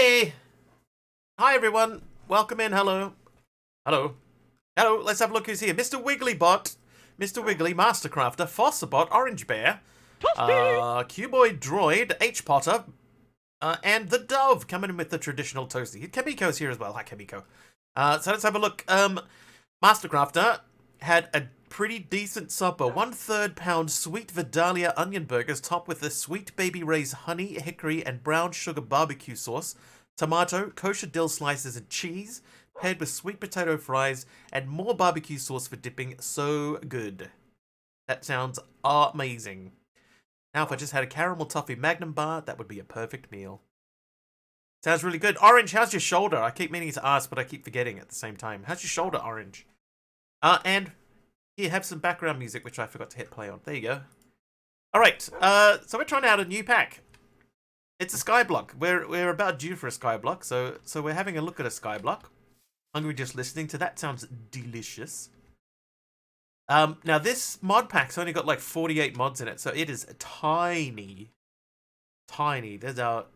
Hey! Hi everyone! Welcome in, hello. Hello. Hello, let's have a look who's here. Mr. Wigglybot, Mr. Wiggly, Mastercrafter, Fosterbot, Orange Bear, Cuboid Droid, H Potter, and the Dove coming in with the traditional toasty. Kamiko's here as well. Hi, Kamiko. So let's have a look. Mastercrafter had a pretty decent supper. 1/3 pound sweet Vidalia onion burgers topped with the Sweet Baby Ray's honey, hickory, and brown sugar barbecue sauce, tomato, kosher dill slices, and cheese, paired with sweet potato fries and more barbecue sauce for dipping. So good. That sounds amazing. Now, if I just had a caramel toffee magnum bar, that would be a perfect meal. Sounds really good. Orange, how's your shoulder? I keep meaning to ask, but I keep forgetting at the same time. How's your shoulder, Orange? And here, have some background music, which I forgot to hit play on. There you go. Alright, so we're trying out a new pack. It's a skyblock. We're about due for a skyblock, so we're having a look at a skyblock. Hungry just listening to that. Sounds delicious. Now this mod pack's only got like 48 mods in it, so it is tiny. Tiny. There's our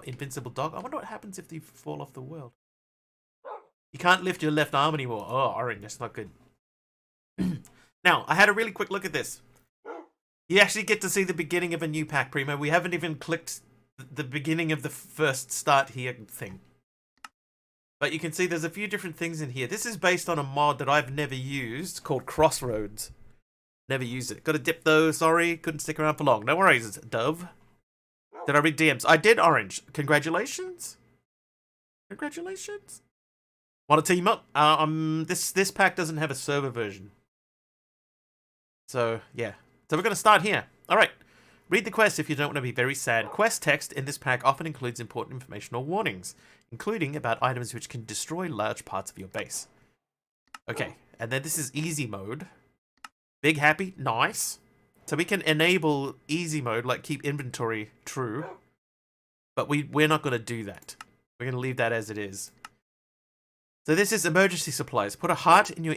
invincible dog. I wonder what happens if they fall off the world. You can't lift your left arm anymore. Oh, Orange, that's not good. Now, I had a really quick look at this. You actually get to see the beginning of a new pack, Primo. We haven't even clicked the beginning of the first start here thing. But you can see there's a few different things in here. This is based on a mod that I've never used called Crossroads. Never used it. Got to dip though, sorry. Couldn't stick around for long. No worries, Dove. Did I read DMs? I did, Orange. Congratulations. Congratulations. Want to team up? This pack doesn't have a server version. So, yeah. So we're going to start here. Alright. Read the quest if you don't want to be very sad. Quest text in this pack often includes important information or warnings, including about items which can destroy large parts of your base. Okay. And then this is easy mode. Big happy. Nice. So we can enable easy mode, like keep inventory true. But we're not going to do that. We're going to leave that as it is. So this is emergency supplies. Put a heart in your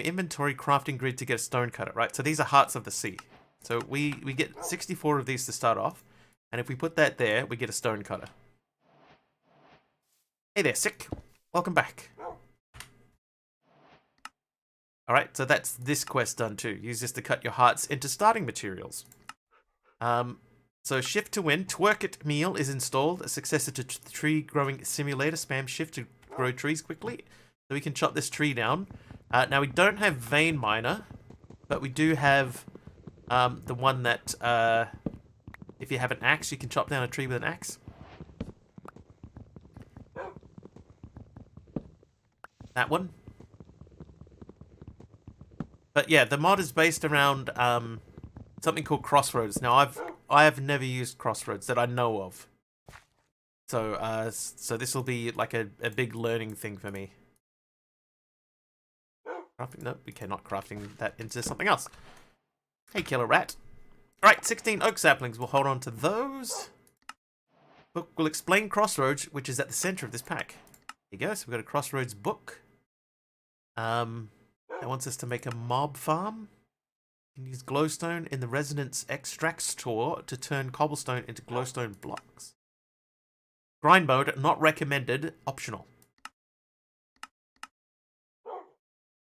inventory crafting grid to get a stone cutter, right? So these are hearts of the sea. So we get 64 of these to start off, and if we put that there, we get a stone cutter. Hey there, Sick. Welcome back. Alright, so that's this quest done too. Use this to cut your hearts into starting materials. So shift to win. Twerk It meal is installed. A successor to tree growing simulator. Spam shift to grow trees quickly. So we can chop this tree down. Now we don't have vein miner, but we do have the one that if you have an axe, you can chop down a tree with an axe. That one. But yeah, the mod is based around something called Crossroads. Now I have never used Crossroads that I know of. So so this will be like a big learning thing for me. Crafting? Nope, we cannot crafting that into something else. Hey, killer rat. Alright, 16 oak saplings. We'll hold on to those. Book will explain Crossroads, which is at the center of this pack. Here you go. So we've got a Crossroads book. That wants us to make a mob farm. You can use glowstone in the resonance extractor to turn cobblestone into glowstone blocks. Grind mode, not recommended, optional.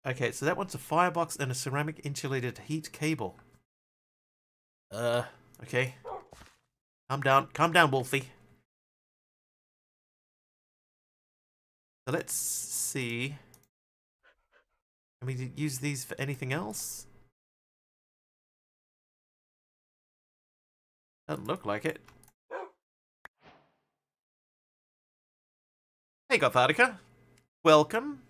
Okay, so that wants a firebox and a ceramic insulated heat cable. Okay. Calm down, Wolfie. So let's see. Can we use these for anything else? Doesn't look like it. Hey, Gothardica. Welcome.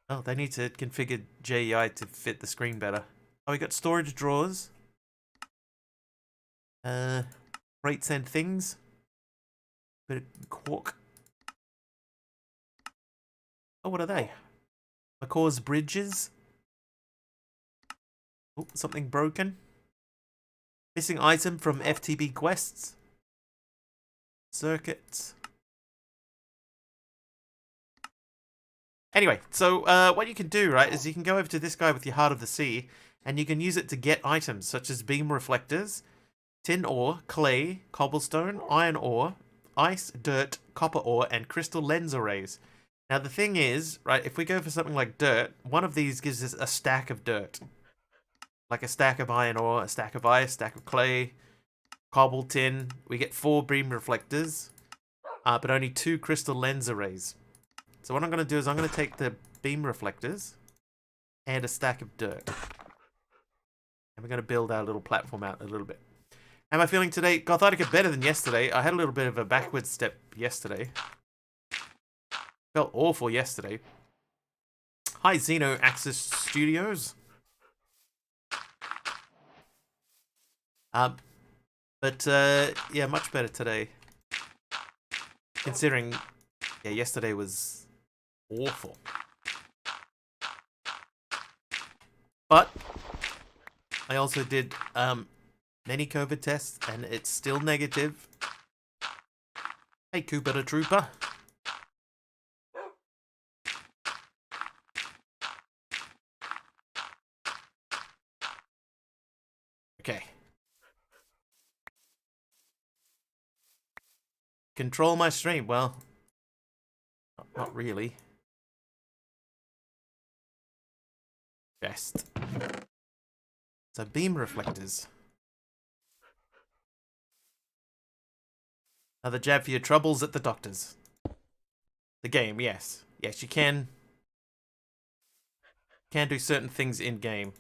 Oh, they need to configure JEI to fit the screen better. Oh, we got storage drawers. Rates and things. Bit of cork. Oh, what are they? McCaw's bridges. Oh, something broken. Missing item from FTB quests. Circuits. Anyway, so what you can do, right, is you can go over to this guy with your Heart of the Sea, and you can use it to get items such as Beam Reflectors, tin ore, clay, cobblestone, iron ore, ice, dirt, copper ore, and crystal lens arrays. Now the thing is, right, if we go for something like dirt, one of these gives us a stack of dirt. Like a stack of iron ore, a stack of ice, stack of clay, cobble, tin. We get 4 beam reflectors, but only 2 crystal lens arrays. So what I'm going to do is I'm going to take the beam reflectors and a stack of dirt. And we're going to build our little platform out a little bit. How am I feeling today? God, I thought I get better than yesterday. I had a little bit of a backward step yesterday. Felt awful yesterday. Hi, Xeno Axis Studios. Yeah, much better today. Considering, yeah, yesterday was awful. But I also did many COVID tests, and it's still negative. Hey, Cooper the Trooper. Okay. Control my stream. Well, not really. Best. So beam reflectors. Another jab for your troubles at the doctor's. The game, yes. Yes, you can do certain things in game.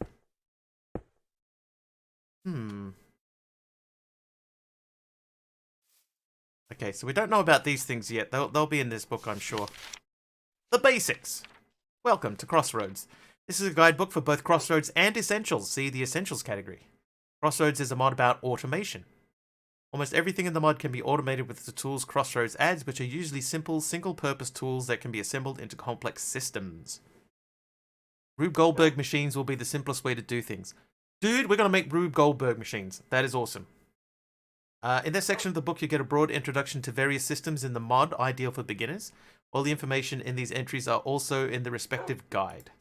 Okay, so we don't know about these things yet. They'll be in this book, I'm sure. The basics. Welcome to Crossroads. This is a guidebook for both Crossroads and Essentials. See the Essentials category. Crossroads is a mod about automation. Almost everything in the mod can be automated with the tools Crossroads adds, which are usually simple, single-purpose tools that can be assembled into complex systems. Rube Goldberg machines will be the simplest way to do things. Dude, we're going to make Rube Goldberg machines. That is awesome. In this section of the book, you get a broad introduction to various systems in the mod, ideal for beginners. All the information in these entries are also in the respective guide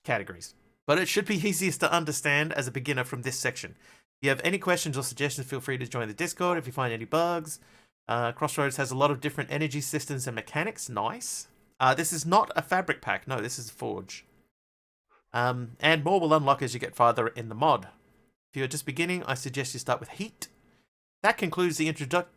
categories. But it should be easiest to understand as a beginner from this section. If you have any questions or suggestions, feel free to join the Discord if you find any bugs. Crossroads has a lot of different energy systems and mechanics. Nice. This is not a fabric pack. No, this is Forge. And more will unlock as you get farther in the mod. If you're just beginning, I suggest you start with heat. That concludes the introduction.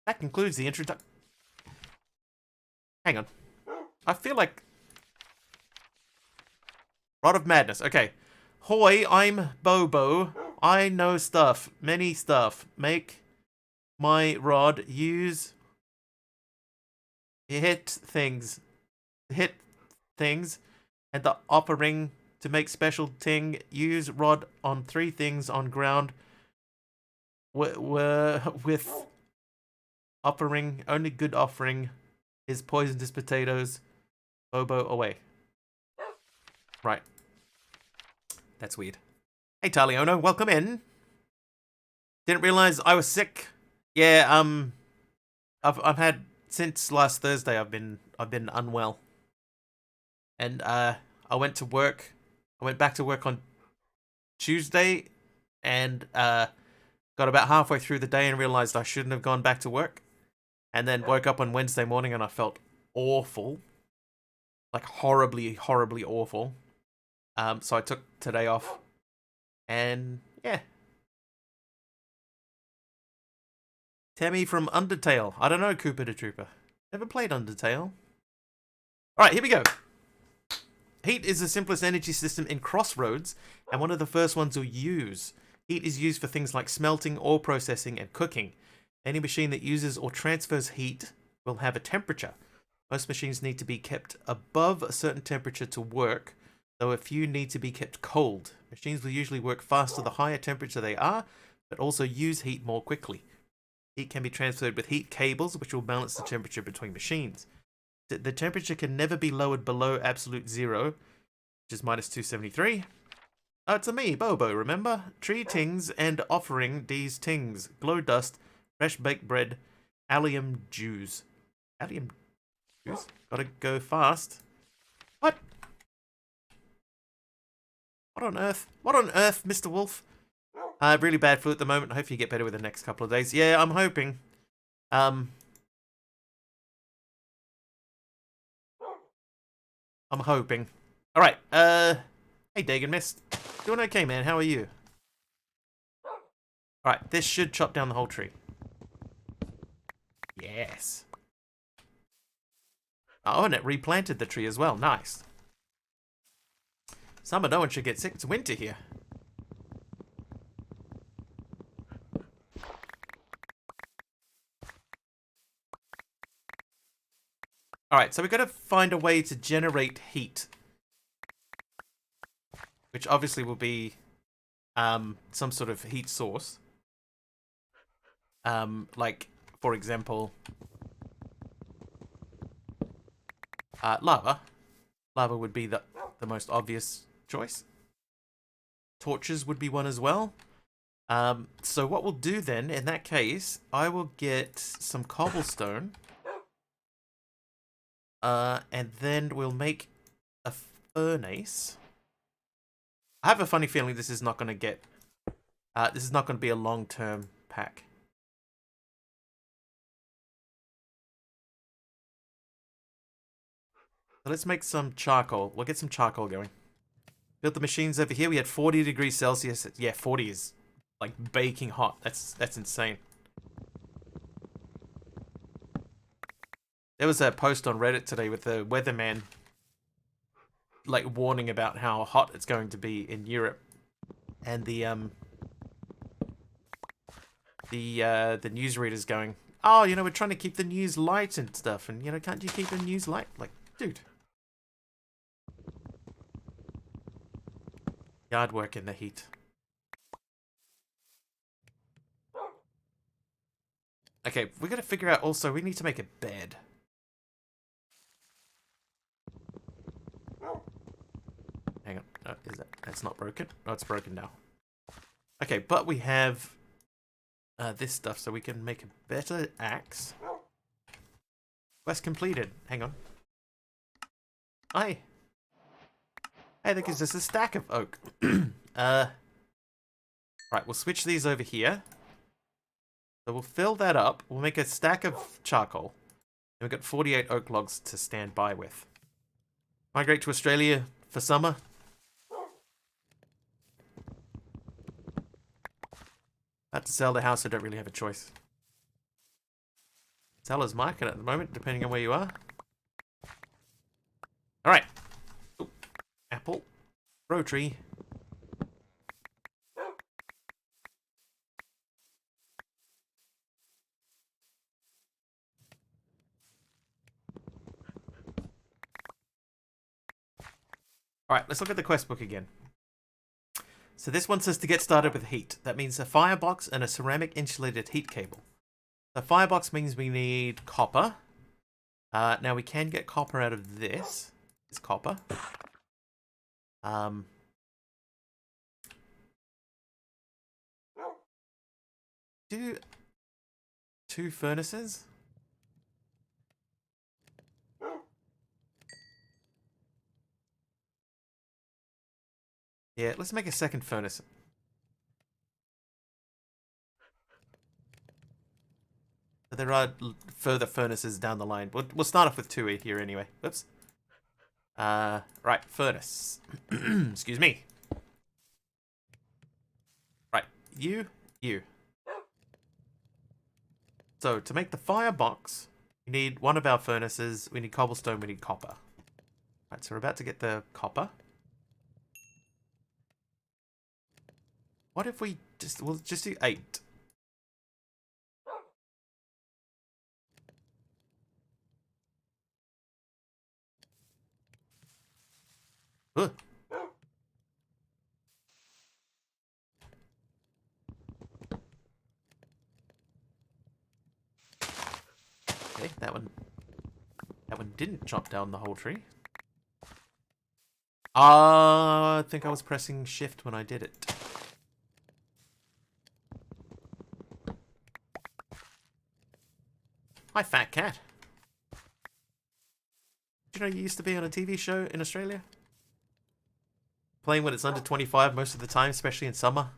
That concludes the introduction. Hang on. I feel like... Rod of Madness. Okay. Hoi, I'm Bobo. I know stuff. Many stuff. Make my rod. Use... Hit things. And the upper ring to make special ting. Use rod on 3 things on ground. With upper ring. Only good offering is poisonous potatoes. Bobo away. Right. That's weird. Hey Taliono, welcome in. Didn't realize I was sick. Yeah, I've had since last Thursday I've been unwell. And I went to work. I went back to work on Tuesday and got about halfway through the day and realized I shouldn't have gone back to work. And then woke up on Wednesday morning and I felt awful. Like horribly, horribly awful. So I took today off. And yeah. Tammy from Undertale. I don't know, Cooper the Trooper. Never played Undertale. Alright, here we go. Heat is the simplest energy system in Crossroads, and one of the first ones you'll use. Heat is used for things like smelting, ore processing, and cooking. Any machine that uses or transfers heat will have a temperature. Most machines need to be kept above a certain temperature to work, though a few need to be kept cold. Machines will usually work faster the higher temperature they are, but also use heat more quickly. Heat can be transferred with heat cables, which will balance the temperature between machines. The temperature can never be lowered below absolute zero, which is minus 273. Oh, it's a me, Bobo, remember? Tree tings and offering these tings. Glow dust, fresh baked bread, allium dews. Gallium juice. Gotta go fast. What? What on earth? What on earth, Mr. Wolf? Really bad flu at the moment. Hopefully you get better within the next couple of days. Yeah, I'm hoping. I'm hoping. Alright, hey Dagon Mist. Doing okay, man. How are you? Alright, this should chop down the whole tree. Yes. Oh, and it replanted the tree as well. Nice. Summer, no one should get sick. It's winter here. Alright, so we've got to find a way to generate heat. Which obviously will be some sort of heat source. Like, for example, lava. Lava would be the most obvious choice. Torches would be one as well. So what we'll do then, in that case, I will get some cobblestone. And then we'll make a furnace. I have a funny feeling this is not going to get... this is not going to be a long-term pack. So let's make some charcoal. We'll get some charcoal going. Built the machines over here. We had 40 degrees Celsius. Yeah, 40 is like baking hot. That's insane. There was a post on Reddit today with the weatherman like warning about how hot it's going to be in Europe, and the newsreaders going, oh, you know, we're trying to keep the news light and stuff, and you know, can't you keep the news light? Like, dude. Yard work in the heat. Okay, we gotta figure out also, we need to make a bed. Hang on, no, that's not broken? Oh, it's broken now. Okay, but we have this stuff, so we can make a better axe. Quest completed. Hang on. Hi. Hey, that gives us a stack of oak. Right, we'll switch these over here. So we'll fill that up. We'll make a stack of charcoal. And we've got 48 oak logs to stand by with. Migrate to Australia for summer. About to sell the house, I don't really have a choice. Seller's market at the moment, depending on where you are. Alright. Apple. Grow tree. Alright, let's look at the quest book again. So this one says to get started with heat. That means a firebox and a ceramic insulated heat cable. The firebox means we need copper. Now we can get copper out of this. It's copper. Do 2 furnaces. Yeah, let's make a second furnace. There are further furnaces down the line. We'll start off with 2 here anyway. Whoops. Right, furnace. Excuse me. Right, you. So, to make the firebox, we need one of our furnaces. We need cobblestone, we need copper. Right, so we're about to get the copper. What if we we'll just do 8. Ugh. Okay, that one didn't chop down the whole tree. I think I was pressing shift when I did it. Hi, fat cat. you know you used to be on a TV show in Australia? Playing when it's under 25 most of the time, especially in summer.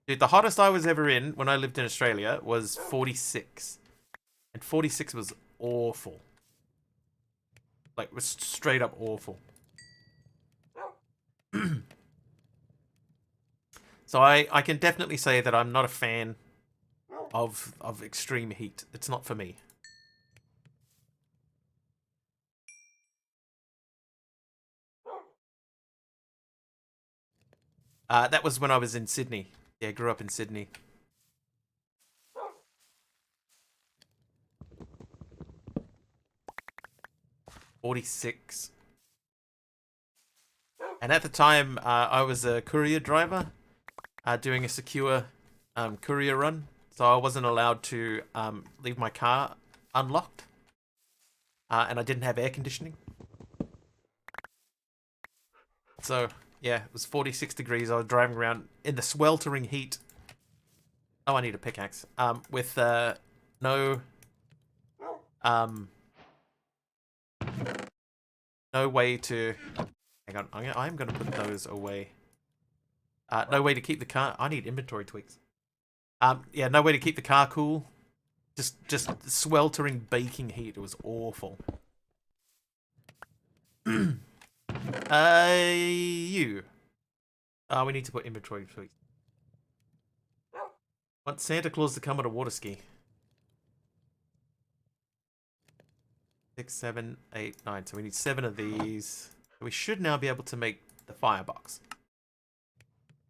Dude, the hottest I was ever in when I lived in Australia was 46. And 46 was awful. Like, it was straight up awful. So I can definitely say that I'm not a fan of extreme heat. It's not for me. That was when I was in Sydney. Yeah, I grew up in Sydney. $46. And at the time, I was a courier driver doing a secure courier run. So I wasn't allowed to leave my car unlocked. And I didn't have air conditioning. So, yeah, it was 46 degrees. I was driving around in the sweltering heat. Oh, I need a pickaxe. With no way to... Hang on, I'm going to put those away. No way to keep the car... I need inventory tweaks. Yeah, no way to keep the car cool. Just sweltering, baking heat. It was awful. You. We need to put inventory tweaks. Want Santa Claus to come on a water ski. 6, 7, 8, 9. So we need 7 of these. We should now be able to make the firebox.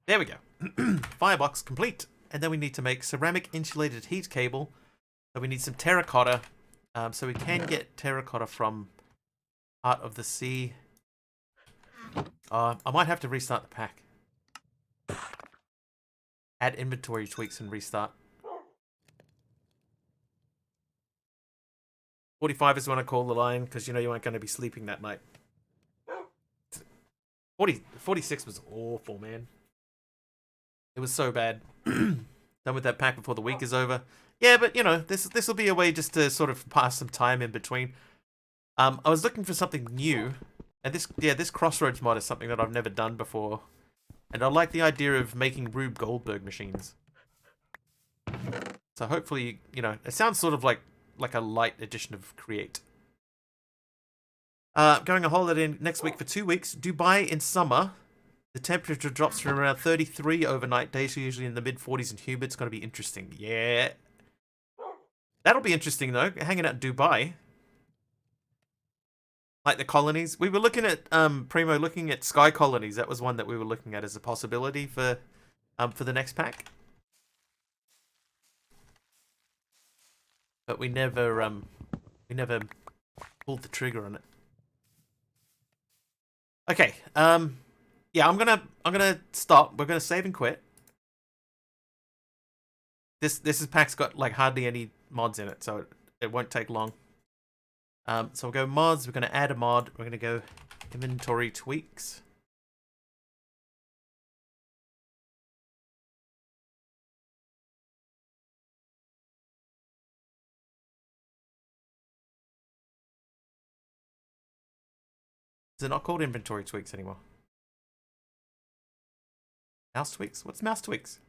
There we go. Firebox complete. And then we need to make ceramic insulated heat cable. So we need some terracotta. So we can get terracotta from Heart of the Sea. I might have to restart the pack. Add inventory tweaks and restart. 45 is when I call the line, because you know you aren't going to be sleeping that night. 46 was awful, man. It was so bad. Done with that pack before the week is over. Yeah, but you know, this will be a way just to sort of pass some time in between. I was looking for something new, and this Crossroads mod is something that I've never done before, and I like the idea of making Rube Goldberg machines. So hopefully, you know, it sounds sort of like a light edition of Create. Going a holiday next week for 2 weeks. Dubai in summer. The temperature drops from around 33 overnight. Days are usually in the mid-40s and humid. It's going to be interesting. Yeah. That'll be interesting, though. Hanging out in Dubai. Like the colonies. We were looking at, Primo, looking at sky colonies. That was one that we were looking at as a possibility for the next pack. But we never pulled the trigger on it. Okay, yeah, I'm gonna stop. We're gonna save and quit. This pack's got like hardly any mods in it, so it won't take long. So we'll go mods. We're gonna add a mod. We're gonna go inventory tweaks. Is it not called inventory tweaks anymore? Mouse tweaks? What's mouse tweaks?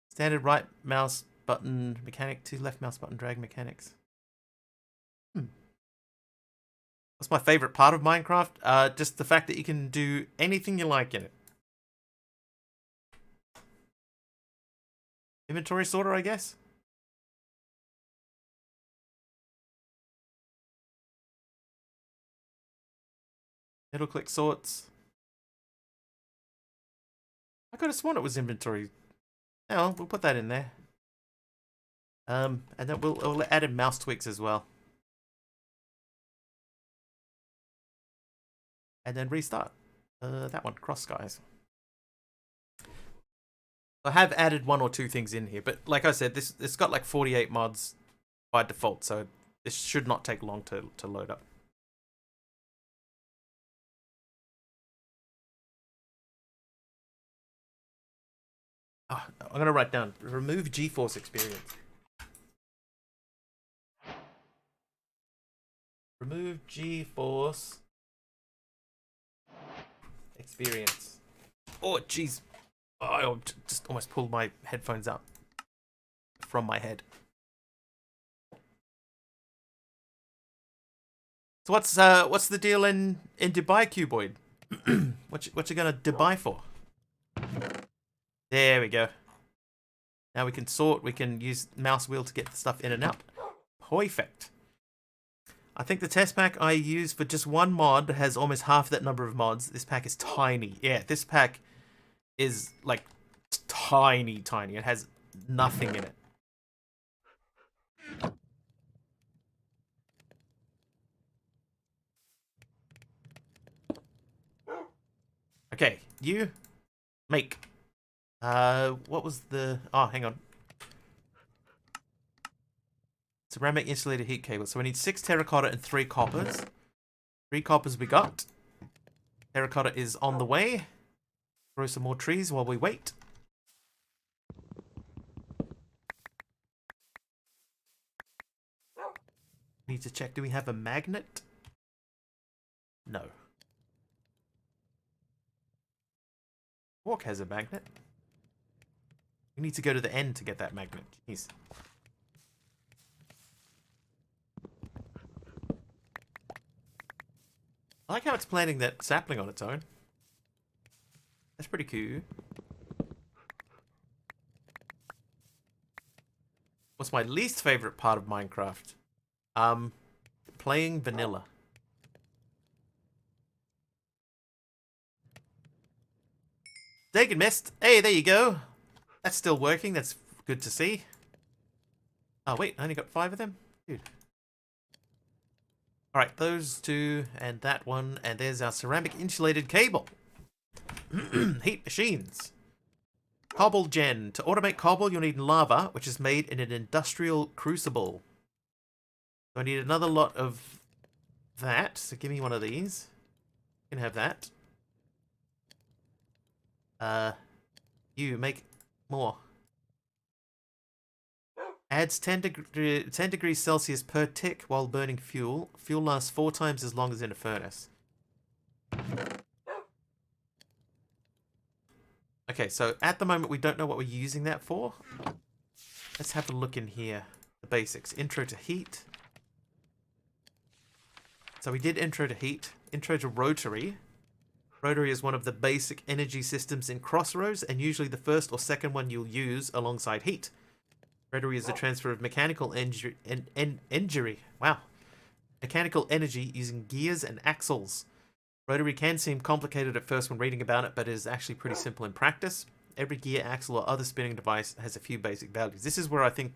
Standard right mouse button mechanic to left mouse button drag mechanics. What's my favorite part of Minecraft? Just the fact that you can do anything you like in it. Inventory sorter, I guess? Middle click sorts. I could have sworn it was inventory. Oh, we'll put that in there. And then we'll add in mouse tweaks as well. And then restart. That one, cross skies. I have added 1 or 2 things in here, but like I said, it's got like 48 mods by default, so this should not take long to load up. Oh, I'm gonna write down remove GeForce experience. remove G-force experience. Oh, jeez. Oh, I just almost pulled my headphones up from my head. So what's the deal in Dubai, Cuboid? what you gonna Dubai for? There we go. Now we can sort. We can use mouse wheel to get the stuff in and out. Perfect. I think the test pack I used for just one mod has almost half that number of mods. This pack is tiny. Yeah, this pack is like tiny. It has nothing in it. Okay, you make. What was the... Oh, hang on. Ceramic insulated heat cable. So we need 6 terracotta and 3 coppers. 3 coppers we got. Terracotta is on the way. Throw some more trees while we wait. Need to check. Do we have a magnet? No. Walk has a magnet. We need to go to the end to get that magnet. Jeez. I like how it's planting that sapling on its own. That's pretty cool. What's my least favorite part of Minecraft? Playing vanilla. Dagon Mist. Hey, there you go. That's still working. That's good to see. Oh, wait. I only got 5 of them? Dude. Alright, those 2 and that one. And there's our ceramic insulated cable. Heat machines. Cobble gen. To automate cobble, you'll need lava, which is made in an industrial crucible. So I need another lot of that. So give me one of these. You can have that. You make more. Adds 10 degrees Celsius per tick while burning fuel. Fuel lasts 4 times as long as in a furnace. Okay, so at the moment we don't know what we're using that for. Let's have a look in here. The basics. Intro to heat. So we did intro to heat. Intro to rotary. Rotary is one of the basic energy systems in Crossroads, and usually the first or second one you'll use alongside heat. Rotary is the transfer of mechanical mechanical energy using gears and axles. Rotary can seem complicated at first when reading about it, but it is actually pretty simple in practice. Every gear, axle, or other spinning device has a few basic values. This is where I think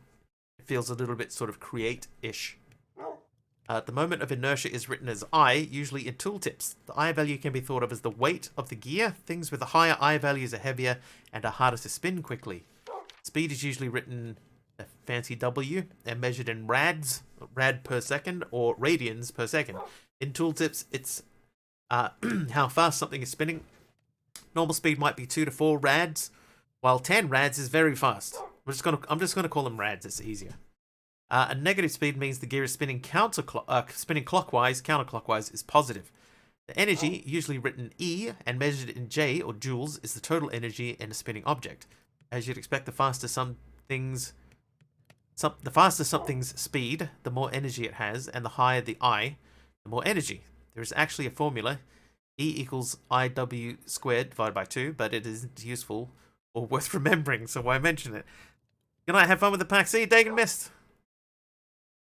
it feels a little bit sort of create-ish. The moment of inertia is written as I, usually in tooltips. The I value can be thought of as the weight of the gear. Things with a higher I values are heavier and are harder to spin quickly. Speed is usually written a fancy W and measured in rad per second, or radians per second. In tooltips, it's how fast something is spinning. Normal speed might be 2 to 4 rads, while 10 rads is very fast. I'm just gonna call them rads. It's easier. A negative speed means the gear is spinning clockwise. Counterclockwise is positive. The energy, usually written E and measured in J or joules, is the total energy in a spinning object. As you'd expect, the faster something's speed, the more energy it has, and the higher the I, the more energy. There is actually a formula, E equals IW squared divided by 2, but it isn't useful or worth remembering, so why mention it? Good night, have fun with the pack. See you, Dagon Mist.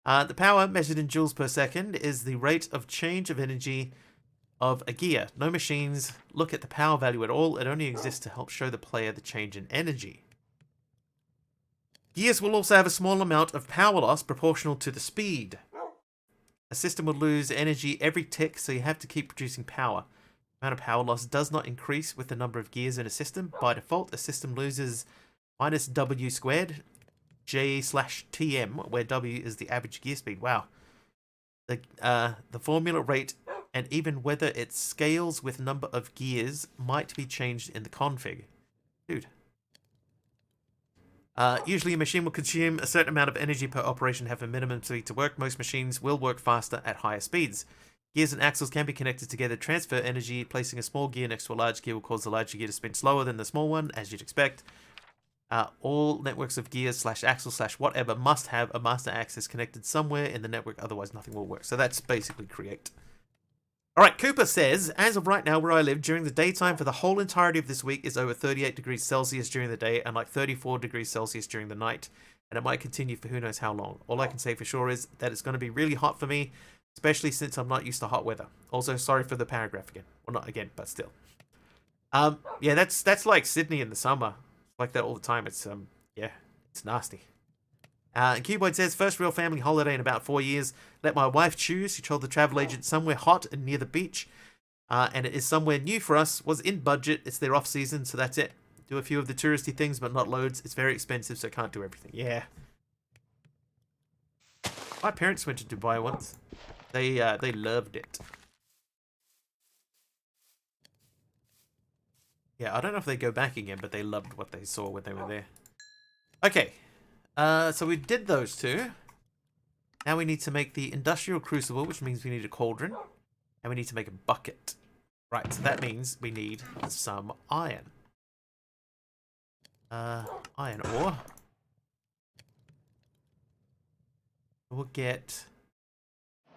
The power, measured in joules per second, is the rate of change of energy of a gear. No machines look at the power value at all. It only exists to help show the player the change in energy. Gears will also have a small amount of power loss proportional to the speed. A system will lose energy every tick, so you have to keep producing power. The amount of power loss does not increase with the number of gears in a system. By default, a system loses minus W squared, J/TM, where W is the average gear speed. Wow. The formula rate and even whether it scales with number of gears might be changed in the config. Dude. Usually a machine will consume a certain amount of energy per operation, have a minimum speed to work. Most machines will work faster at higher speeds. Gears and axles can be connected together to transfer energy. Placing a small gear next to a large gear will cause the larger gear to spin slower than the small one, as you'd expect. All networks of gears / axles / whatever must have a master axis connected somewhere in the network, otherwise nothing will work. So that's basically create. Alright, Cooper says, as of right now where I live, during the daytime for the whole entirety of this week is over 38 degrees Celsius during the day and like 34 degrees Celsius during the night. And it might continue for who knows how long. All I can say for sure is that it's going to be really hot for me, especially since I'm not used to hot weather. Also, sorry for the paragraph again. Well, not again, but still. Yeah, that's like Sydney in the summer. Like that all the time. It's, yeah, it's nasty. And Cuboid says, first real family holiday in about 4 years. Let my wife choose. She told the travel agent somewhere hot and near the beach. And it is somewhere new for us. Was in budget. It's their off season, so that's it. Do a few of the touristy things, but not loads. It's very expensive, so can't do everything. Yeah. My parents went to Dubai once. They loved it. Yeah, I don't know if they go back again, but they loved what they saw when they were there. Okay. So we did those two. Now we need to make the Industrial Crucible, which means we need a cauldron. And we need to make a bucket. Right, so that means we need some iron. Iron ore. We'll get...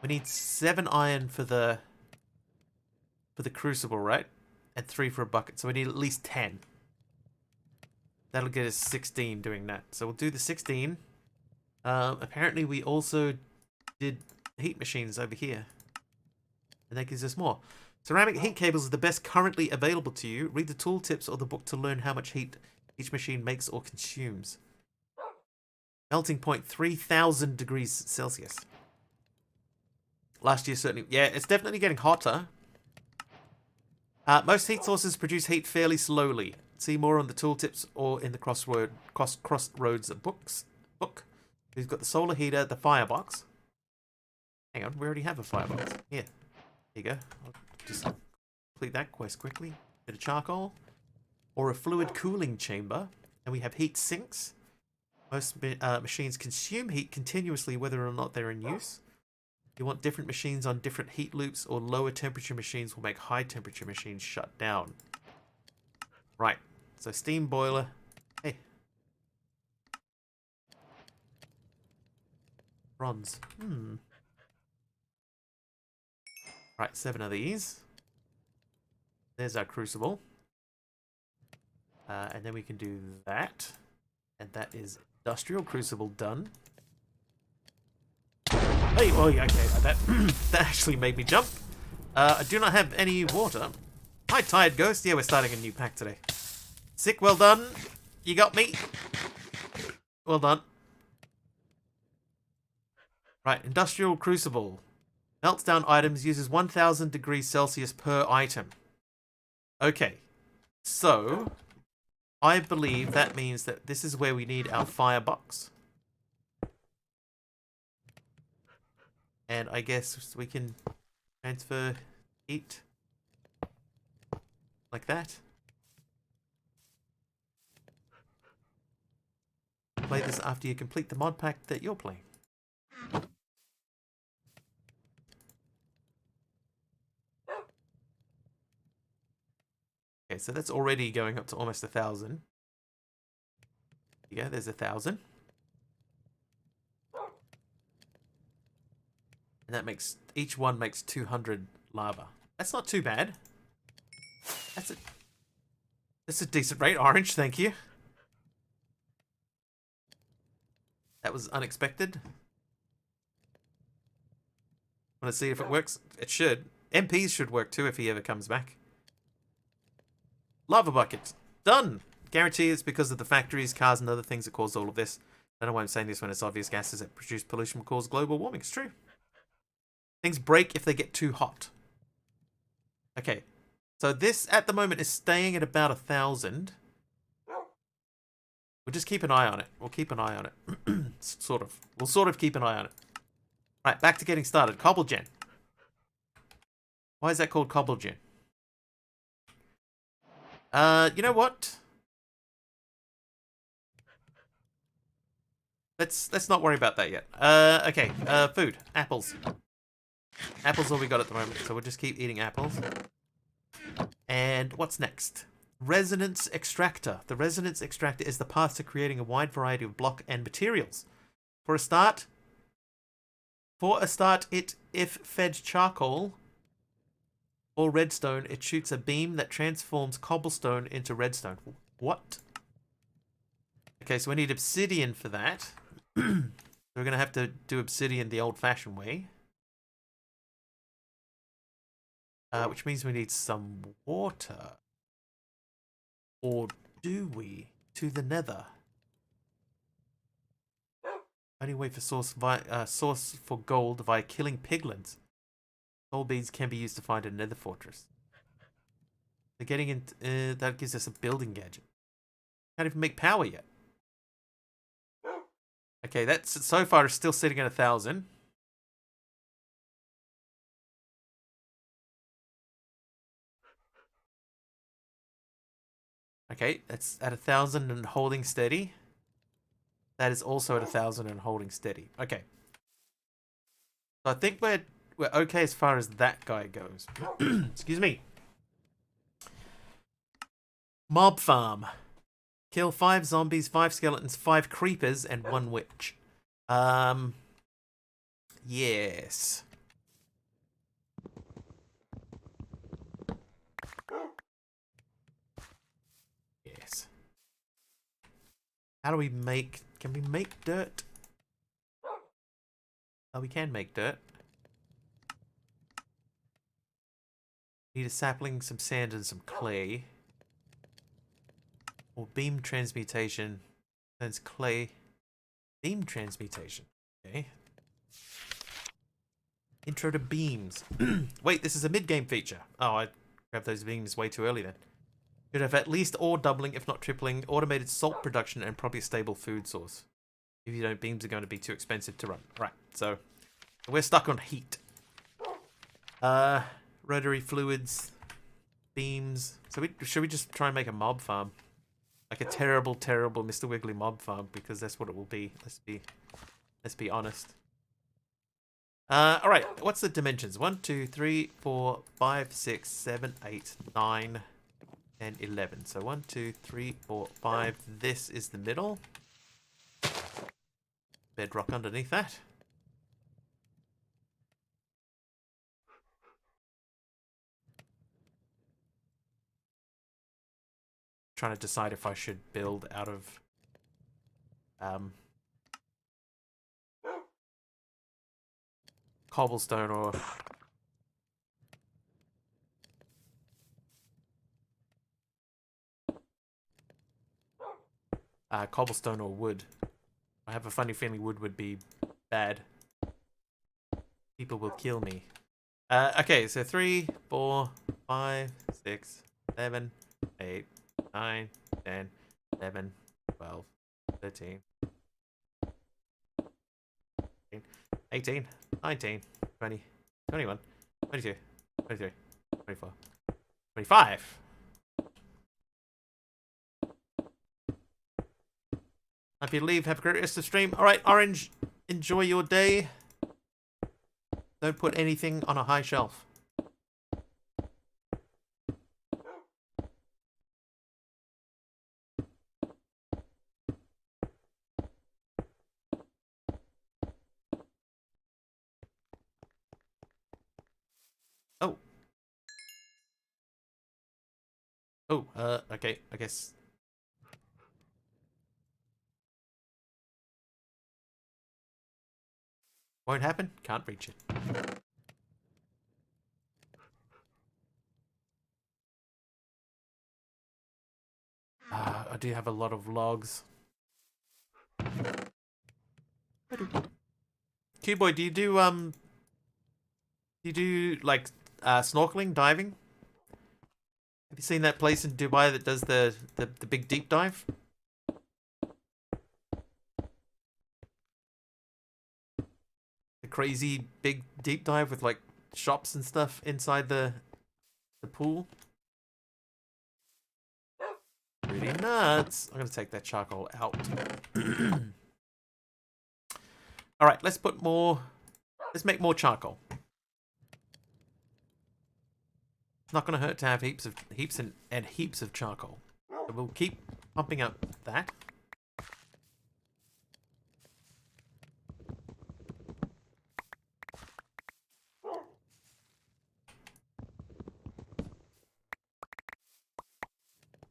We need 7 iron for the crucible, right? And 3 for a bucket. So we need at least 10. That'll get us 16 doing that. So we'll do the 16. Apparently we also did heat machines over here. And that gives us more. Ceramic heat cables are the best currently available to you. Read the tooltips or the book to learn how much heat each machine makes or consumes. Melting point 3000 degrees Celsius. Last year certainly... Yeah, it's definitely getting hotter. Most heat sources produce heat fairly slowly. See more on the tooltips or in the Crossroads book. We've got the solar heater, the firebox. Hang on, we already have a firebox. Here. There you go. I'll just complete that quest quickly. Bit of charcoal. Or a fluid cooling chamber. And we have heat sinks. Most machines consume heat continuously whether or not they're in use. You want different machines on different heat loops, or lower temperature machines will make high temperature machines shut down. Right, so steam boiler. Hey. Bronze. Right, 7 of these. There's our crucible. And then we can do that. And that is Industrial Crucible done. Hey, oh yeah, okay, that actually made me jump. I do not have any water. Hi, Tired Ghost. Yeah, we're starting a new pack today. Sick, well done. You got me. Well done. Right, Industrial Crucible. Melts down items, uses 1000 degrees Celsius per item. Okay, so I believe that means that this is where we need our firebox. And I guess we can transfer heat like that. Play this after you complete the mod pack that you're playing. Okay, so that's already going up to almost 1000. Yeah, there's 1000. And that makes, each one makes 200 lava. That's not too bad. That's a decent rate. Orange, thank you. That was unexpected. Want to see if it works? It should. MPs should work too if he ever comes back. Lava bucket. Done! Guarantee it's because of the factories, cars and other things that cause all of this. I don't know why I'm saying this when it's obvious. Gases that produce pollution will cause global warming. It's true. Things break if they get too hot. Okay. So this, at the moment, is staying at about 1000. We'll just keep an eye on it. We'll keep an eye on it. Sort of. We'll sort of keep an eye on it. Right, back to getting started. Cobblegen. Why is that called Cobblegen? You know what? let's not worry about that yet. Okay. Food. Apples. Apples all we got at the moment, so we'll just keep eating apples. And what's next? Resonance Extractor. The Resonance Extractor is the path to creating a wide variety of block and materials. For a start, if fed charcoal or redstone, it shoots a beam that transforms cobblestone into redstone. What? Okay, so we need obsidian for that. We're going to have to do obsidian the old-fashioned way. Which means we need some water. Or do we? To the nether. Only way for source for gold via killing piglins. Gold beads can be used to find a nether fortress. So getting into that gives us a building gadget. Can't even make power yet. Okay, that's so far is still sitting at 1,000. Okay, that's at 1,000 and holding steady. That is also at 1,000 and holding steady. Okay. So I think we're okay as far as that guy goes. Excuse me. Mob farm. Kill 5 zombies, 5 skeletons, 5 creepers, and 1 witch. Yes. Yes. How do we make... Can we make dirt? Oh, we can make dirt. Need a sapling, some sand, and some clay. Or beam transmutation. That's clay. Beam transmutation. Okay. Intro to beams. Wait, this is a mid-game feature. Oh, I grabbed those beams way too early then. Should have at least ore doubling, if not tripling, automated salt production, and probably a stable food source. If you don't, beams are going to be too expensive to run. Right, so we're stuck on heat. Rotary fluids, beams. So should we just try and make a mob farm? Like a terrible, terrible Mr. Wiggly mob farm, because that's what it will be. Let's be honest. Alright, what's the dimensions? 1, 2, 3, 4, 5, 6, 7, 8, 9, and 11. So 1, 2, 3, 4, 5. This is the middle. Bedrock underneath that. Trying to decide if I should build out of cobblestone or cobblestone or wood. I have a funny feeling wood would be bad. People will kill me. Okay, so 3, 4, 5, 6, 7, 8, 9, 10, 11, 12, 13, 18, 19, 20, 21, 22, 23, 24, 25. Happy to leave. Have a great rest of the stream. Alright, Orange, enjoy your day. Don't put anything on a high shelf. Oh. Oh, okay, I guess. Won't happen? Can't reach it. I do have a lot of logs. Q-Boy, do you do like snorkeling, diving? Have you seen that place in Dubai that does the big deep dive? The crazy big deep dive with like shops and stuff inside the pool. Pretty nuts. I'm gonna take that charcoal out. All right, let's put more. Let's make more charcoal. It's not going to hurt to have heaps and heaps of charcoal. So we'll keep pumping up that.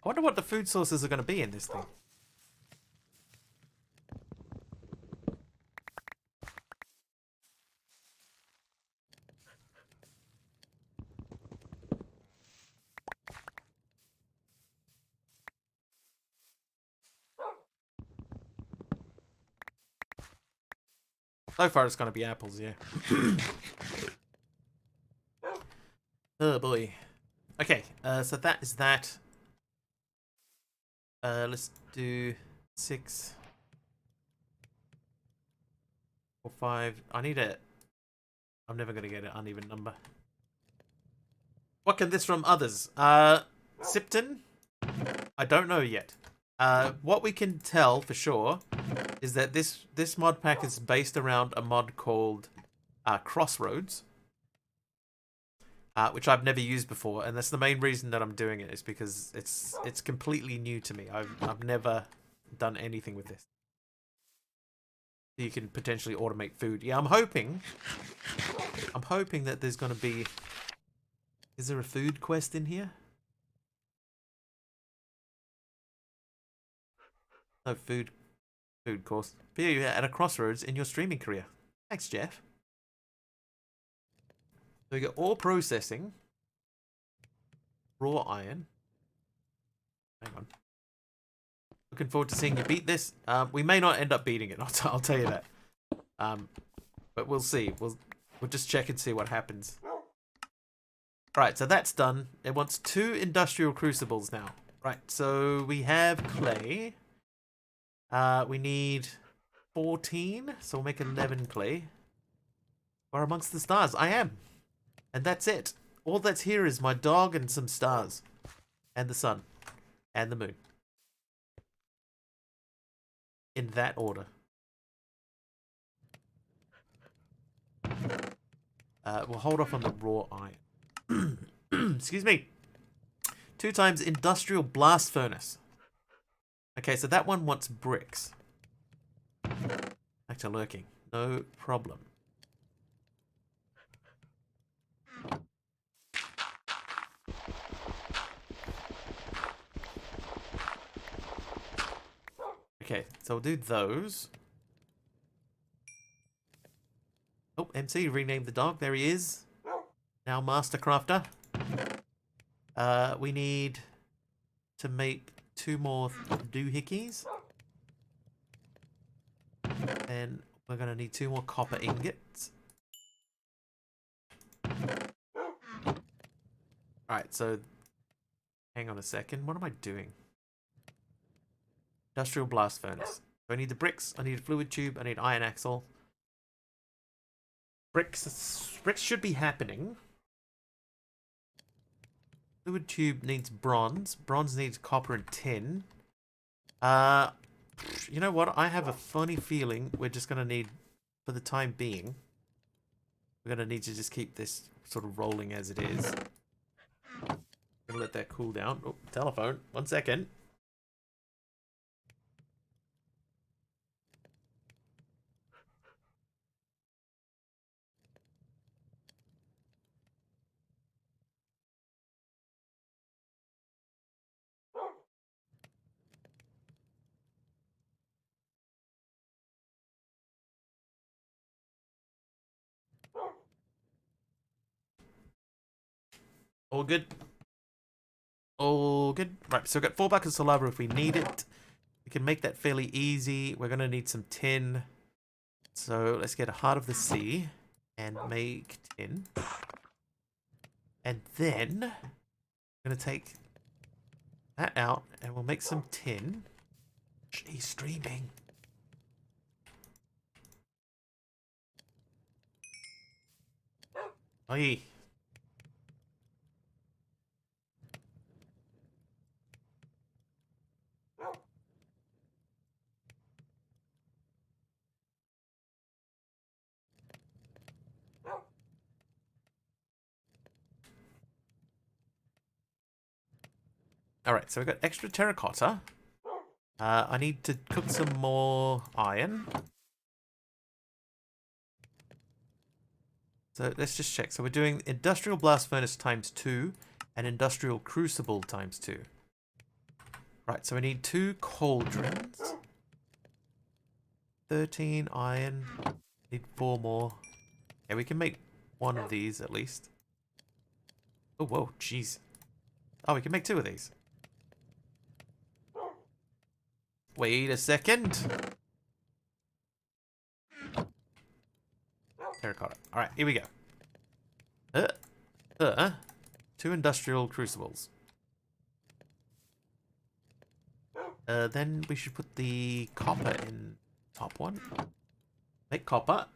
I wonder what the food sources are going to be in this thing. So far, it's going to be apples, yeah. Oh boy. Okay, so that is that. Let's do 6 or 5. I need a. I'm never going to get an uneven number. What can this from others? Sipton? I don't know yet. What we can tell for sure is that this mod pack is based around a mod called Crossroads, which I've never used before, and that's the main reason that I'm doing it, is because it's completely new to me. I've never done anything with this. You can potentially automate food. Yeah, I'm hoping that there's going to be. Is there a food quest in here? No food course. But you're at a crossroads in your streaming career. Thanks, Jeff. So we got ore processing, raw iron. Hang on. Looking forward to seeing you beat this. We may not end up beating it. I'll tell you that. But we'll see. We'll just check and see what happens. Right, so that's done. It wants 2 industrial crucibles now. Right, so we have clay. We need 14, so we'll make 11 clay. We're amongst the stars. I am. And that's it. All that's here is my dog and some stars. And the sun. And the moon. In that order. We'll hold off on the raw iron. Excuse me. 2 times industrial blast furnace. Okay, so that one wants bricks. Back to lurking. No problem. Okay, so we'll do those. Oh, MC renamed the dog. There he is. Now Master Crafter. We need to make 2 more doohickeys. And we're going to need 2 more copper ingots. Alright, so hang on a second. What am I doing? Industrial blast furnace. So I need the bricks, I need a fluid tube, I need iron axle. Bricks should be happening. Fluid tube needs bronze. Bronze needs copper and tin. You know what? I have a funny feeling we're just going to need, for the time being, we're going to need to just keep this sort of rolling as it is. Gonna let that cool down. Oh, telephone. 1 second. All good. All good. Right, so we've got 4 buckets of lava if we need it. We can make that fairly easy. We're going to need some tin. So let's get a Heart of the Sea and make tin. And then I'm going to take that out and we'll make some tin. She's streaming. Oi. Alright, so we've got extra terracotta. I need to cook some more iron. So let's just check. So we're doing Industrial Blast Furnace times 2 and Industrial Crucible times 2. Right, so we need 2 cauldrons. 13 iron. Need 4 more. Yeah, we can make 1 of these at least. Oh, whoa, jeez. Oh, we can make 2 of these. Wait a second. Terracotta. Alright, here we go. 2 industrial crucibles. Then we should put the copper in top one. Make copper.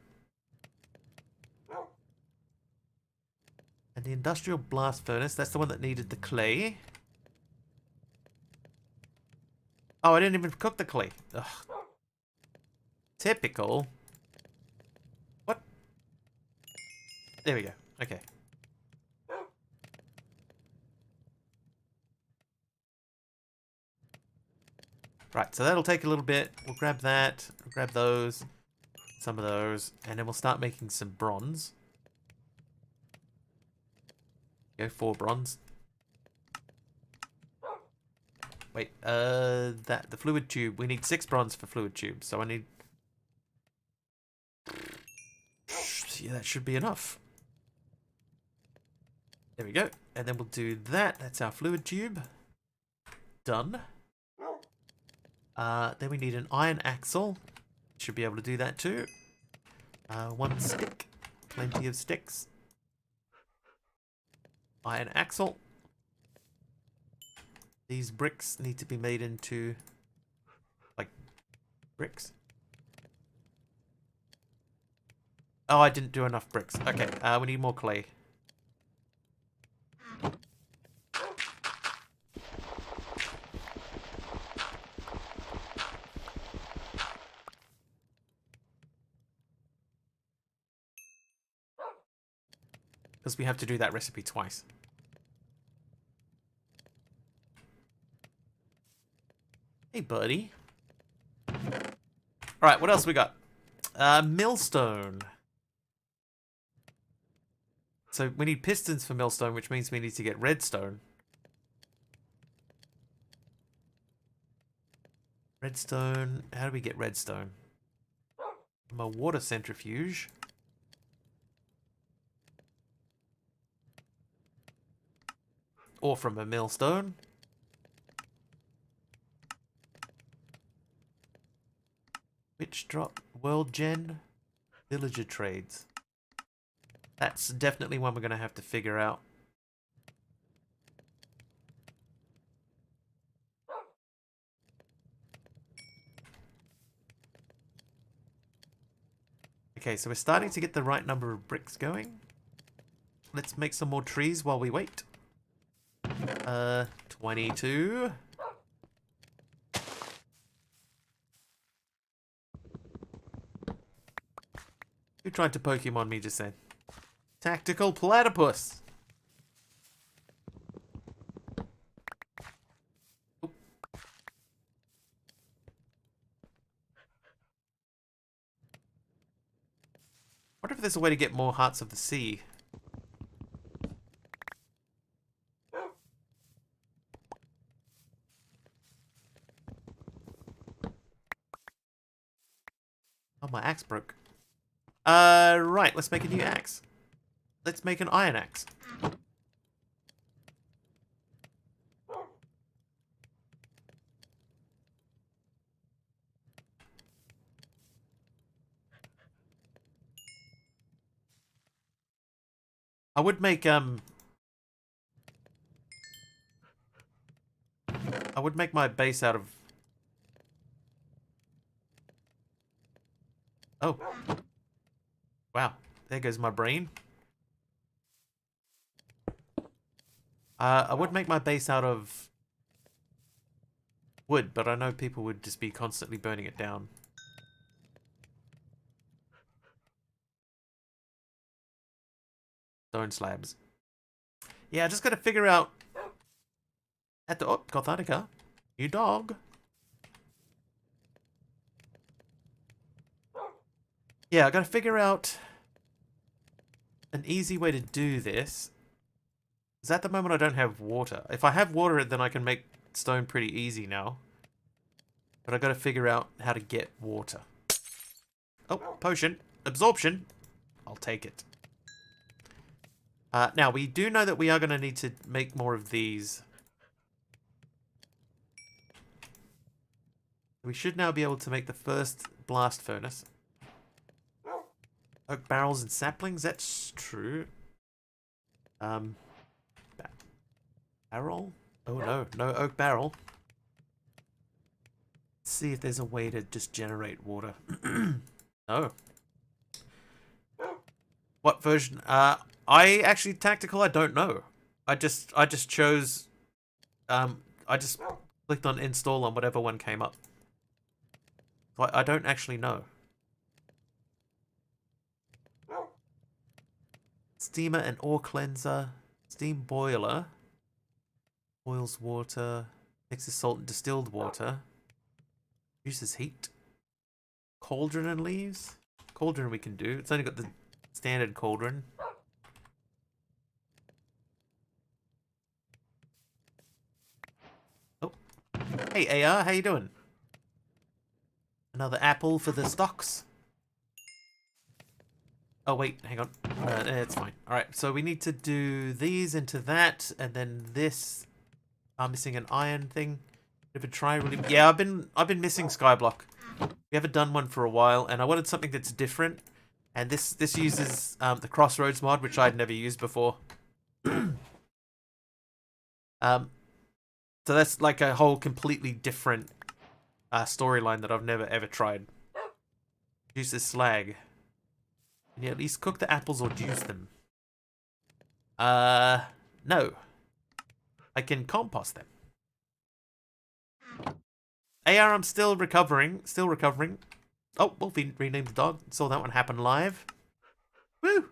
And the industrial blast furnace, that's the one that needed the clay. Oh, I didn't even cook the clay. Ugh. Typical. What? There we go. Okay. Right, so that'll take a little bit. We'll grab that. We'll grab those. Some of those. And then we'll start making some bronze. Go 4 bronze. Wait, the fluid tube. We need 6 bronze for fluid tube, so I need... Yeah, that should be enough. There we go. And then we'll do that. That's our fluid tube. Done. Then we need an iron axle. Should be able to do that too. 1 stick. Plenty of sticks. Iron axle. These bricks need to be made into, like, bricks. Oh, I didn't do enough bricks. Okay, we need more clay. Because we have to do that recipe twice. Hey, buddy. Alright, what else we got? Millstone. So we need pistons for millstone, which means we need to get redstone. Redstone. How do we get redstone? From a water centrifuge. Or from a millstone. Witch drop, world gen, villager trades. That's definitely one we're going to have to figure out. Okay, so we're starting to get the right number of bricks going. Let's make some more trees while we wait. 22. Who tried to Pokemon me just then? Tactical platypus. Oop. Wonder if there's a way to get more hearts of the sea. Oh, my axe broke. Right, let's make a new axe. Let's make an iron axe. I would make my base out of... Oh. Wow, there goes my brain. I would make my base out of wood, but I know people would just be constantly burning it down. Stone slabs. Yeah, I just gotta figure out At the Gothanica. New dog. Yeah, I gotta figure out an easy way to do this. Because at the moment I don't have water. If I have water, then I can make stone pretty easy now. But I gotta figure out how to get water. Oh, potion. Absorption. I'll take it. Now, we do know that we are going to need to make more of these. We should now be able to make the first blast furnace. Oak barrels and saplings, that's true. Barrel? Oh no, no oak barrel. Let's see if there's a way to just generate water. No. What version? I actually, tactical, I don't know. I just chose, I just clicked on install on whatever one came up. So I don't actually know. Steamer and ore cleanser. Steam boiler. Boils water. Mixes salt and distilled water. Uses heat. Cauldron and leaves. Cauldron we can do. It's only got the standard cauldron. Oh. Hey AR, how you doing? Another apple for the stocks. Oh wait, hang on. It's fine. Alright, so we need to do these into that, and then this. I'm missing an iron thing. Bit of a try really. Yeah, I've been missing skyblock. We haven't done one for a while, and I wanted something that's different. And this uses the Crossroads mod, which I'd never used before. So that's like a whole completely different storyline that I've never ever tried. Use this slag. Can you at least cook the apples or juice them? No. I can compost them. AR, I'm still recovering. Still recovering. Oh, Wolfie renamed the dog. Saw that one happen live. Woo!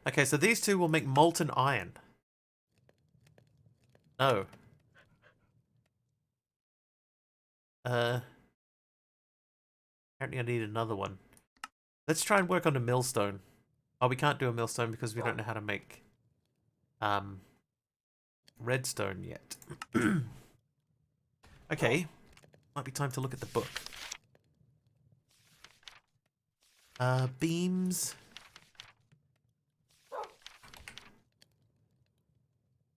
Okay, so these two will make molten iron. No. Apparently I need another one. Let's try and work on a millstone. Oh, we can't do a millstone because we don't know how to make redstone yet. Okay. Might be time to look at the book. Beams.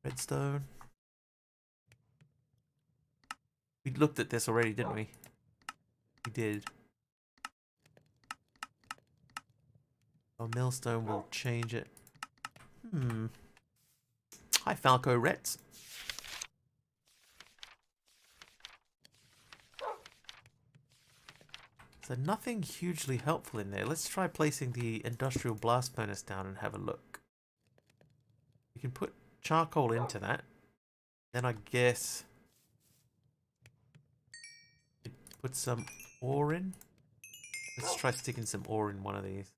Redstone. We looked at this already, didn't we? We did. Oh, millstone will change it. Hi, Falco Rets. So nothing hugely helpful in there. Let's try placing the industrial blast furnace down and have a look. We can put charcoal into that. Then I guess put some ore in. Let's try sticking some ore in one of these.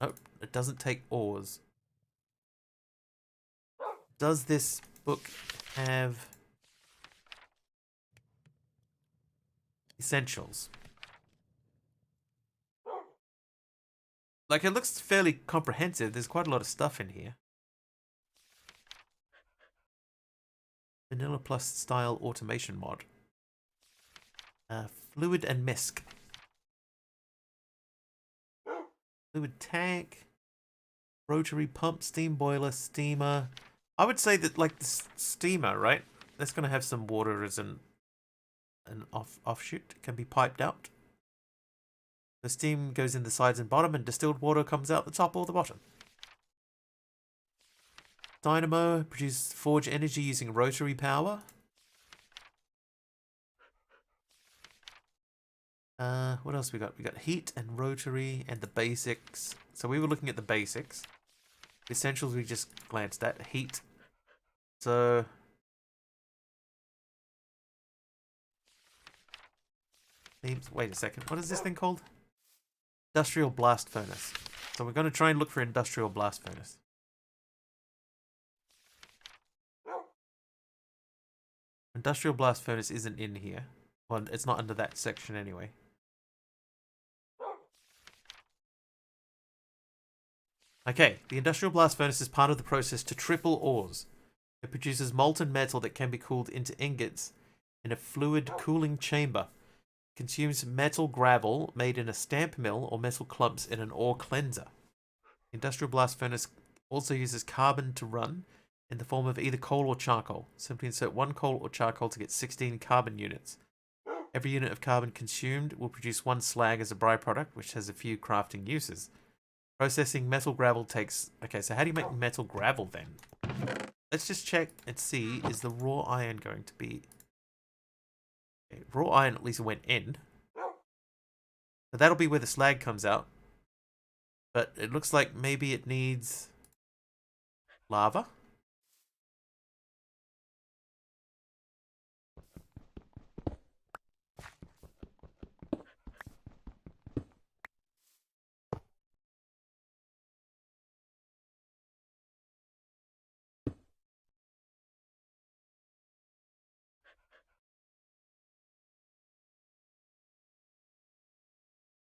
Nope, it doesn't take ores. Does this book have essentials? Like, it looks fairly comprehensive. There's quite a lot of stuff in here. Vanilla Plus style automation mod. Fluid and misc. Fluid tank. Rotary pump, steam boiler, steamer. I would say that, like, the steamer, right? That's going to have some water as an offshoot. Can be piped out. The steam goes in the sides and bottom, and distilled water comes out the top or the bottom. Dynamo produces forge energy using rotary power. What else we got? We got heat and rotary and the basics. So we were looking at the basics. The essentials we just glanced at. Heat. So wait a second. What is this thing called? Industrial blast furnace. So we're going to try and look for industrial blast furnace. Industrial blast furnace isn't in here. Well, it's not under that section anyway. Okay, the industrial blast furnace is part of the process to triple ores. It produces molten metal that can be cooled into ingots in a fluid cooling chamber. It consumes metal gravel made in a stamp mill or metal clumps in an ore cleanser. The industrial blast furnace also uses carbon to run in the form of either coal or charcoal. Simply insert 1 coal or charcoal to get 16 carbon units. Every unit of carbon consumed will produce 1 slag as a byproduct, which has a few crafting uses. Processing metal gravel takes... Okay, so how do you make metal gravel then? Let's just check and see, is the raw iron going to be... Okay, raw iron at least went in. So that'll be where the slag comes out. But it looks like maybe it needs... lava?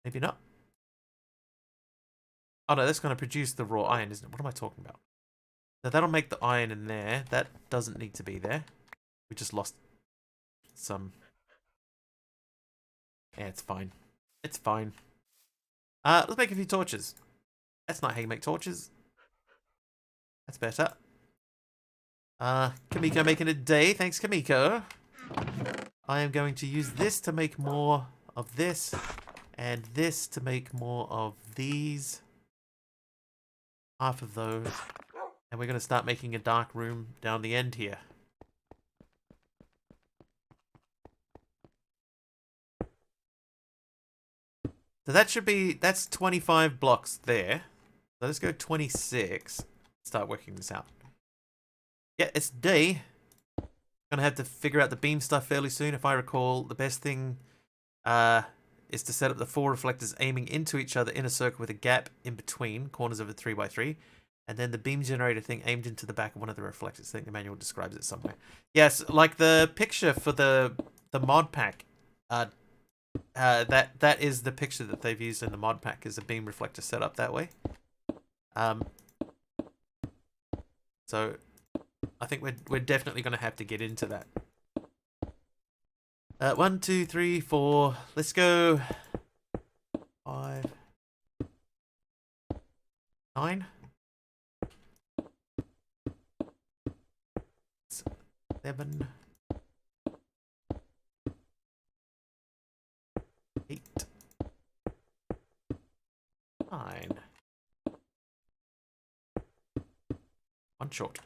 Maybe not. Oh no, that's going to produce the raw iron, isn't it? What am I talking about? Now that'll make the iron in there. That doesn't need to be there. We just lost some... Yeah, it's fine. It's fine. Let's make a few torches. That's not how you make torches. That's better. Kamiko making a day. Thanks, Kamiko. I am going to use this to make more of this. And this to make more of these. Half of those. And we're going to start making a dark room down the end here. So that should be, that's 25 blocks there. So let's go 26. Start working this out. Yeah, it's day. Gonna have to figure out the beam stuff fairly soon. If I recall, the best thing is to set up the 4 reflectors aiming into each other in a circle with a gap in between corners of a 3x3. And then the beam generator thing aimed into the back of one of the reflectors. I think the manual describes it somewhere. Yes, like the picture for the mod pack. That is the picture that they've used in the mod pack, is a beam reflector set up that way. So I think we're definitely going to have to get into that. 1, 2, 3, 4. Let's go 5, 9, 7, 8, 9. 1 short.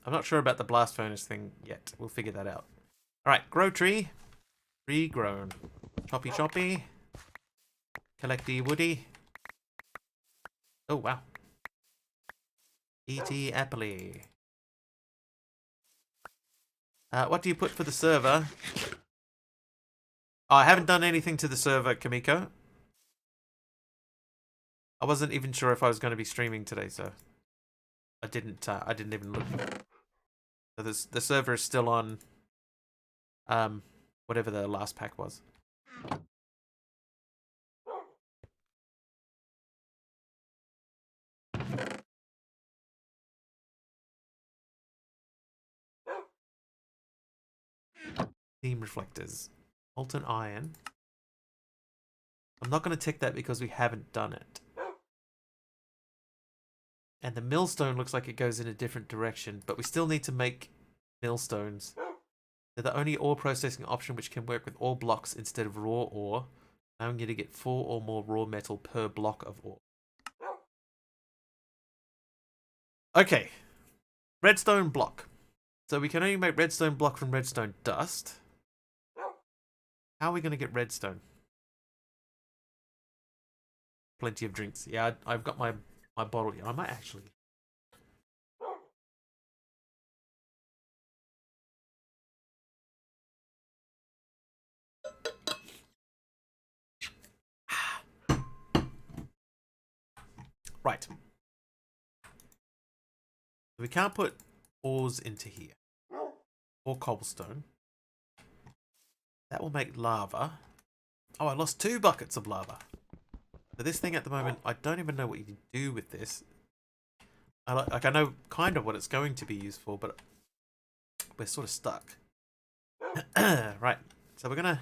I'm not sure about the blast furnace thing yet. We'll figure that out. Alright, grow tree. Regrown. Choppy choppy. Collecty woody. Oh, wow. E.T. Appley. What do you put for the server? Oh, I haven't done anything to the server, Kamiko. I wasn't even sure if I was going to be streaming today, so I didn't even look. So the server is still on whatever the last pack was. Beam reflectors. Molten iron. I'm not going to tick that because we haven't done it. And the millstone looks like it goes in a different direction, but we still need to make millstones. They're the only ore processing option which can work with ore blocks instead of raw ore. Now I'm going to get 4 or more raw metal per block of ore. Okay. Redstone block. So we can only make redstone block from redstone dust. How are we going to get redstone? Plenty of drinks. Yeah, I've got my bottle here. I might actually... Right. We can't put ores into here. Or cobblestone. That will make lava. Oh, I lost 2 buckets of lava. So this thing at the moment, I don't even know what you can do with this. I know kind of what it's going to be used for, but we're sort of stuck. Right, so we're gonna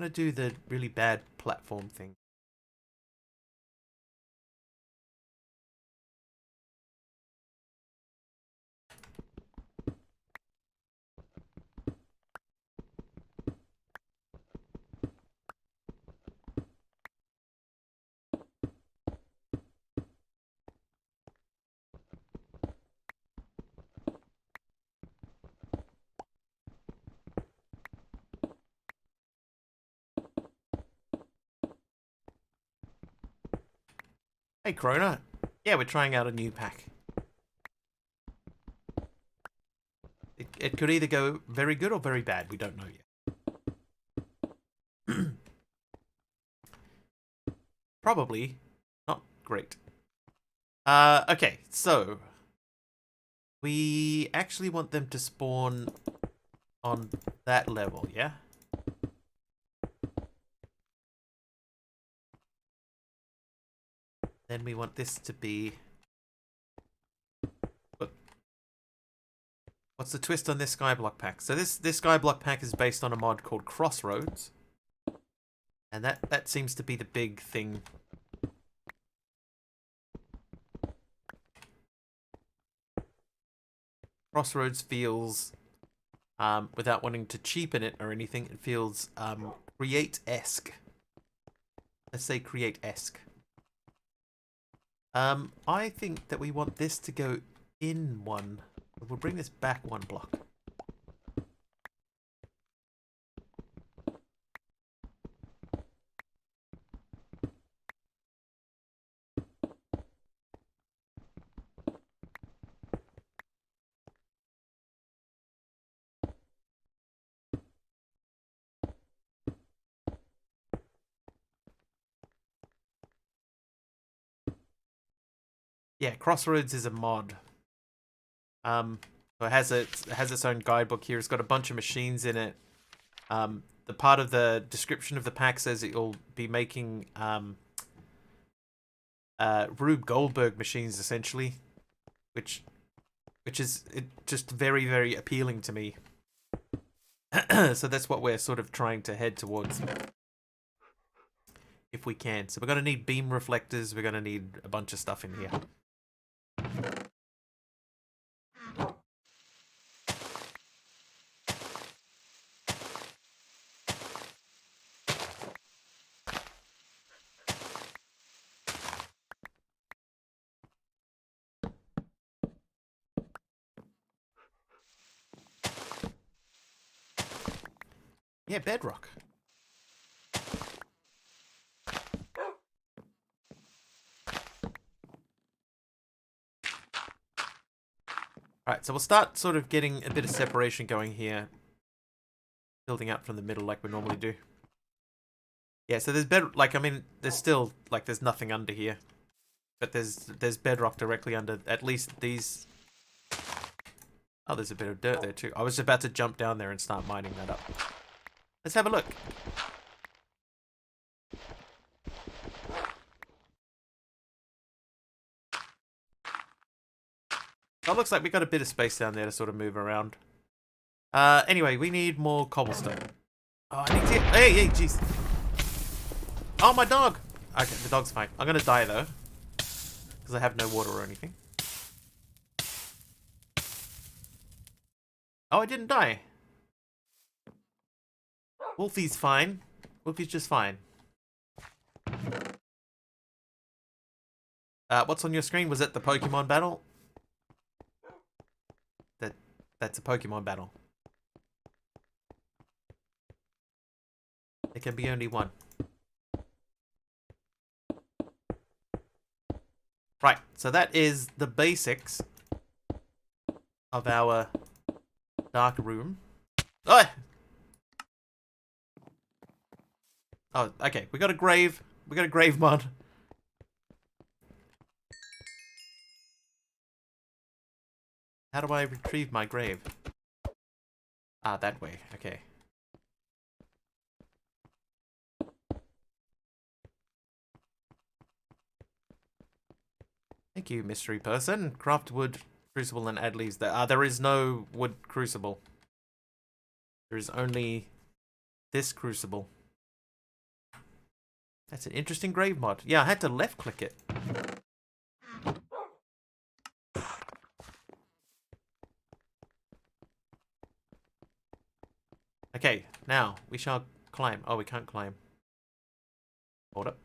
do the really bad platform thing. Hey, Krona. Yeah, we're trying out a new pack. It could either go very good or very bad. We don't know yet. Probably not great. Okay, so we actually want them to spawn on that level, yeah? Then we want this to be... What's the twist on this skyblock pack? So this skyblock pack is based on a mod called Crossroads. And that seems to be the big thing. Crossroads feels, without wanting to cheapen it or anything, it feels Create-esque. Let's say Create-esque. I think that we want this to go in one. We'll bring this back 1 block. Yeah, Crossroads is a mod. So it has its own guidebook here. It's got a bunch of machines in it. The part of the description of the pack says it'll be making Rube Goldberg machines essentially, which is just very, very appealing to me. So that's what we're sort of trying to head towards, if we can. So we're gonna need beam reflectors. We're gonna need a bunch of stuff in here. Yeah, bedrock. Alright, so we'll start sort of getting a bit of separation going here. Building out from the middle like we normally do. Yeah, so there's I mean, there's still, there's nothing under here. But there's bedrock directly under at least these. Oh, there's a bit of dirt there too. I was about to jump down there and start mining that up. Let's have a look. Oh, it looks like we got a bit of space down there to sort of move around. Anyway, we need more cobblestone. Oh, I need to... Hey, jeez. Oh, my dog! Okay, the dog's fine. I'm gonna die, though. Because I have no water or anything. Oh, I didn't die. Wolfie's fine. Wolfie's just fine. What's on your screen? Was it the Pokemon battle? That's a Pokemon battle. There can be only one. Right, so that is the basics of our dark room. Oh! Oh, okay. We got a grave. We got a grave mod. How do I retrieve my grave? Ah, that way. Okay. Thank you, mystery person. Craft wood crucible and add leaves. There is no wood crucible. There is only this crucible. That's an interesting grave mod. Yeah, I had to left click it. Okay, now we shall climb. Oh, we can't climb. Hold up.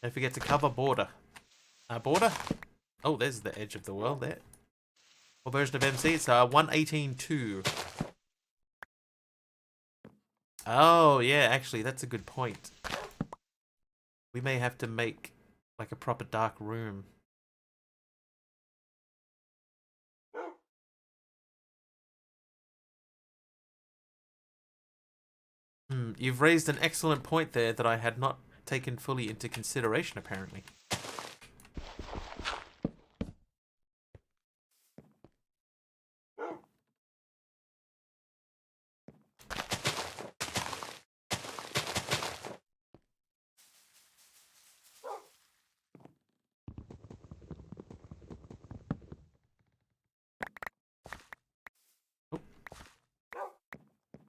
Don't forget to cover border. Border? Oh, there's the edge of the world there. What version of MC? It's 118.2. Oh, yeah, actually, that's a good point. We may have to make like a proper dark room. You've raised an excellent point there that I had not taken fully into consideration, apparently.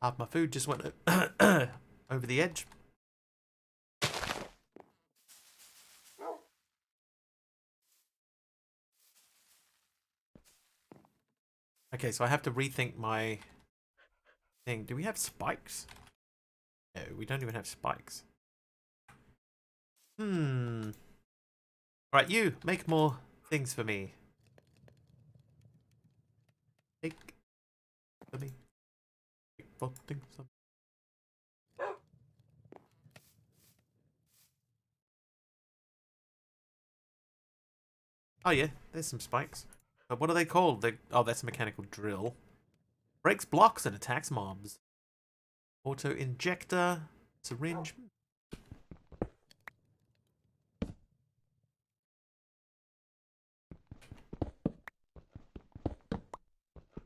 Half my food just went over the edge. Okay, so I have to rethink my thing. Do we have spikes? No, we don't even have spikes. Alright, you, make more things for me. Make for me. Make for things for me. Oh yeah, there's some spikes. But what are they called? Oh, that's a mechanical drill. Breaks blocks and attacks mobs. Auto injector. Syringe.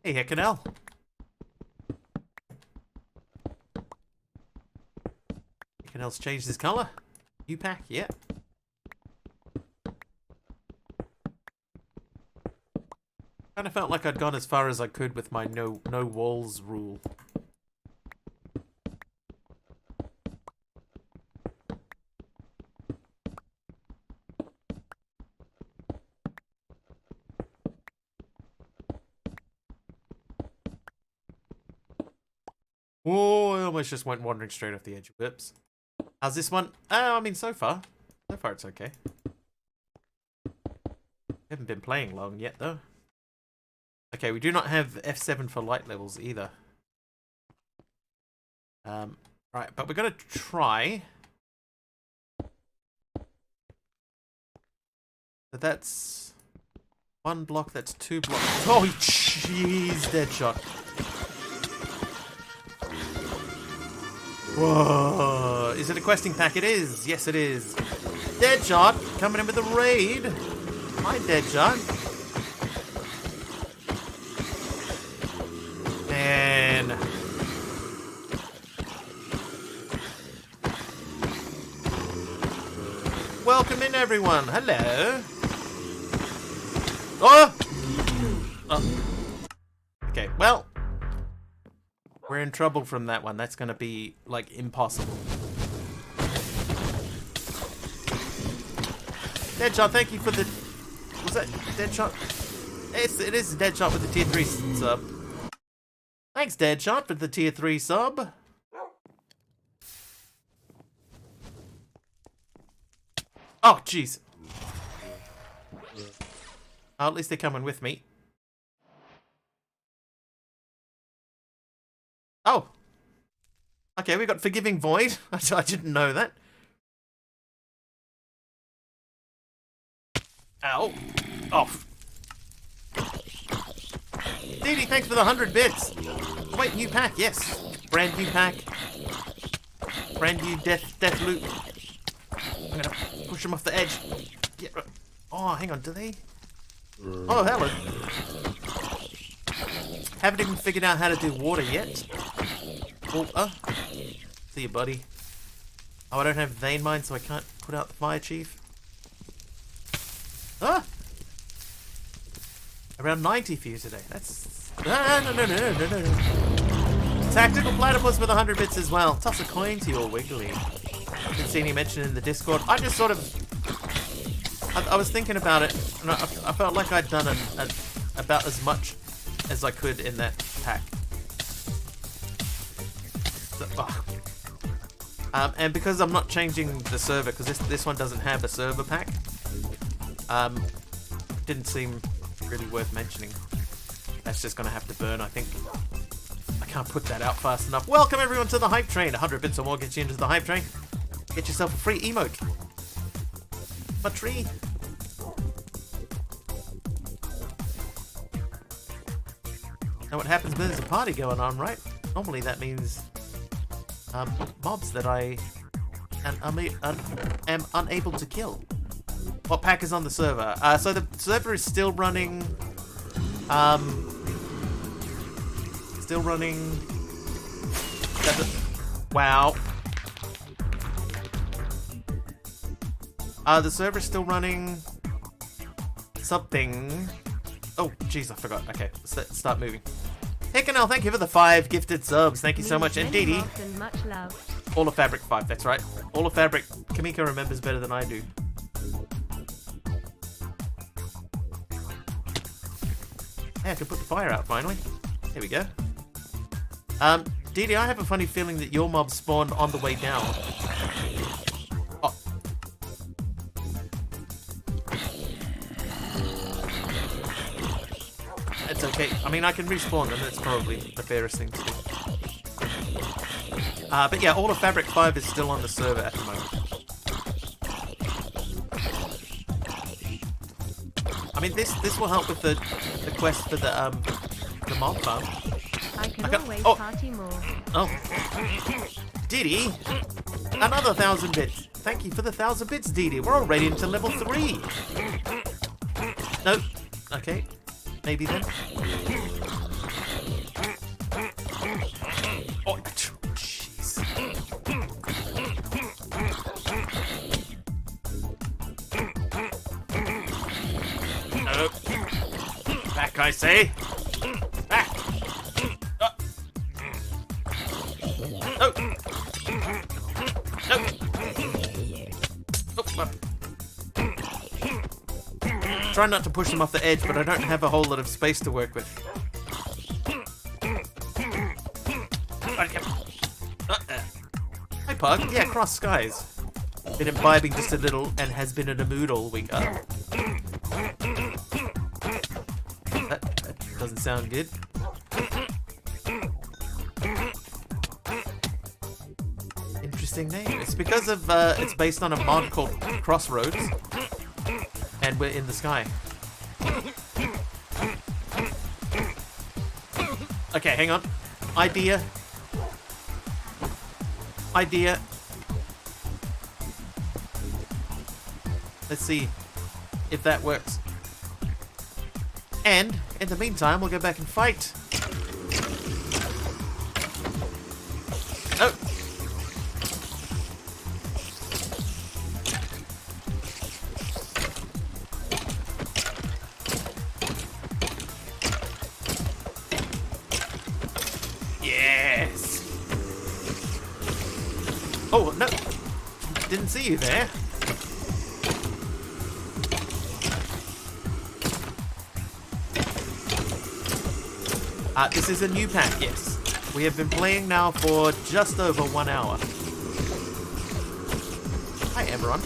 Hey, Heckanel. Heckanel's changed his color. New pack, yeah. Kind of felt like I'd gone as far as I could with my no walls rule. Oh, I almost just went wandering straight off the edge. Whoops. How's this one? I mean, so far it's okay. Haven't been playing long yet, though. Okay, we do not have F7 for light levels either. Right, but we're gonna try. But that's one block, that's 2 blocks. Oh, jeez, dead shot. Whoa, is it a questing pack? It is. Yes, it is. Dead shot coming in with a raid. Hi, dead shot. Man. Welcome in, everyone. Hello. Oh! Okay, well. We're in trouble from that one. That's going to be, like, impossible. Deadshot, thank you for the... Was that Deadshot? It is Deadshot with the tier 3 sub. Thanks, Deadshot, for the tier 3 sub. Oh, jeez. Oh, at least they're coming with me. Oh. Okay, we got Forgiving Void. I didn't know that. Ow. Off. Dee Dee, thanks for the 100 bits. Wait, new pack, yes. Brand new pack. Brand new death loot. I'm gonna push them off the edge. Yeah. Oh, hang on, do they? Oh, hello. Haven't even figured out how to do water yet. Oh, see you, buddy. Oh, I don't have vein mine, so I can't put out the fire chief. Ah! Around 90 for you today. That's... No. Tactical Platypus with 100 bits as well. Toss a coin to your Wiggly. I've seen you mentioned in the Discord. I just sort of... I was thinking about it, and I felt like I'd done about as much as I could in that pack. So, and because I'm not changing the server, because this one doesn't have a server pack, didn't seem really worth mentioning. That's just gonna have to burn, I think. I can't put that out fast enough. Welcome everyone to the hype train. 100 bits or more gets you into the hype train. Get yourself a free emote. A tree. Now what happens when there's a party going on, right? Normally that means mobs that I am unable to kill. What pack is on the server? So the server is still running. Wow. The server is still running something. Oh, jeez, I forgot. Okay, let's start moving. Hey, Canal, thank you for the 5 gifted subs. Thank you so much. And Dee Dee. All of Fabric 5, that's right. All of Fabric, Kamika remembers better than I do. Hey, I can put the fire out finally. There we go. Dee Dee, I have a funny feeling that your mob spawned on the way down. Oh. It's okay. I mean, I can respawn them. That's probably the fairest thing to do. But yeah, all of Fabric 5 is still on the server at the moment. I mean, this will help with the quest for the mob farm. I can always party more. Oh. Dee Dee, another 1,000 bits. Thank you for the 1,000 bits, Dee Dee. We're already into level 3. Nope. Okay. Maybe then. Oh, jeez. No. Back, I say. Back. No. No. Oh, try not to push them off the edge, but I don't have a whole lot of space to work with. Hi, Pug. Yeah, Cross Skies. Been imbibing just a little and has been in a mood all week. That doesn't sound good. Interesting name. It's because of it's based on a mod called Crossroads, and we're in the sky. Okay, hang on. Idea. Let's see if that works. And in the meantime, we'll go back and fight. Oh. Yes. Oh, no. Didn't see you there. This is a new pack, yes. We have been playing now for just over 1 hour. Hi, everyone.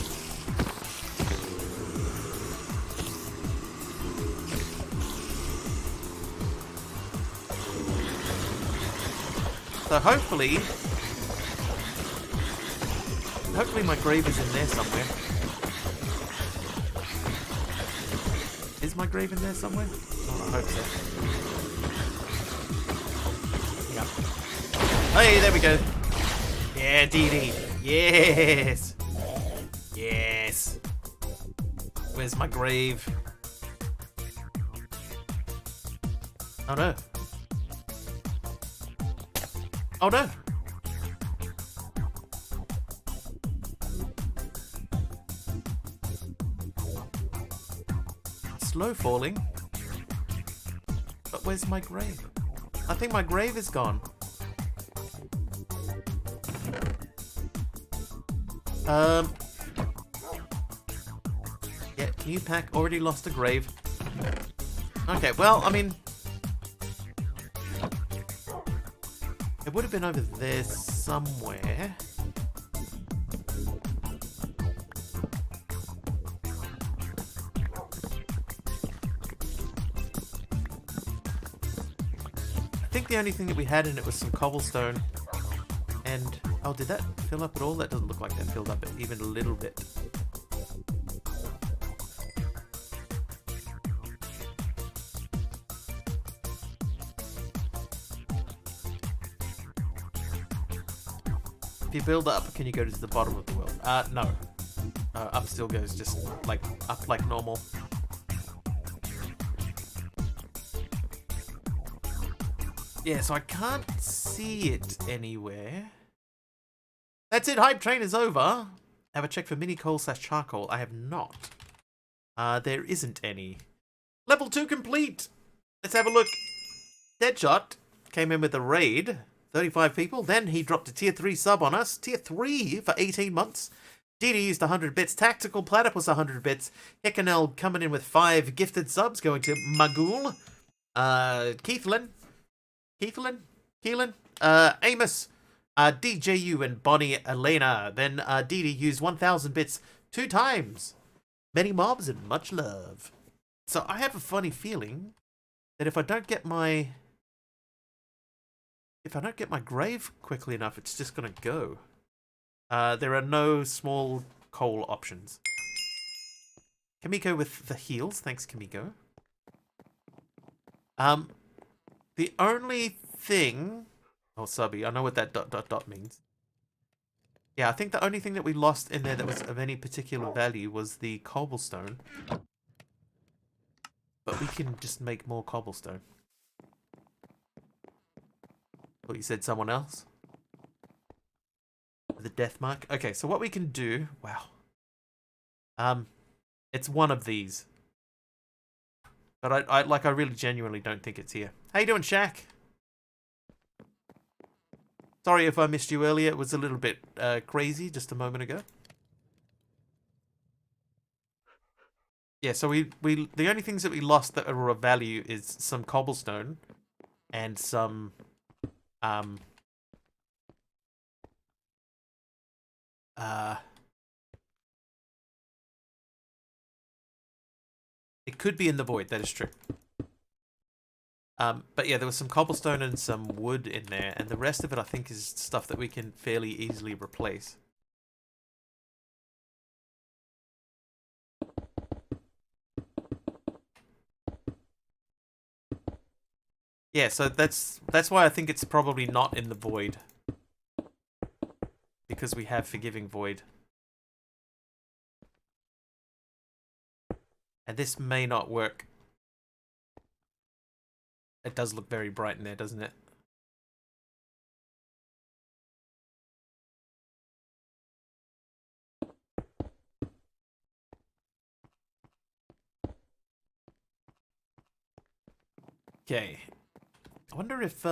So hopefully my grave is in there somewhere. Is my grave in there somewhere? Oh, I hope so. Yeah. Hey, there we go. Yeah, Dee Dee. Yes. Yes. Where's my grave? Oh no. Oh no. Slow falling. But where's my grave? I think my grave is gone. Yeah, new pack, already lost a grave. Okay, well, I mean, it would have been over there somewhere. I think the only thing that we had in it was some cobblestone. And, oh, did that fill up at all? That doesn't look like that filled up even a little bit. If you build up, can you go to the bottom of the world? No. Up still goes just like up like normal. Yeah, so I can't see it anywhere. That's it, hype train is over. Have a check for mini coal / charcoal. I have not. There isn't any. Level 2 complete. Let's have a look. Deadshot came in with a raid. 35 people. Then he dropped a tier 3 sub on us. Tier 3 for 18 months. DD used 100 bits. Tactical Platypus 100 bits. Hickanel coming in with 5 gifted subs going to Magul. Keithlin, Amos, DJU and Bonnie Elena. Then DD used 1,000 bits 2 times. Many mobs and much love. So I have a funny feeling that if I don't get my grave quickly enough, it's just gonna go. There are no small coal options. Kamiko with the heals. Thanks, Kamiko. The only thing... Oh, subby. I know what that ... means. Yeah, I think the only thing that we lost in there that was of any particular value was the cobblestone. But we can just make more cobblestone. Thought you said someone else? The death mark? Okay, so what we can do... Wow. It's one of these. But I really genuinely don't think it's here. How you doing, Shaq? Sorry if I missed you earlier. It was a little bit crazy just a moment ago. Yeah, so we the only things that we lost that are of value is some cobblestone and some it could be in the void, that is true. But yeah, there was some cobblestone and some wood in there, and the rest of it I think is stuff that we can fairly easily replace. Yeah, so that's why I think it's probably not in the void. Because we have Forgiving Void. And this may not work. It does look very bright in there, doesn't it? Okay. I wonder if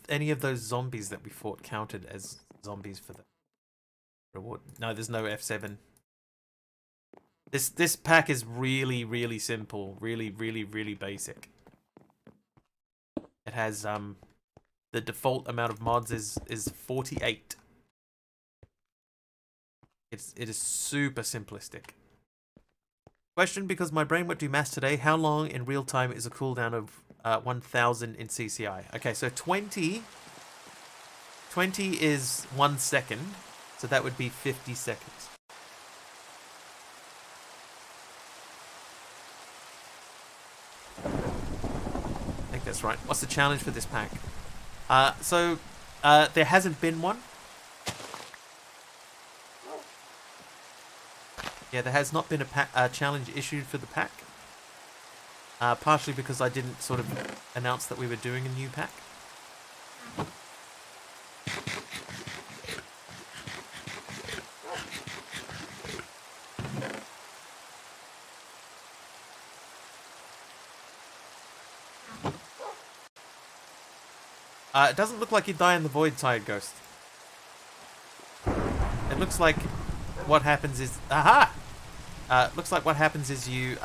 any of those zombies that we fought counted as zombies for the reward. No, there's no F7. This pack is really, really simple. Really, really, really basic. It has the default amount of mods is 48. It is super simplistic. Question, because my brain went to mass today. How long in real time is a cooldown of 1000 in CCI? Okay, so 20 is 1 second, so that would be 50 seconds. guess, right? What's the challenge for this pack? So there hasn't been one. Yeah, there has not been a challenge issued for the pack. Partially because I didn't sort of announce that we were doing a new pack. It doesn't look like you die in the void, Tired Ghost. It looks like what happens is... Aha! Looks like what happens is you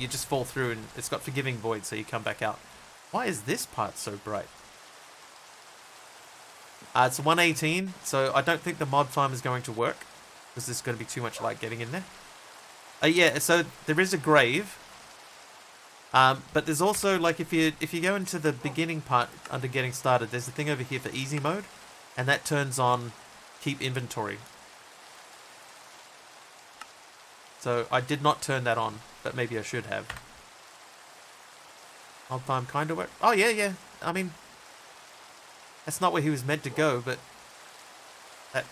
just fall through and it's got forgiving void, so you come back out. Why is this part so bright? It's 118, so I don't think the mod farm is going to work, because there's going to be too much light getting in there. Yeah, so there is a grave. But there's also, like, if you go into the beginning part under getting started, there's a thing over here for easy mode, and that turns on keep inventory. So I did not turn that on, but maybe I should have. Old time kind of work. Oh yeah. I mean, that's not where he was meant to go, but that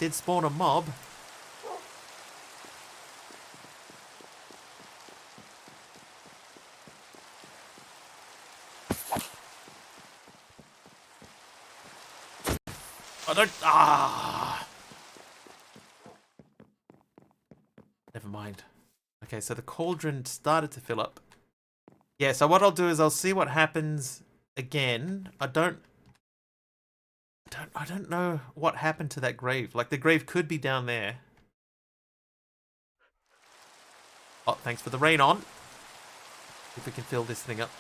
did spawn a mob. Never mind. Okay, so the cauldron started to fill up. Yeah, so what I'll do is I'll see what happens again. I don't know what happened to that grave. Like, the grave could be down there. Oh, thanks for the rain on. If we can fill this thing up.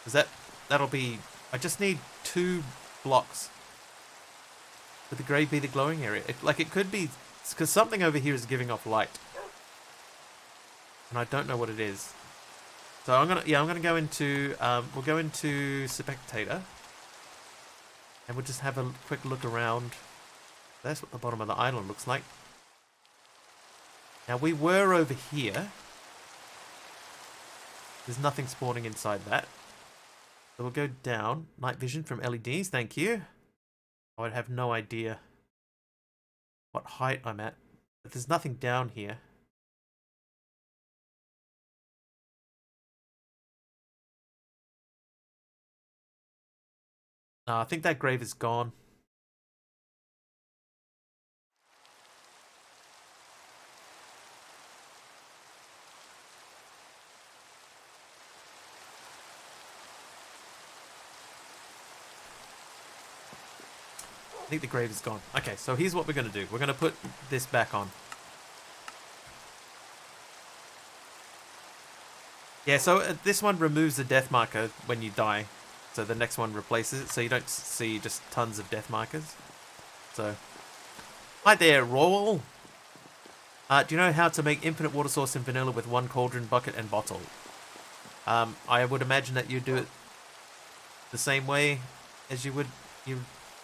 Because that'll be... I just need 2 blocks. Would the grave be the glowing area? It could be... Because something over here is giving off light. And I don't know what it is. So I'm gonna go into... we'll go into Spectator. And we'll just have a quick look around. That's what the bottom of the island looks like. Now, we were over here. There's nothing spawning inside that. So we'll go down. Night vision from LEDs, thank you. I would have no idea what height I'm at. But there's nothing down here. No, I think that grave is gone. I think the grave is gone. Okay, so here's what we're going to do. We're going to put this back on. Yeah, so this one removes the death marker when you die. So the next one replaces it, so you don't see just tons of death markers. So, hi there, Roll. Do you know how to make infinite water source in vanilla with 1 cauldron, bucket, and bottle? I would imagine that you do it the same way as you would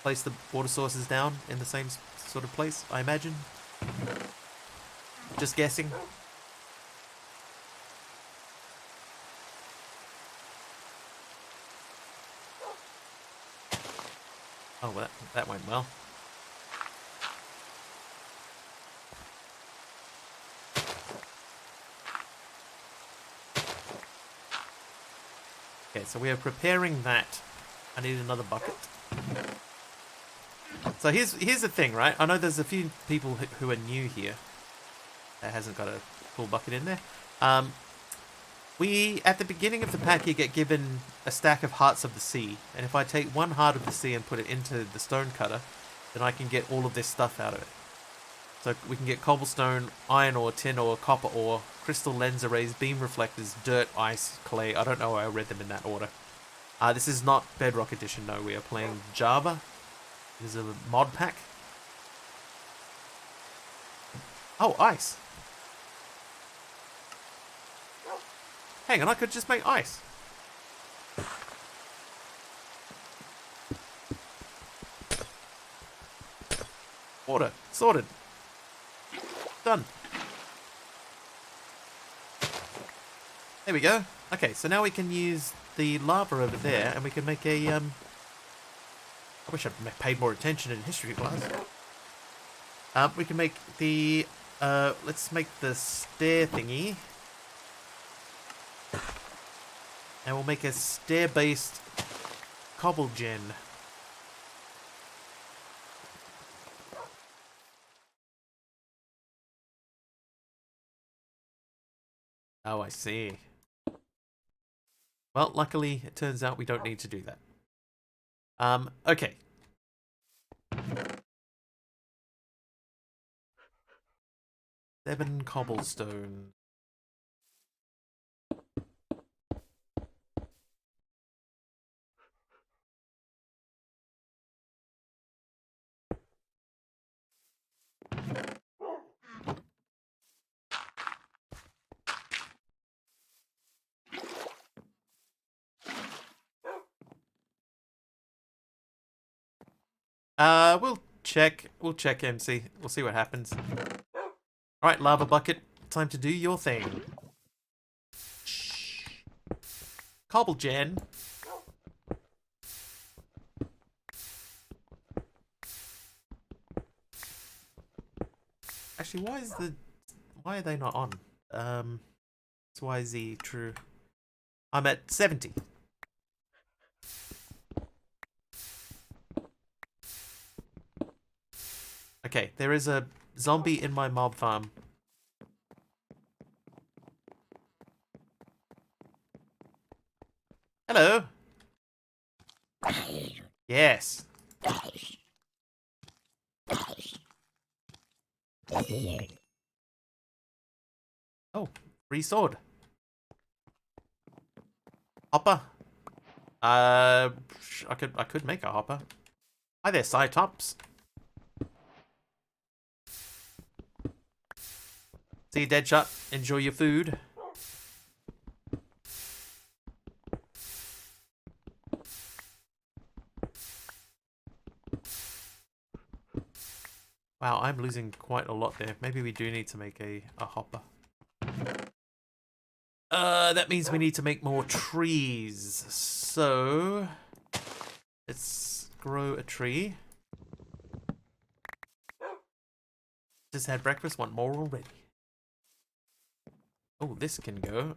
place the water sources down in the same sort of place, I imagine. Just guessing. Oh, well, that went well. Okay, so we are preparing that. I need another bucket. So here's the thing, right? I know there's a few people who are new here that hasn't got a full bucket in there. At the beginning of the pack, you get given a stack of Hearts of the Sea, and if I take 1 Heart of the Sea and put it into the stone cutter, then I can get all of this stuff out of it. So we can get cobblestone, iron ore, tin ore, copper ore, crystal lens arrays, beam reflectors, dirt, ice, clay. I don't know why I read them in that order. This is not Bedrock Edition, no. We are playing Java. This is a mod pack. Oh, ice. Hang on, I could just make ice. Water. Sorted. Done. There we go. Okay, so now we can use the lava over there, and we can make a, I wish I'd paid more attention in history class. We can make the, let's make the stair thingy. And we'll make a stair-based cobble gen. Oh, I see. Well, luckily, it turns out we don't need to do that. Okay. Seven cobblestone. We'll check. We'll check MC. We'll see what happens. Alright, lava bucket. Time to do your thing. Cobble gen. Actually, why are they not on? It's YZ true. I'm at 70. Okay, there is a zombie in my mob farm. Hello. Yes. Oh, free sword. Hopper. I could make a hopper. Hi there, Cytops. See you, Deadshot. Enjoy your food. Wow, I'm losing quite a lot there. Maybe we do need to make a hopper. That means we need to make more trees. So, let's grow a tree. Just had breakfast, want more already. Oh, this can go.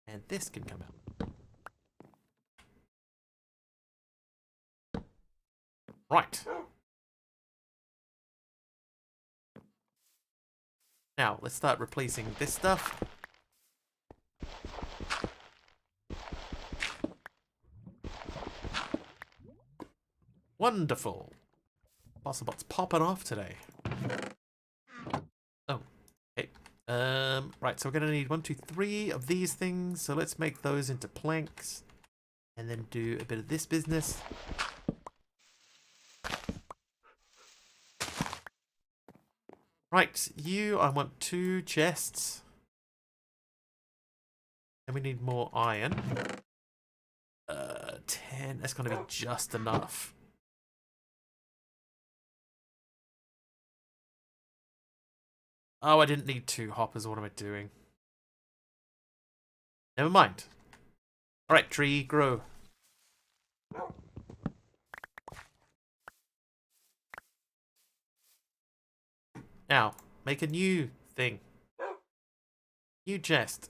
And this can come out. Right. Now, let's start replacing this stuff. Wonderful. Bossabot's popping off today. Oh, okay. Right, so we're gonna need 1, 2, 3 of these things. So let's make those into planks. And then do a bit of this business. Right, I want 2 chests. And we need more iron. 10, that's gonna be just enough. Oh, I didn't need 2 hoppers, what am I doing? Never mind. Alright, tree, grow. Now, make a new thing. New chest.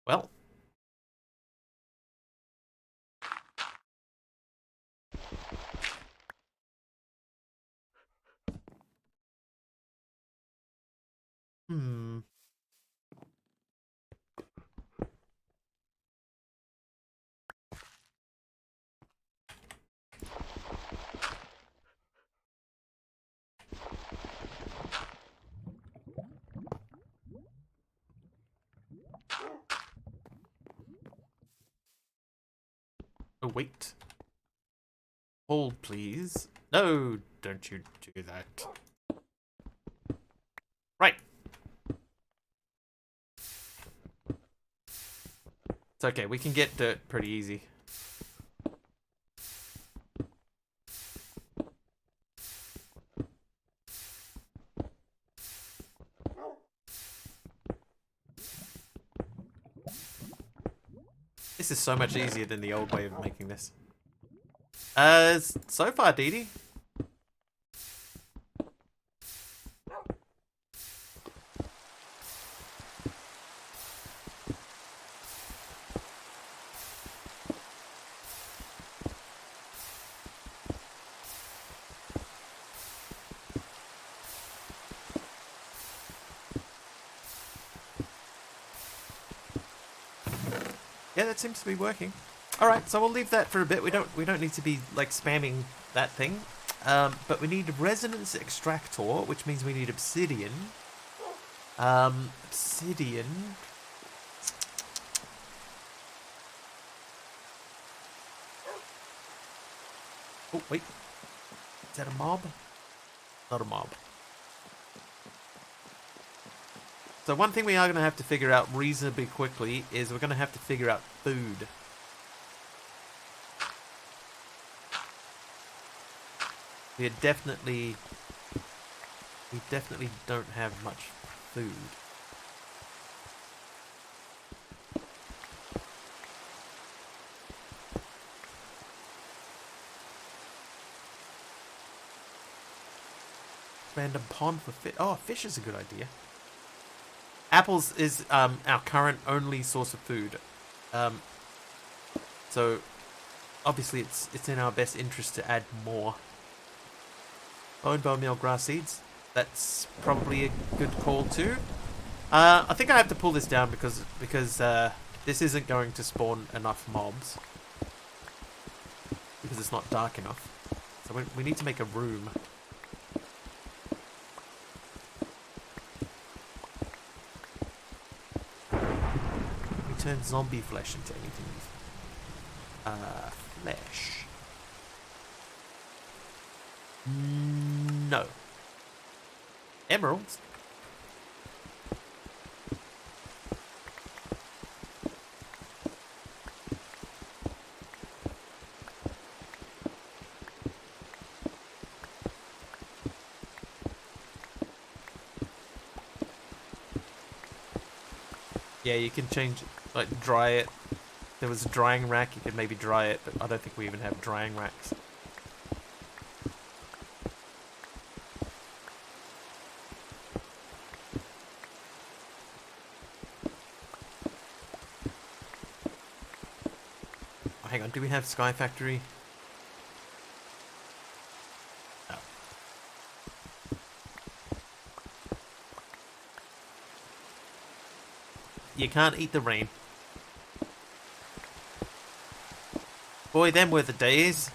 Well. Oh, wait. Hold, please. No, don't you do that. Right. It's okay, we can get dirt pretty easy. so much easier than the old way of making this. So far, Dee Dee. Yeah, that seems to be working. All right, so we'll leave that for a bit. We don't need to be like spamming that thing. But we need resonance extractor, which means we need obsidian. Obsidian. Oh wait, is that a mob? Not a mob. So one thing we are going to have to figure out reasonably quickly is we're going to have to figure out food. We definitely don't have much food. Random pond for fish. Oh, fish is a good idea. Apples is our current only source of food. So obviously it's in our best interest to add more. Bone meal grass seeds. That's probably a good call too. I think I have to pull this down because this isn't going to spawn enough mobs. Because it's not dark enough. So we need to make a room. Turn zombie flesh into anything. Flesh. No. Emeralds. Yeah, you can change it. Like, dry it. If there was a drying rack, you could maybe dry it, but I don't think we even have drying racks. Oh, hang on, do we have Sky Factory? No. You can't eat the rain. Boy, them were the days.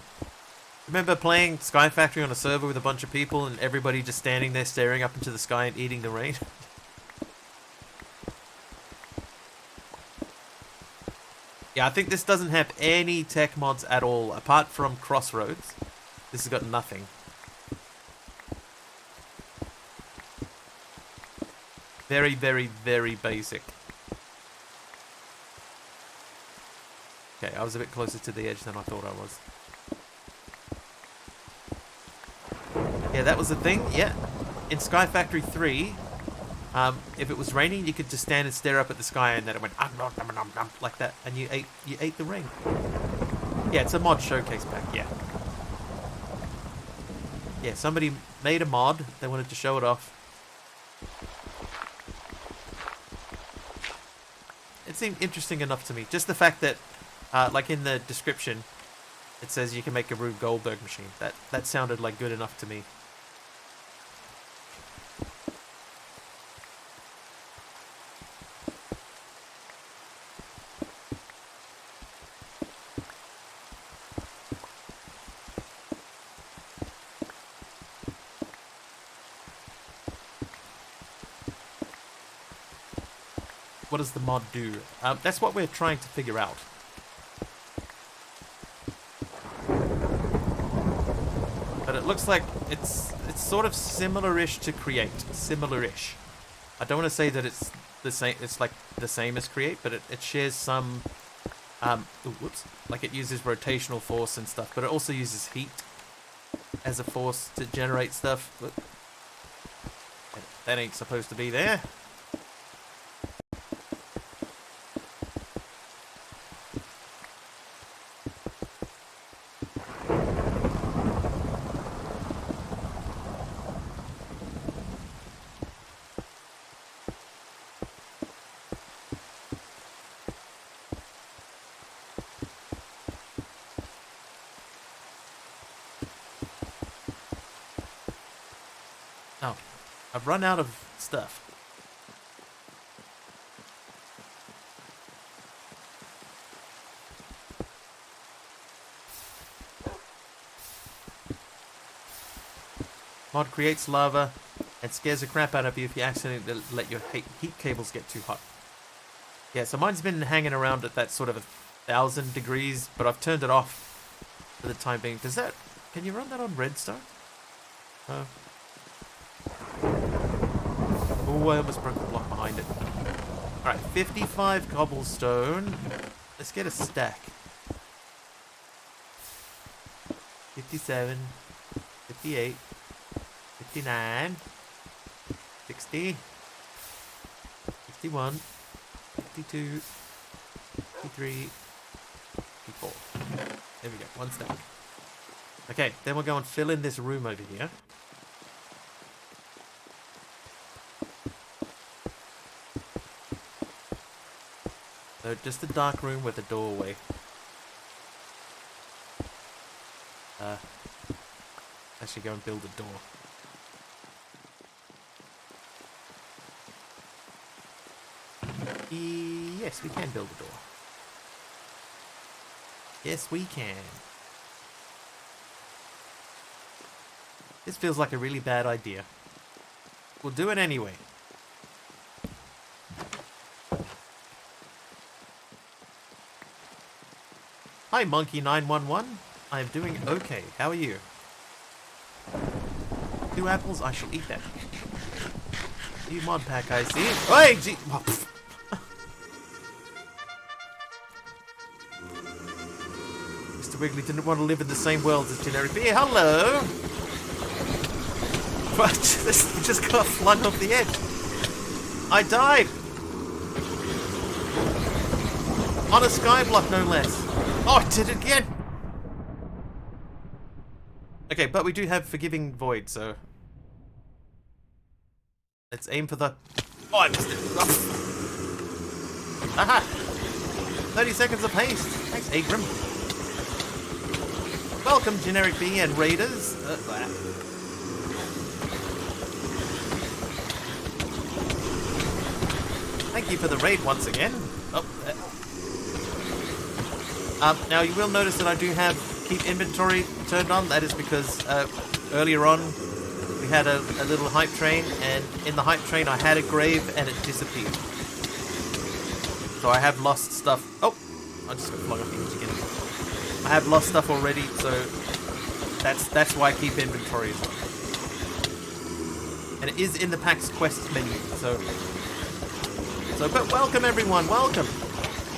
Remember playing Sky Factory on a server with a bunch of people and everybody just standing there staring up into the sky and eating the rain? Yeah, I think this doesn't have any tech mods at all, apart from Crossroads. This has got nothing. Very, very, very basic. Okay, I was a bit closer to the edge than I thought I was. Yeah, that was the thing. Yeah, in Sky Factory 3, if it was raining, you could just stand and stare up at the sky, and then it went like that, and you ate the rain. Yeah, it's a mod showcase pack. Yeah, yeah. Somebody made a mod. They wanted to show it off. It seemed interesting enough to me. Just the fact that, like in the description, it says you can make a Rube Goldberg machine. That sounded like good enough to me. What does the mod do? That's what we're trying to figure out. But it looks like it's sort of similar-ish to Create. Similar-ish. I don't want to say that it's the same. It's like the same as Create, but it shares some. Whoops! Like it uses rotational force and stuff, but it also uses heat as a force to generate stuff. But that ain't supposed to be there. I've run out of stuff. Mod creates lava and scares the crap out of you if you accidentally let your heat cables get too hot. Yeah, so mine's been hanging around at that sort of 1,000 degrees, but I've turned it off for the time being. Does that... Can you run that on redstone? Oh, I almost broke the block behind it. Alright, 55 cobblestone. Let's get a stack. 57, 58, 59, 60, 61, 52, 53, 54. There we go, one stack. Okay, then we'll go and fill in this room over here. So just a dark room with a doorway. Actually go and build a door. Yes, we can build a door. Yes, we can. This feels like a really bad idea. We'll do it anyway. Hi, Monkey911. I am doing okay. How are you? 2 apples, I shall eat them. New mod pack, I see. Hey, gee. Oh, Mr. Wiggly didn't want to live in the same world as Generic Beer. Hello! What? This just got flung off the edge. I died! On a skyblock, no less. Oh, I did it again! Okay, but we do have Forgiving Void, so... Let's aim for the... Oh, I missed it! Oh. Aha! 30 seconds of haste! Thanks, Abram. Welcome, Generic B and Raiders. Thank you for the raid once again. Oh, now you will notice that I do have keep inventory turned on. That is because earlier on we had a little hype train, and in the hype train I had a grave and it disappeared. So I have lost stuff. Oh, I just got flung off the edge again. I have lost stuff already, so that's why I keep inventory as well. And it is in the PAX Quest menu, so but welcome everyone, welcome.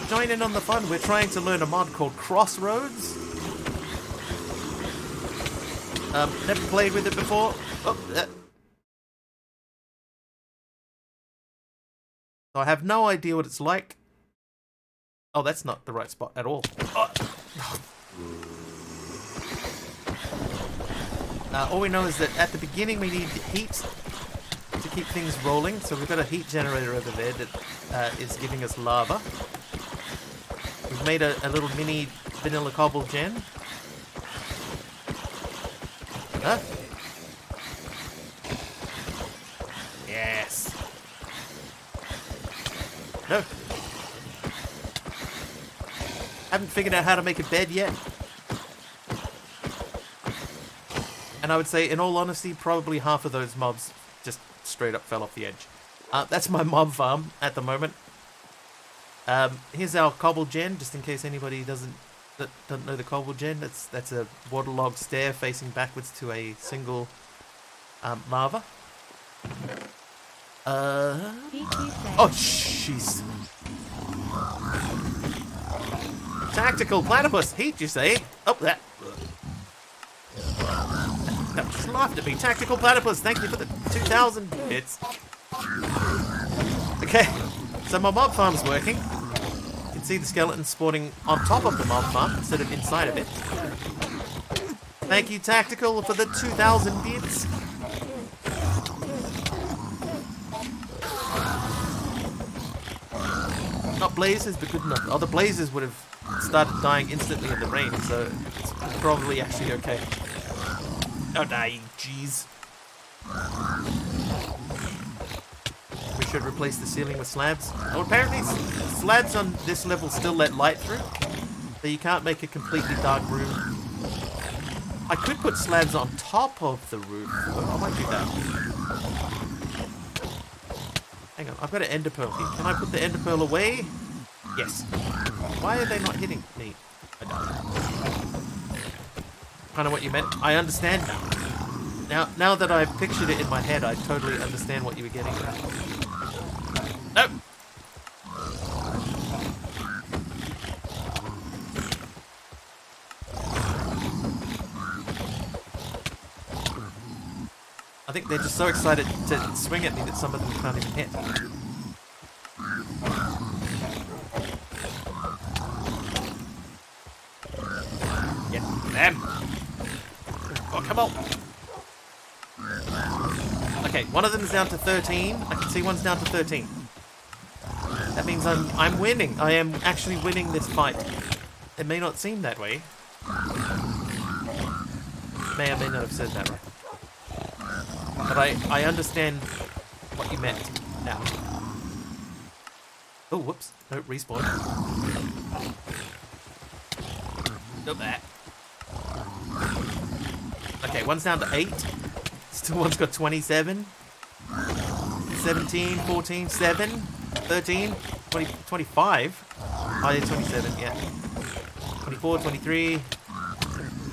Join in on the fun. We're trying to learn a mod called Crossroads. Never played with it before. Oh, so I have no idea what it's like. Oh, that's not the right spot at all. Oh. All we know is that at the beginning we need heat to keep things rolling. So we've got a heat generator over there that is giving us lava. We've made a little mini vanilla cobble gen. Huh? Yes. No. Haven't figured out how to make a bed yet. And I would say, in all honesty, probably half of those mobs just straight up fell off the edge. That's my mob farm at the moment. Here's our cobble gen, just in case anybody doesn't know the cobble gen. That's a waterlogged stair facing backwards to a single lava. Oh, jeez. Tactical platypus heat, you say? Oh, that. No, just laughed at me. Tactical platypus, thank you for the 2,000 bits. Okay, so my mob farm's working. You can see the skeleton spawning on top of the mob farm instead of inside of it. Thank you, Tactical, for the 2,000 bits. Not blazes, but good enough. Oh, the blazes would have started dying instantly in the rain, so it's probably actually okay. Don't die, you jeez. should replace the ceiling with slabs. Oh, apparently slabs on this level still let light through, so you can't make a completely dark room. I could put slabs on top of the roof. Oh, I might do that. Hang on, I've got an ender pearl here. Can I put the ender pearl away? Yes. Why are they not hitting me? I don't know. Kind of what you meant. I understand now. Now that I've pictured it in my head, I totally understand what you were getting at. Nope. I think they're just so excited to swing at me that some of them can't even hit. Get them! Oh, come on! Okay, one of them is down to 13. I can see one's down to 13. That means I'm winning. I am actually winning this fight. It may not seem that way. May or may not have said that right. But I understand what you meant now. Oh, whoops. No, respawn. Not that. Okay, one's down to 8. Still one's got 27. 17, 14, 7, 13, 20, 25. Oh, yeah, 27, yeah. 24, 23.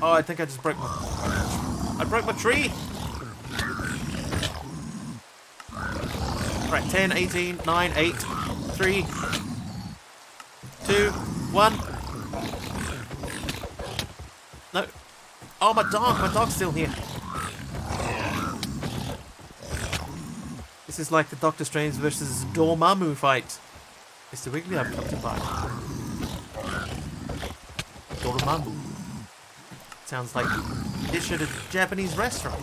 Oh, I think I just broke my tree! Right, 10, 18, 9, 8, 3, 2, 1. No. Oh, my dog's still here. This is like the Doctor Strange versus Dormammu fight. Mr. Wiggly, I've come to buy. Dormammu. Sounds like a dish at a Japanese restaurant.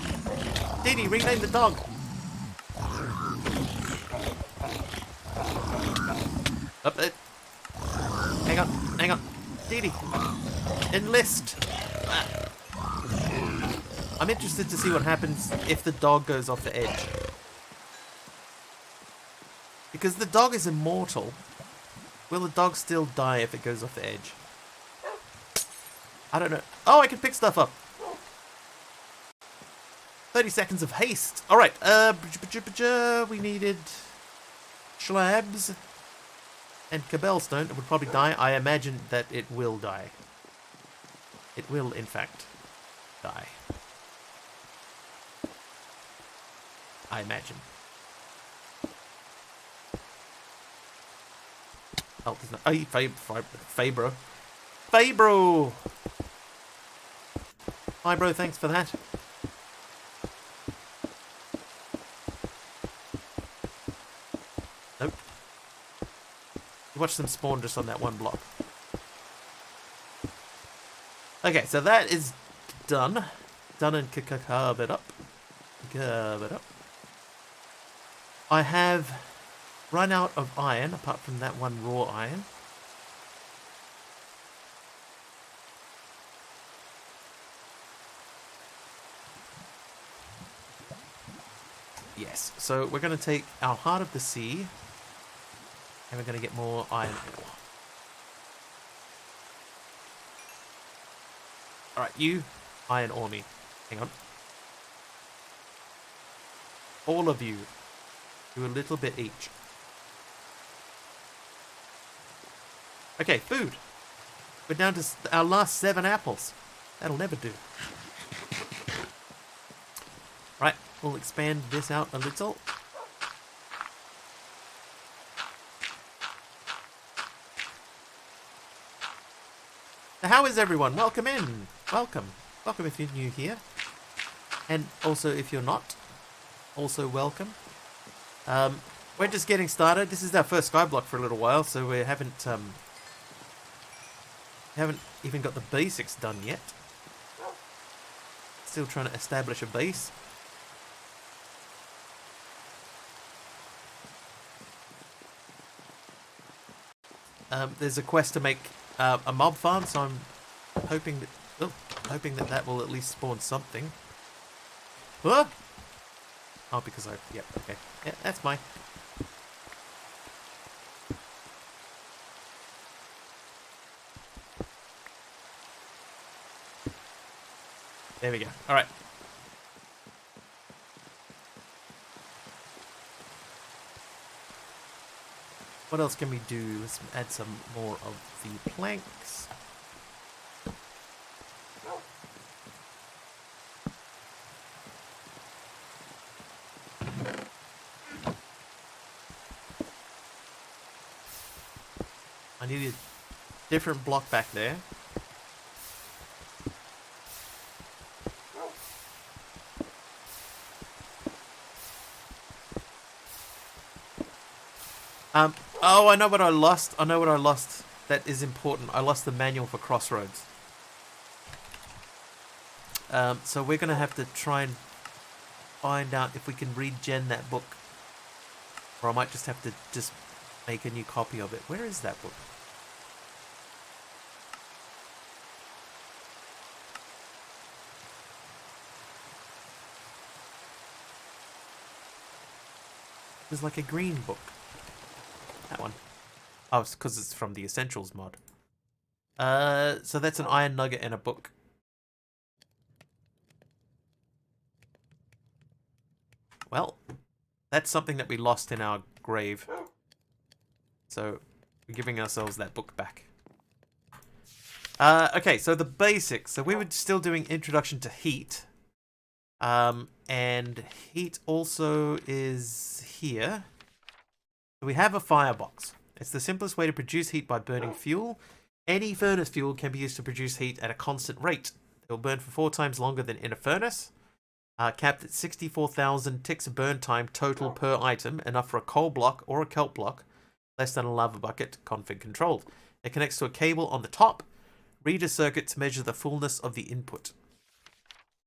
Didi, rename the dog. Up it. Hang on. Didi. Enlist. I'm interested to see what happens if the dog goes off the edge. Because the dog is immortal. Will the dog still die if it goes off the edge? I don't know. Oh, I can pick stuff up. 30 seconds of haste. Alright, we needed slabs and cobblestone. It would probably die. I imagine that it will die. It will, in fact, die. I imagine. Oh, there's no... Oh, Fabro. Fabro! Hi, bro. Thanks for that. Nope. You watch them spawn just on that one block. Okay, so that is done. Done and carve it up. Carve it up. I have run out of iron, apart from that one raw iron. Yes, so we're going to take our Heart of the Sea, and we're going to get more iron ore. Alright, you iron ore me. Hang on. All of you. Do a little bit each. Okay, food. We're down to our last 7 apples. That'll never do. Right, we'll expand this out a little. So how is everyone? Welcome in. Welcome. Welcome if you're new here. And also if you're not, also welcome. We're just getting started. This is our first skyblock for a little while, so we haven't even got the basics done yet. Still trying to establish a base. There's a quest to make a mob farm, so I'm hoping that that will at least spawn something. Huh? Oh, because yep, okay. Yeah, that's mine. There we go. All right. What else can we do? Let's add some more of the planks. I need a different block back there. Oh, I know what I lost. I know what I lost. That is important. I lost the manual for Crossroads. So we're going to have to try and find out if we can regen that book. Or I might just have to just make a new copy of it. Where is that book? There's like a green book. That one. Oh, it's because it's from the Essentials mod. So that's an iron nugget and a book. Well, that's something that we lost in our grave. So we're giving ourselves that book back. Okay, so the basics. So we were still doing Introduction to Heat. And heat also is here. We have a firebox. It's the simplest way to produce heat by burning fuel. Any furnace fuel can be used to produce heat at a constant rate. It will burn for 4 times longer than in a furnace. Capped at 64,000 ticks of burn time total per item, enough for a coal block or a kelp block, less than a lava bucket, config controlled. It connects to a cable on the top. Read a circuit to measure the fullness of the input.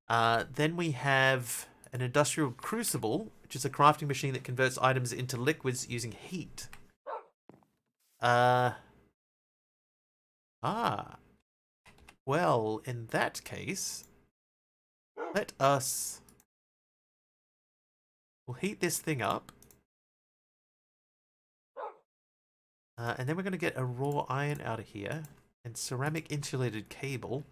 Then we have an Industrial Crucible, which is a crafting machine that converts items into liquids using heat. Well, in that case, let us... We'll heat this thing up. And then we're going to get a raw iron out of here. And ceramic insulated cable.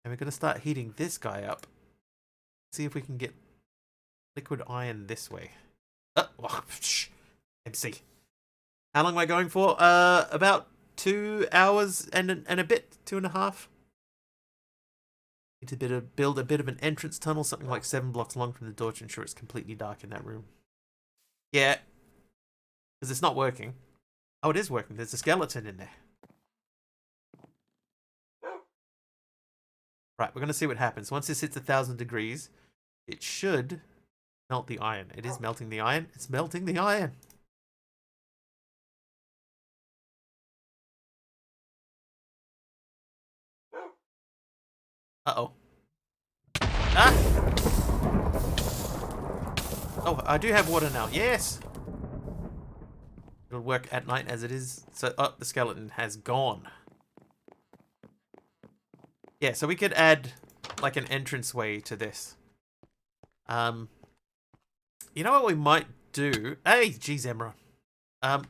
And we're going to start heating this guy up. See if we can get liquid iron this way. MC. How long am I going for? About 2 hours and a bit. 2.5. Need to build a bit of an entrance tunnel, something like 7 blocks long from the door to ensure it's completely dark in that room. Yeah. Because it's not working. Oh, it is working. There's a skeleton in there. Right, we're going to see what happens. Once this hits 1,000 degrees, it should melt the iron. It is melting the iron. It's melting the iron. Uh-oh. Ah! Oh, I do have water now. Yes! It'll work at night as it is. So, oh, the skeleton has gone. Yeah, so we could add like an entranceway to this. You know what we might do? Hey, geez, Emra. I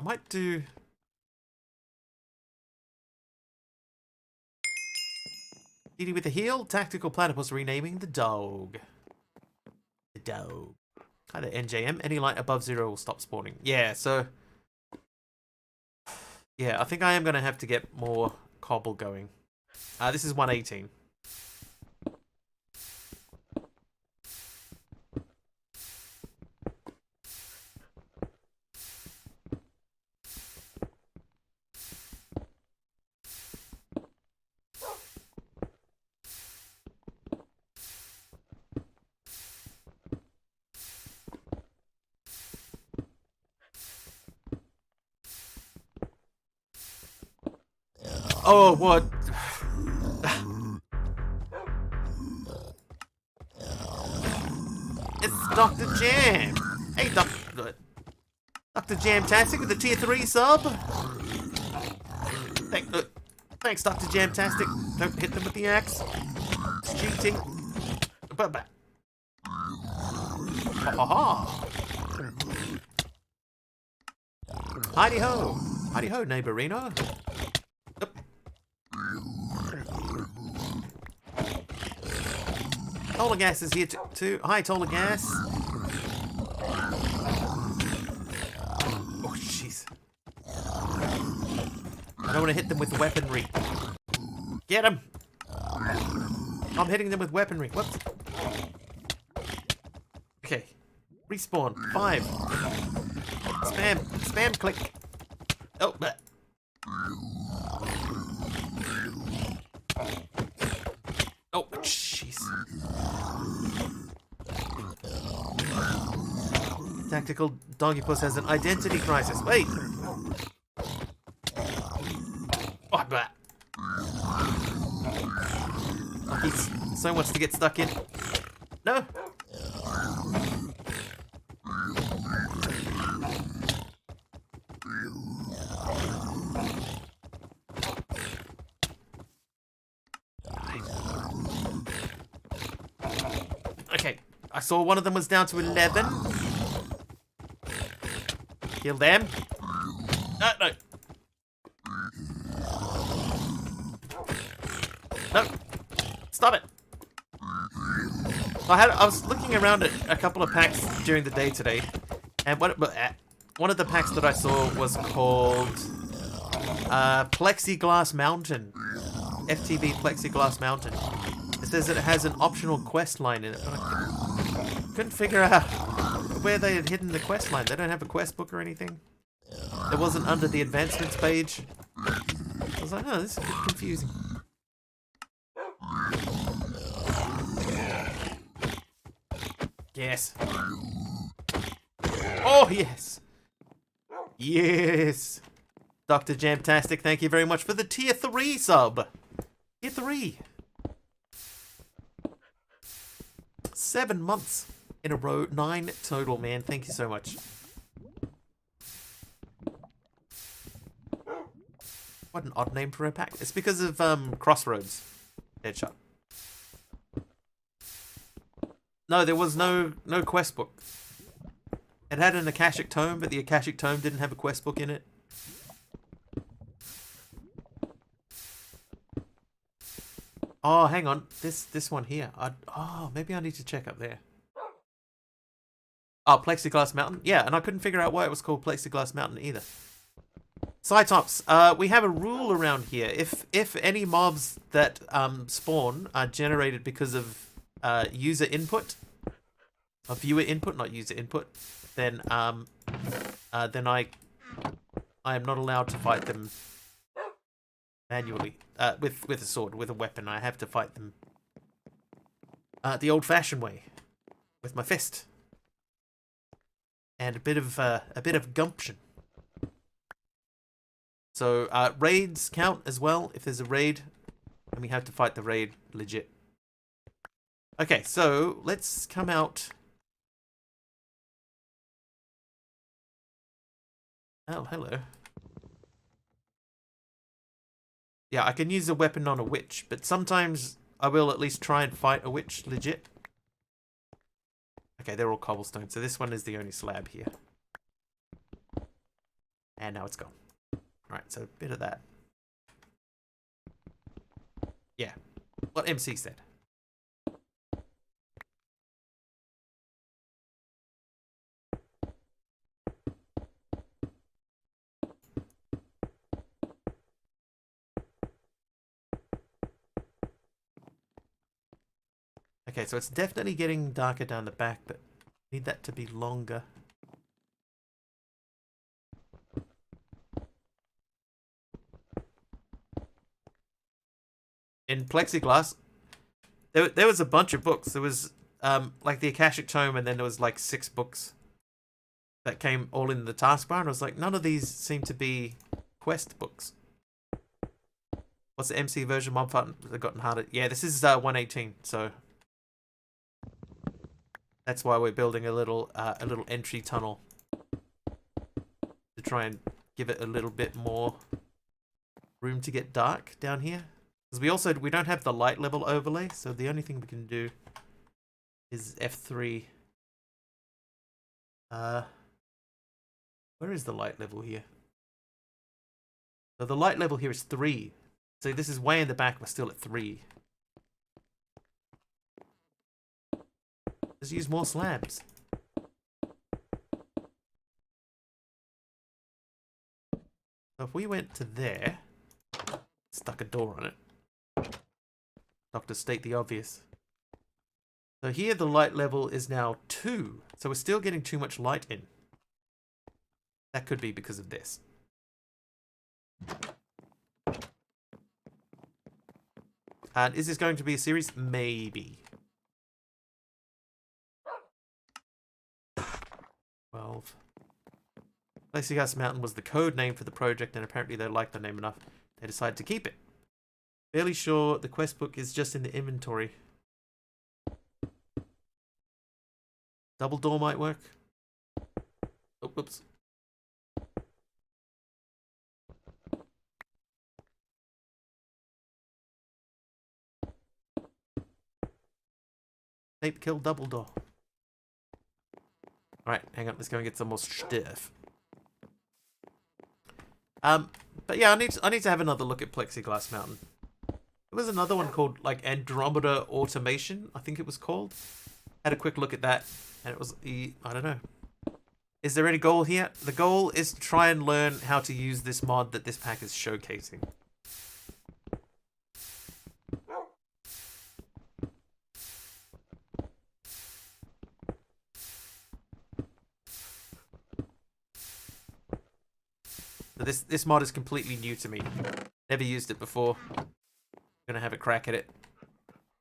might do... Eating with a heel, tactical platypus renaming the dog. The dog. Hi there, NJM. Any light above 0 will stop spawning. Yeah, so... Yeah, I think I am going to have to get more cobble going. This is 118. Oh, what? It's Dr. Jam. Hey, Dr. Jamtastic with the tier 3 sub. Thanks, Dr. Jamtastic. Don't hit them with the axe. Cheating. Ha ha ha. Heidi ho. Heidi ho, neighborino. Toller Gas is here too. Hi, Toller Gas. Oh, jeez. I don't want to hit them with weaponry. Get them! I'm hitting them with weaponry. Whoops. Okay. Respawn. 5. Spam. Spam click. Oh, but. Oh, jeez. Tactical Doggy Puss has an identity crisis. Wait. Oh, but. He's so much to get stuck in. No. Okay, I saw one of them was down to 11. Kill them. No, no. No. Stop it. I was looking around at a couple of packs during the day today, and one of the packs that I saw was called Plexiglass Mountain. FTB Plexiglass Mountain. It says that it has an optional quest line in it, but I couldn't figure out where they had hidden the quest line. They don't have a quest book or anything. It wasn't under the advancements page. I was like, oh, this is a bit confusing. Yes. Oh, yes. Yes. Dr. Jamtastic, thank you very much for the tier 3 sub. Tier 3. 7 months in a row. 9 total, man. Thank you so much. What an odd name for a pack. It's because of Crossroads. Headshot. No, there was no quest book. It had an Akashic Tome, but the Akashic Tome didn't have a quest book in it. Oh, hang on. This one here. Oh, maybe I need to check up there. Oh, Plexiglass Mountain? Yeah, and I couldn't figure out why it was called Plexiglass Mountain either. Cytops, we have a rule around here. If any mobs that spawn are generated because of user input, or viewer input, not user input, then I am not allowed to fight them manually with a sword, with a weapon. I have to fight them the old-fashioned way, with my fist and a bit of gumption. So raids count as well. If there's a raid, then we have to fight the raid legit. Okay, so let's come out. Oh, hello. Yeah, I can use a weapon on a witch, but sometimes I will at least try and fight a witch legit. Okay, they're all cobblestone, so this one is the only slab here. And now it's gone. Alright, so a bit of that. Yeah, what MC said. Okay, so it's definitely getting darker down the back, but I need that to be longer. In Plexiglass, there was a bunch of books. There was like the Akashic Tome, and then there was like 6 books that came all in the taskbar, and I was like, none of these seem to be quest books. What's the MC version? Mob fight have gotten harder. Yeah, this is 118, so that's why we're building a little entry tunnel to try and give it a little bit more room to get dark down here. Because we don't have the light level overlay, so the only thing we can do is F3. Where is the light level here? So the light level here is 3. So this is way in the back, we're still at 3. Let's use more slabs. So if we went to there, stuck a door on it. Doctor, state the obvious. So here the light level is now 2. So we're still getting too much light in. That could be because of this. And is this going to be a series? Maybe. 12. Plexiglass Mountain was the code name for the project, and apparently they liked the name enough. They decided to keep it. Fairly sure the quest book is just in the inventory. Double door might work. Oh, whoops. Tape kill double door. Alright, hang on, let's go and get some more stuff. But yeah, I need to have another look at Plexiglass Mountain. There was another one called like Andromeda Automation, I think it was called. Had a quick look at that, and it was I don't know. Is there any goal here? The goal is to try and learn how to use this mod that this pack is showcasing. So this mod is completely new to me. Never used it before. Gonna have a crack at it.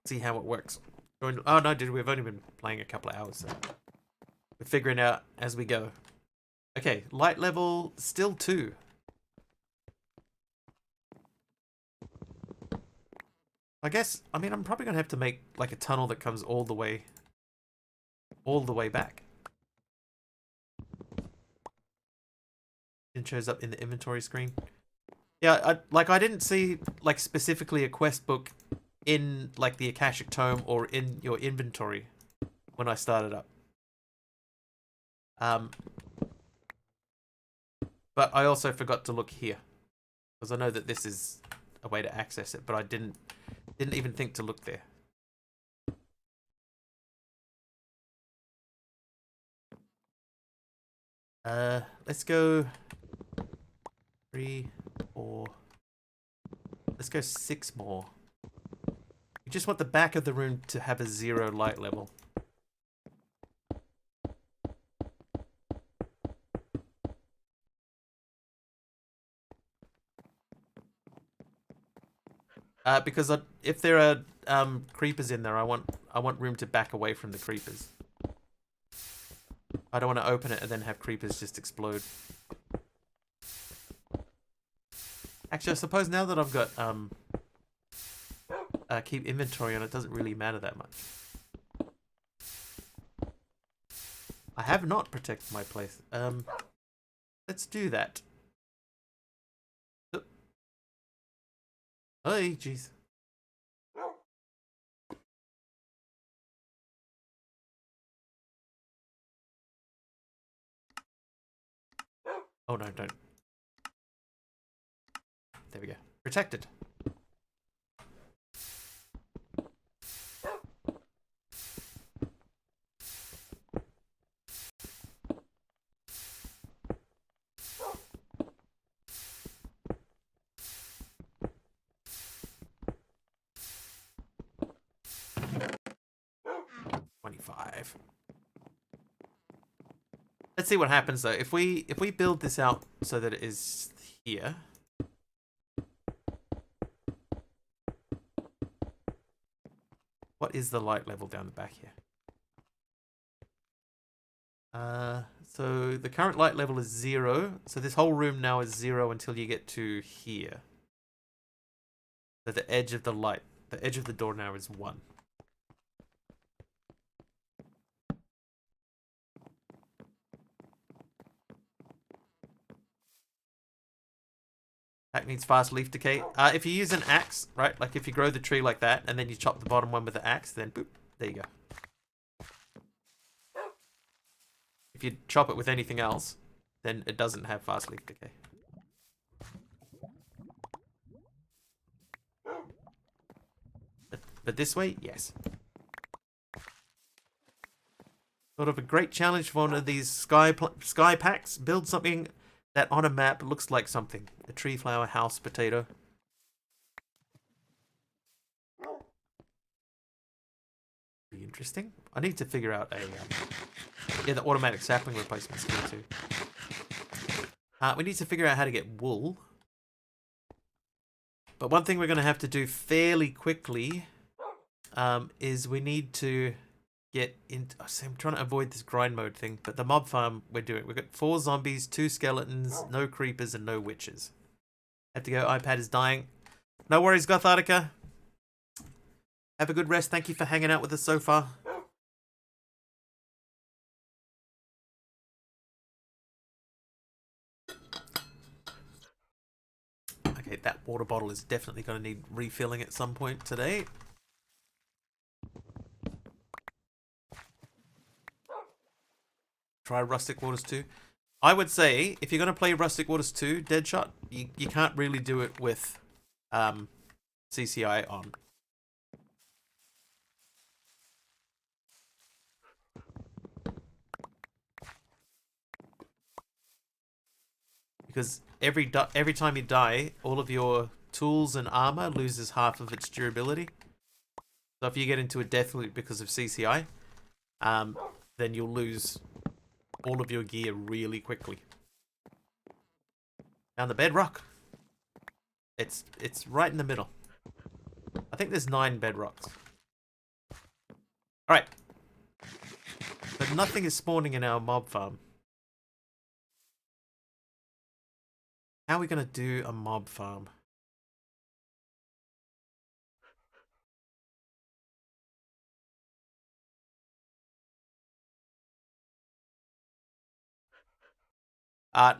See how it works. Oh no, dude, we've only been playing a couple of hours, so we're figuring out as we go. Okay, light level still 2. I guess, I mean, I'm probably gonna have to make like a tunnel that comes all the way back. It shows up in the inventory screen. Yeah, I didn't see like specifically a quest book in like the Akashic Tome or in your inventory when I started up. But I also forgot to look here because I know that this is a way to access it, but I didn't even think to look there. Let's go 3, 4. Let's go 6 more. You just want the back of the room to have a 0 light level. Because if there are creepers in there, I want room to back away from the creepers. I don't want to open it and then have creepers just explode. Actually, I suppose now that I've got keep inventory on, it doesn't really matter that much. I have not protected my place. Let's do that. Hey, jeez. Oh no, don't. There we go. Protected. Let's see what happens though. If we build this out so that it is here. What is the light level down the back here? So the current light level is 0. So this whole room now is 0 until you get to here. So the edge of the light, the edge of the door now is 1. That needs fast leaf decay. If you use an axe, right, like if you grow the tree like that, and then you chop the bottom one with the axe, then boop, there you go. If you chop it with anything else, then it doesn't have fast leaf decay. But this way, yes. Sort of a great challenge for one of these sky packs. Build something that on a map looks like something. A tree flower house potato. Be interesting. I need to figure out a yeah, the automatic sapling replacement skill too. We need to figure out how to get wool. But one thing we're going to have to do fairly quickly is we need to get into... I'm trying to avoid this grind mode thing, but the mob farm we're doing. We've got 4 zombies, 2 skeletons, no creepers, and no witches. Have to go. iPad is dying. No worries, Gothartica. Have a good rest. Thank you for hanging out with us so far. Okay, that water bottle is definitely going to need refilling at some point today. Try Rustic Waters 2. I would say, if you're going to play Rustic Waters 2, Deadshot, you can't really do it with CCI on. Because every time you die, all of your tools and armor loses half of its durability. So if you get into a death loop because of CCI, then you'll lose all of your gear really quickly. Found the bedrock. It's right in the middle. I think there's 9 bedrocks. Alright. But nothing is spawning in our mob farm. How are we going to do a mob farm?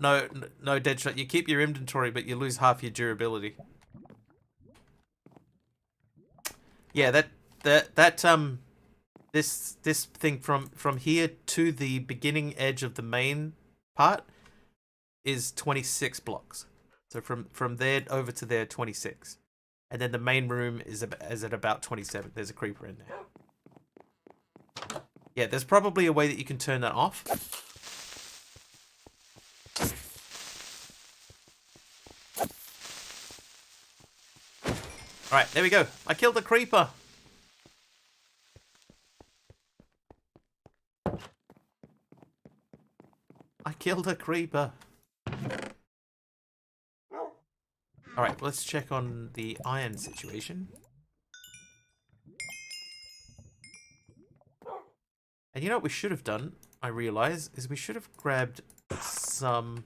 No, Deadshot. You keep your inventory, but you lose half your durability. Yeah, this thing from here to the beginning edge of the main part is 26 blocks. So from there over to there, 26. And then the main room is at about 27. There's a creeper in there. Yeah, there's probably a way that you can turn that off. Alright, there we go. I killed a creeper. I killed a creeper. Alright, let's check on the iron situation. And you know what we should have done, I realise, is we should have grabbed some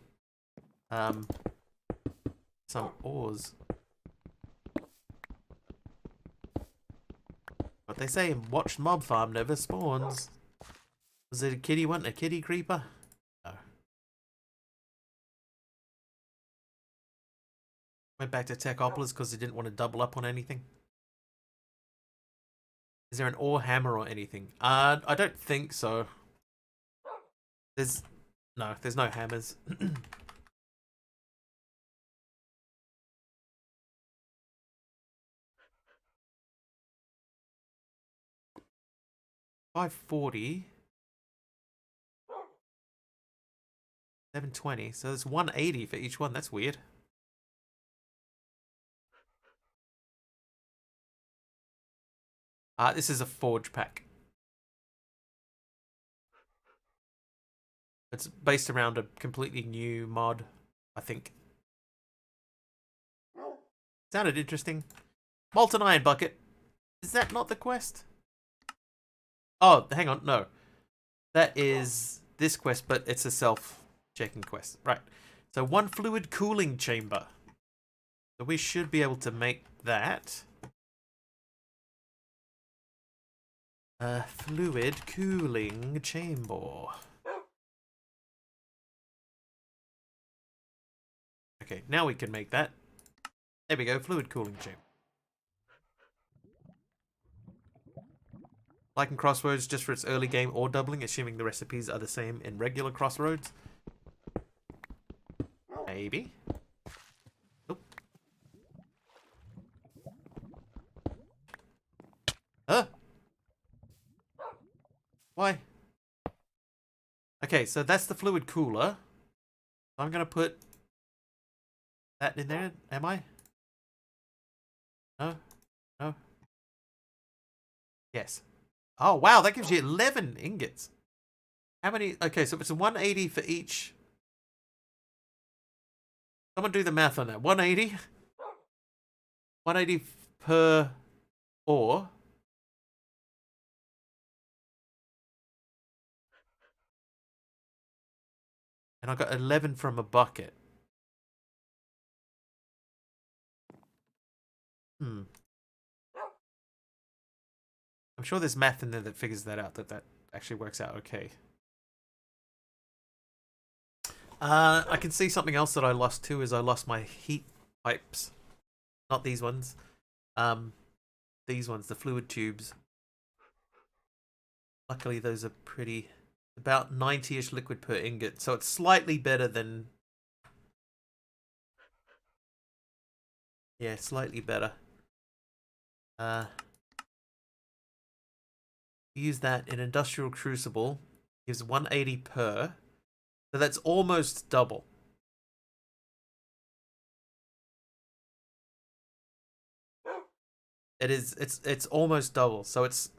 ores. But they say watched mob farm never spawns. Was it a kitty wanting a kitty creeper? No. Went back to Techopolis because they didn't want to double up on anything. Is there an ore hammer or anything? I don't think so. There's no hammers. 540. 720. So there's 180 for each one. That's weird. This is a forge pack. It's based around a completely new mod, I think. Sounded interesting. Molten Iron Bucket. Is that not the quest? Oh, hang on. No. That is this quest, but it's a self-checking quest. Right. So 1 fluid cooling chamber. So we should be able to make that. Fluid cooling chamber. Okay, now we can make that. There we go, fluid cooling chamber. Like in Crossroads, just for its early game ore doubling, assuming the recipes are the same in regular Crossroads. Maybe. Oop. Huh? Why? Okay, so that's the fluid cooler. I'm gonna put that in there. Am I? No? No? Yes. Oh, wow, that gives you 11 ingots. How many? Okay, so it's a 180 for each. Someone do the math on that. 180? 180 per ore. And I got 11 from a bucket. I'm sure there's math in there that figures that out, that actually works out okay. I can see something else that I lost too, is I lost my heat pipes. Not these ones. These ones, the fluid tubes. Luckily those are pretty, about 90-ish liquid per ingot, so it's slightly better than... Yeah, slightly better. Use that in Industrial Crucible. Gives 180 per. So that's almost double. It's almost double. So it's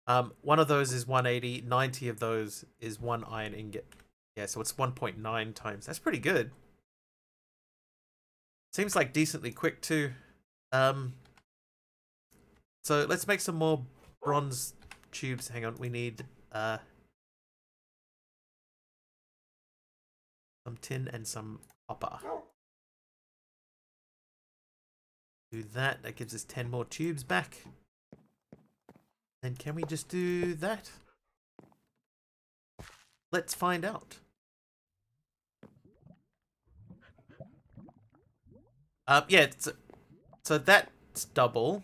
one of those is 180, 90 of those is 1 iron ingot. Yeah, so it's 1.9 times. That's pretty good. Seems like decently quick too. So let's make some more bronze tubes. Hang on, we need some tin and some copper. Do that. That gives us 10 more tubes back. Then can we just do that? Let's find out. Yeah, so that's double.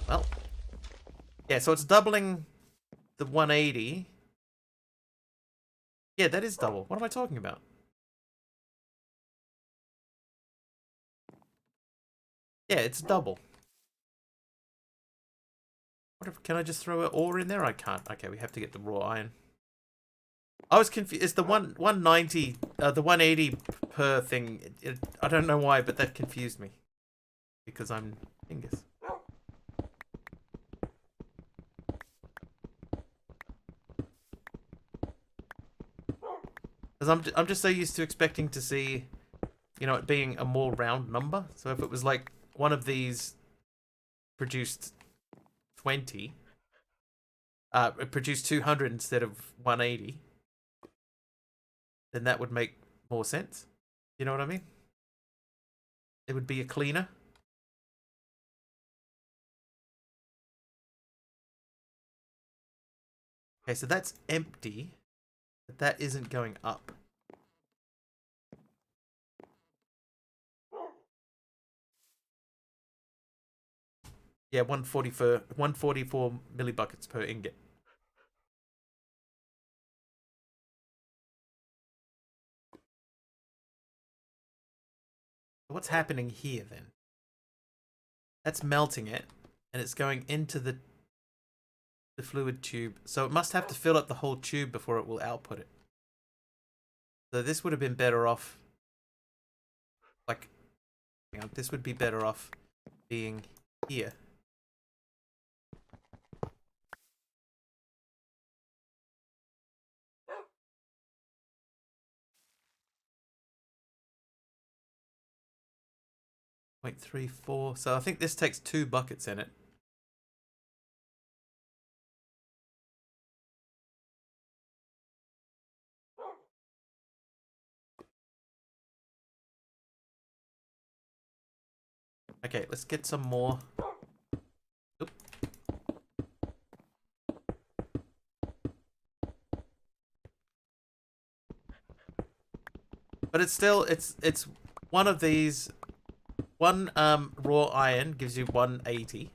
Well, yeah, so it's doubling the 180. Yeah, that is double. What am I talking about? Yeah, it's double. What if, can I just throw an ore in there? I can't. Okay, we have to get the raw iron. I was confused. It's the 190, the 180 per thing. I don't know why, but that confused me. Because I'm Angus. Because I'm just so used to expecting to see, you know, it being a more round number. So if it was like one of these produced 20, it produced 200 instead of 180, then that would make more sense. You know what I mean? It would be a cleaner. Okay, so that's empty, but that isn't going up. Yeah, 144 millibuckets per ingot. What's happening here then? That's melting it, and it's going into the fluid tube. So it must have to fill up the whole tube before it will output it. So this would have been better off. Like, hang on, this would be better off being here. .34. So I think this takes 2 buckets in it. Okay, let's get some more. Oop. But it's still, it's one of these. One raw iron gives you 180,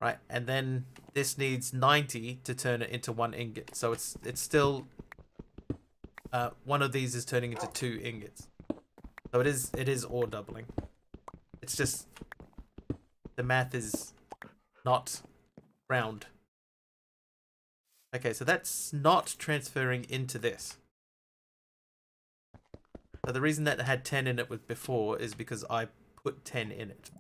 right? And then this needs 90 to turn it into 1 ingot. So it's still one of these is turning into 2 ingots. So it is ore doubling. It's just the math is not round. Okay, so that's not transferring into this. So the reason that it had 10 in it with before is because I put 10 in it.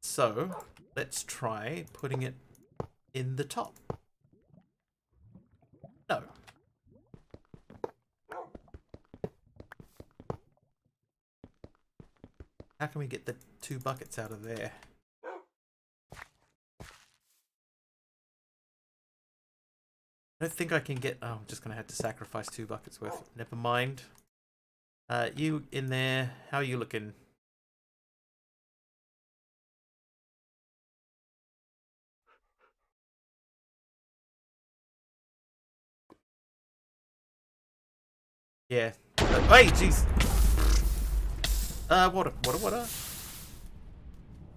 So let's try putting it in the top. No. How can we get the 2 buckets out of there? I don't think I can get... Oh, I'm just going to have to sacrifice 2 buckets worth. Never mind. You in there. How are you looking? Yeah. Hey, jeez. Water.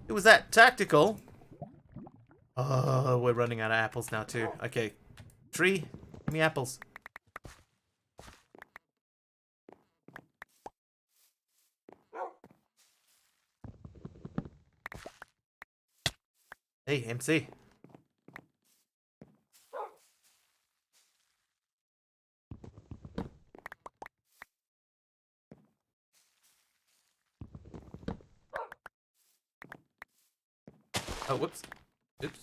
It was that tactical. Oh, we're running out of apples now too. Okay. Tree, give me apples. Hey, MC. Oh, whoops. Oops.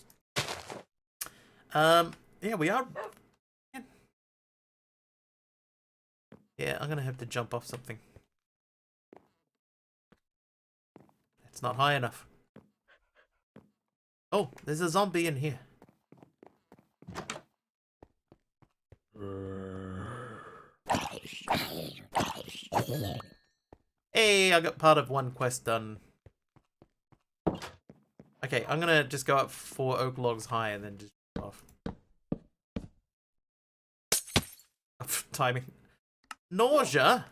Yeah, we are. Yeah, I'm gonna have to jump off something. It's not high enough. Oh, there's a zombie in here. Hey, I got part of one quest done. Okay, I'm gonna just go up 4 oak logs high and then just off. Timing. Nausea?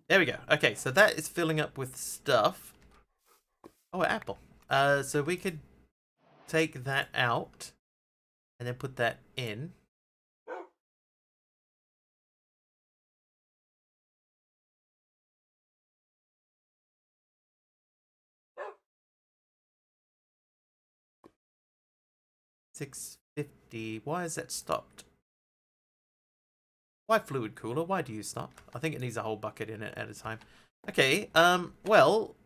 There we go. Okay, so that is filling up with stuff. Oh, an apple. So we could take that out and then put that in. $6.50. Why is that stopped? Why fluid cooler? Why do you stop? I think it needs a whole bucket in it at a time. Okay, well,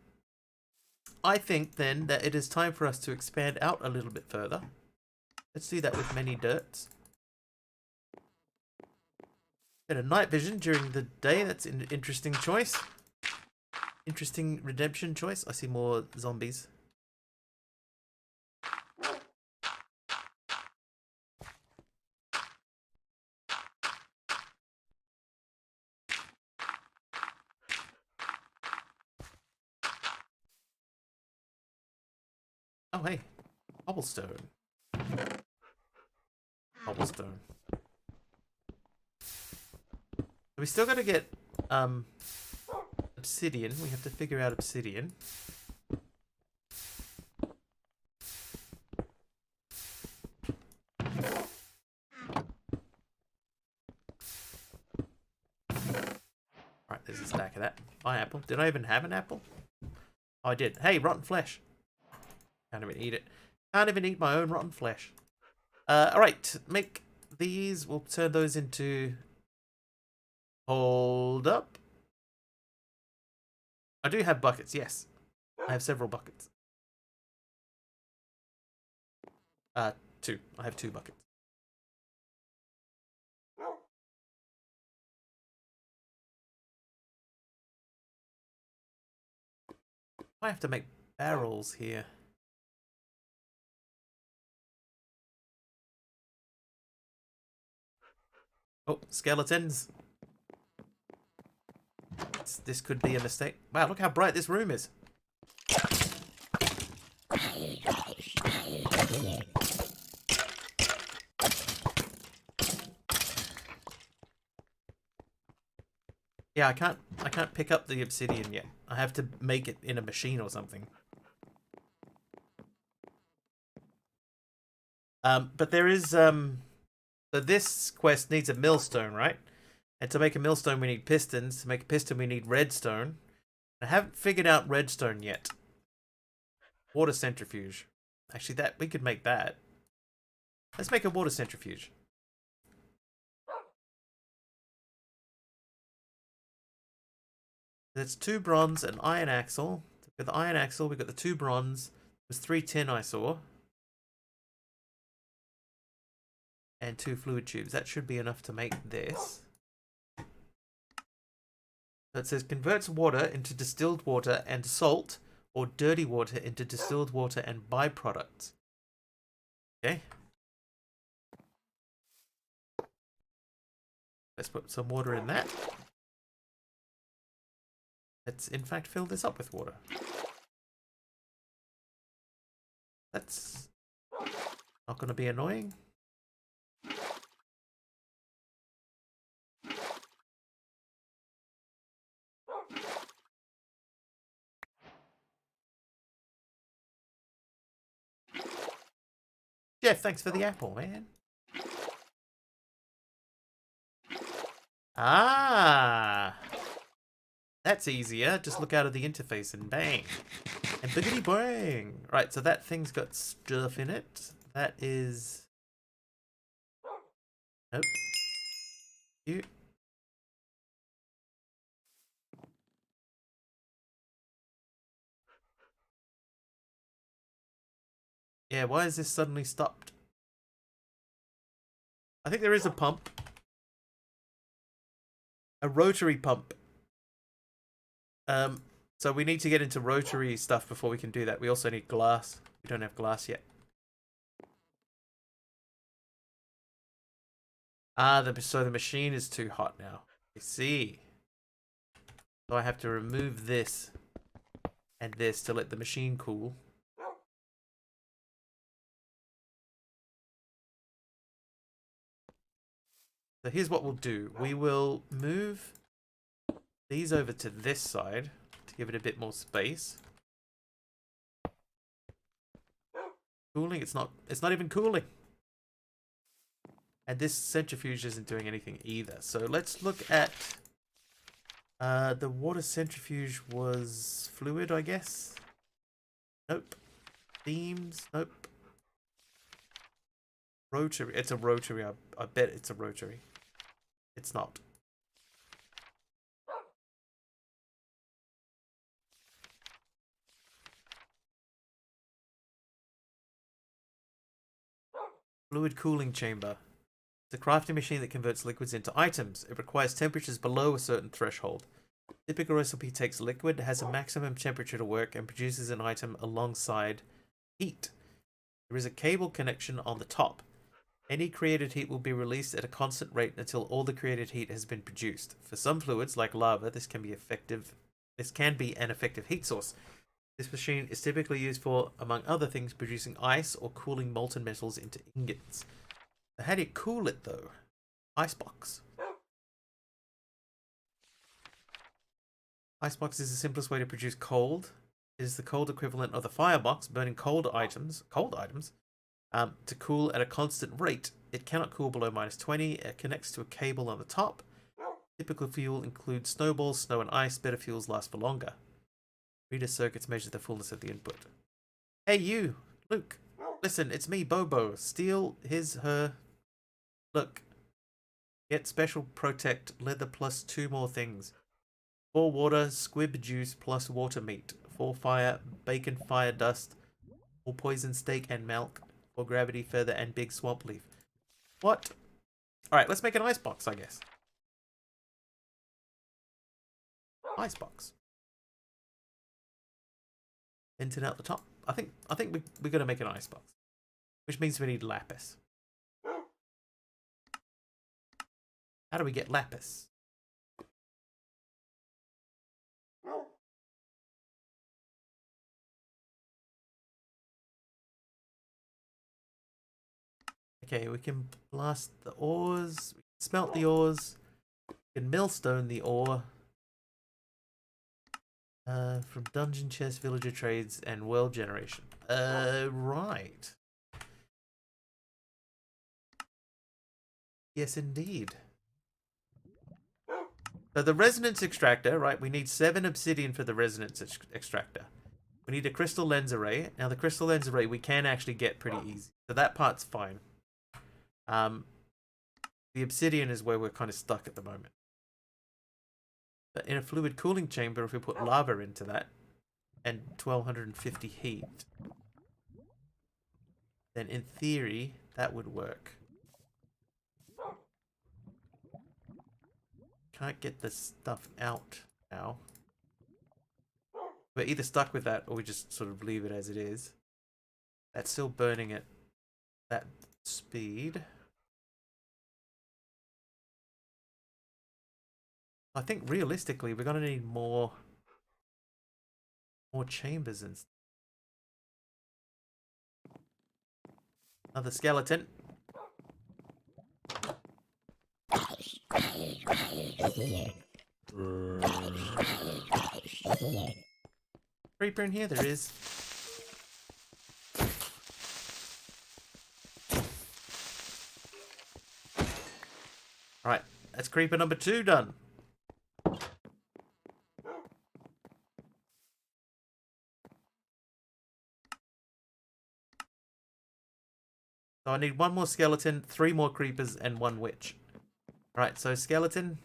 I think then that it is time for us to expand out a little bit further. Let's do that with many dirts. Get a night vision during the day. That's an interesting choice. Interesting redemption choice. I see more zombies. Oh, hey. Cobblestone. Cobblestone. We still gotta get, obsidian. We have to figure out obsidian. Alright, there's a stack of that. My apple. Did I even have an apple? Oh, I did. Hey, rotten flesh. Can't even eat it. Can't even eat my own rotten flesh. Alright, make these. We'll turn those into... Hold up. I do have buckets, yes. I have several buckets. 2. I have 2 buckets. I have to make barrels here. Oh, skeletons. This could be a mistake. Wow, look how bright this room is. Yeah, I can't pick up the obsidian yet. I have to make it in a machine or something. But there is so this quest needs a millstone, right? And to make a millstone we need pistons. To make a piston we need redstone. I haven't figured out redstone yet. Water centrifuge. Actually, that we could make that. Let's make a water centrifuge. That's 2 bronze and iron axle. With the iron axle, we got the 2 bronze. It was 3 tin I saw. And 2 fluid tubes. That should be enough to make this. So it says converts water into distilled water and salt, or dirty water into distilled water and byproducts. Okay. Let's put some water in that. Let's in fact fill this up with water. That's not going to be annoying. Jeff, thanks for the apple, man. Ah, that's easier. Just look out of the interface and bang. And biggity bang. Right, so that thing's got stuff in it. That is... Nope. You. Yeah, why is this suddenly stopped? I think there is a pump. A rotary pump. So we need to get into rotary stuff before we can do that. We also need glass. We don't have glass yet. Ah, so the machine is too hot now. I see. So I have to remove this and this to let the machine cool. So here's what we'll do. We will move these over to this side to give it a bit more space. Cooling? It's not even cooling. And this centrifuge isn't doing anything either. So let's look at the water centrifuge was fluid, I guess. Nope. Beams? Nope. Rotary. It's a rotary. I bet it's a rotary. It's not. Fluid cooling chamber. It's a crafting machine that converts liquids into items. It requires temperatures below a certain threshold. Typical recipe takes liquid, has a maximum temperature to work, and produces an item alongside heat. There is a cable connection on the top. Any created heat will be released at a constant rate until all the created heat has been produced. For some fluids, like lava, this can be an effective heat source. This machine is typically used for, among other things, producing ice or cooling molten metals into ingots. So how do you cool it, though? Icebox. Icebox is the simplest way to produce cold. It is the cold equivalent of the firebox, burning cold items, to cool at a constant rate. It cannot cool below -20. It connects to a cable on the top. Typical fuel includes snowballs, snow, and ice. Better fuels last for longer. Reader circuits measure the fullness of the input. Hey you, Luke. Listen, it's me, Bobo. Steal her. Look. Get special protect leather plus 2 more things. 4 water, squib juice plus water meat. 4 fire, bacon fire dust. 4 poison steak and milk. 4 gravity feather and big swamp leaf. What? Alright, let's make an icebox, I guess. Icebox. Vented out the top. I think we're gonna make an icebox. Which means we need lapis. How do we get lapis? Okay, we can blast the ores. We can smelt the ores. We can millstone the ore. From dungeon chest, villager trades, and world generation. Right. Yes, indeed. So the resonance extractor, right? We need 7 obsidian for the resonance extractor. We need a crystal lens array. Now the crystal lens array we can actually get pretty easy. So that part's fine. The obsidian is where we're kind of stuck at the moment. But in a fluid cooling chamber, if we put lava into that and 1250 heat, then in theory that would work. Can't get this stuff out now. We're either stuck with that or we just sort of leave it as it is. That's still burning at that speed. I think realistically we're going to need more chambers and stuff. Another skeleton. Creeper in here? There is. Alright, that's creeper number 2 done. So I need 1 more skeleton, 3 more creepers, and 1 witch. Right, so skeleton.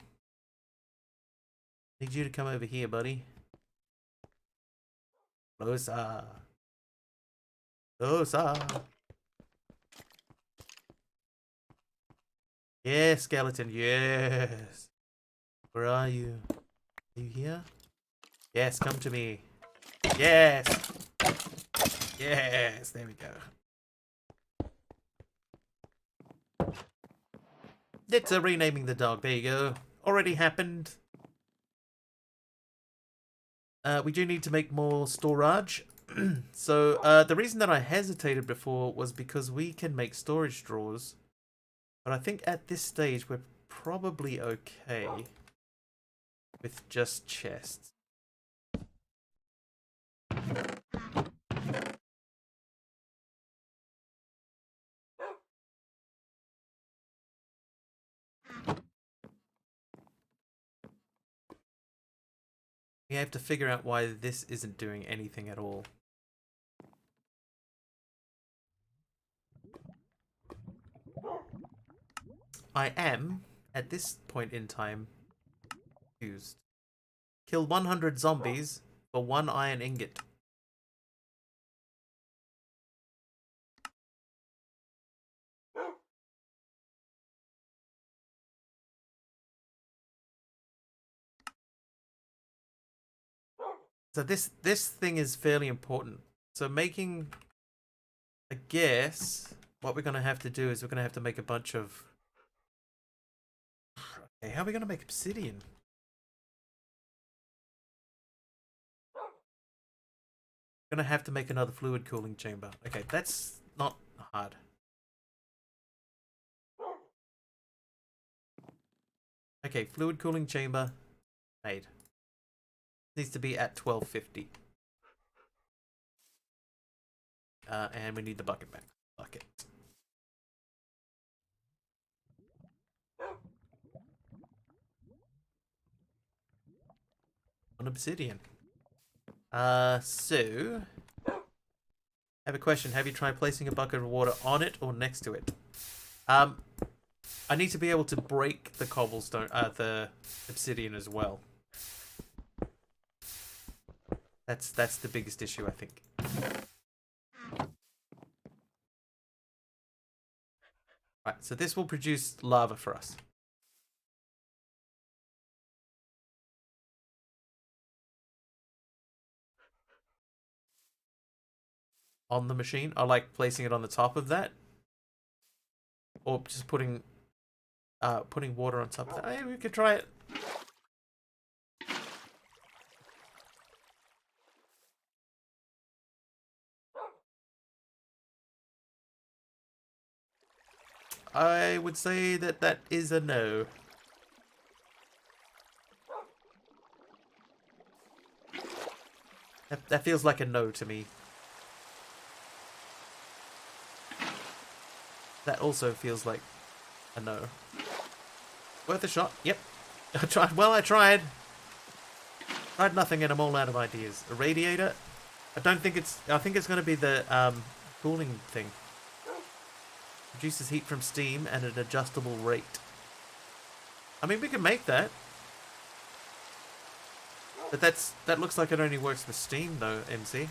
Need you to come over here, buddy. Closer. Closer. Yeah, skeleton, yes. Where are you? Are you here? Yes, come to me. Yes. Yes, there we go. It's renaming the dog. There you go. Already happened. We do need to make more storage. So the reason that I hesitated before was because we can make storage drawers. But I think at this stage we're probably okay with just chests. We have to figure out why this isn't doing anything at all. I am, at this point in time, confused. Kill 100 zombies for 1 iron ingot. So this thing is fairly important. So making, I guess, what we're going to have to do is we're going to have to make a bunch of... Okay, how are we going to make obsidian? We're going to have to make another fluid cooling chamber. Okay, that's not hard. Okay, fluid cooling chamber made. Needs to be at 1250. And we need the bucket back. Bucket. On obsidian. So I have a question. Have you tried placing a bucket of water on it or next to it? I need to be able to break the cobblestone, the obsidian as well. That's the biggest issue, I think. Right, so this will produce lava for us. On the machine, I like placing it on the top of that, or just putting water on top of that. Hey, we could try it. I would say that is a no. That feels like a no to me. That also feels like a no. Worth a shot. Yep. I tried. Well, I tried. Tried nothing and I'm all out of ideas. A radiator? I don't think it's... I think it's going to be the cooling thing. Produces heat from steam at an adjustable rate. I mean, we can make that. But that looks like it only works with steam, though, MC.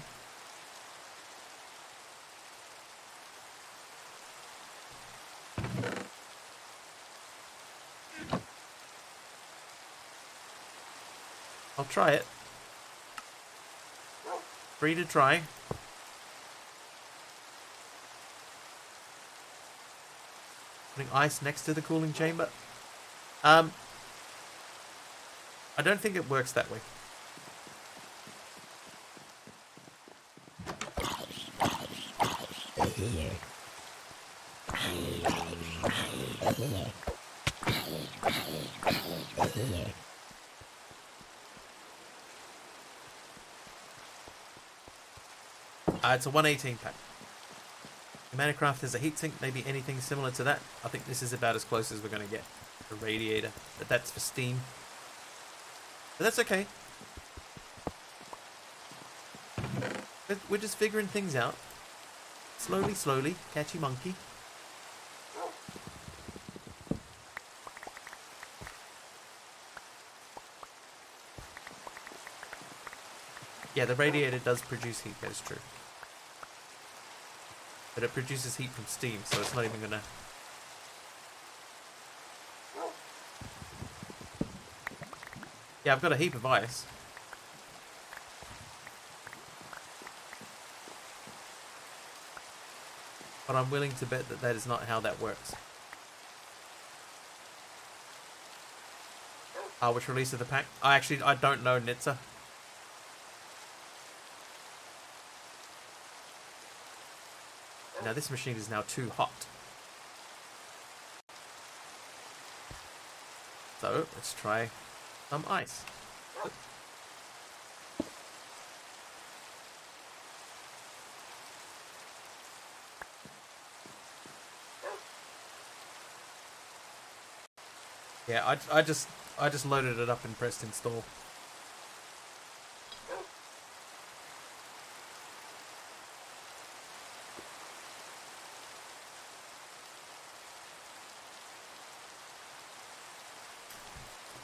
I'll try it. Free to try. Putting ice next to the cooling chamber. I don't think it works that way. It's a 118 pack. The Manacraft has a heatsink, maybe anything similar to that. I think this is about as close as we're going to get. A radiator, but that's for steam. But that's okay. We're just figuring things out. Slowly, slowly. Catchy monkey. Yeah, the radiator does produce heat, that is true. But it produces heat from steam, so it's not even gonna... Yeah, I've got a heap of ice. But I'm willing to bet that that is not how that works. Which release of the pack? I don't know, Nitsa. Now this machine is now too hot. So let's try some ice. Yeah, I just loaded it up and pressed install.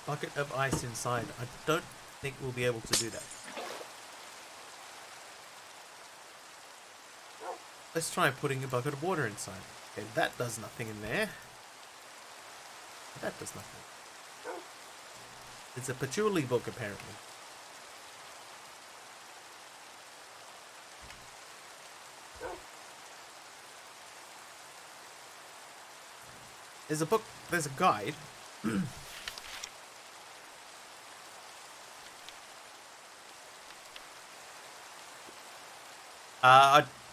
Bucket of ice inside. I don't think we'll be able to do that. Let's try putting a bucket of water inside. Okay, that does nothing in there. That does nothing. It's a patchouli book, apparently. There's a book, there's a guide.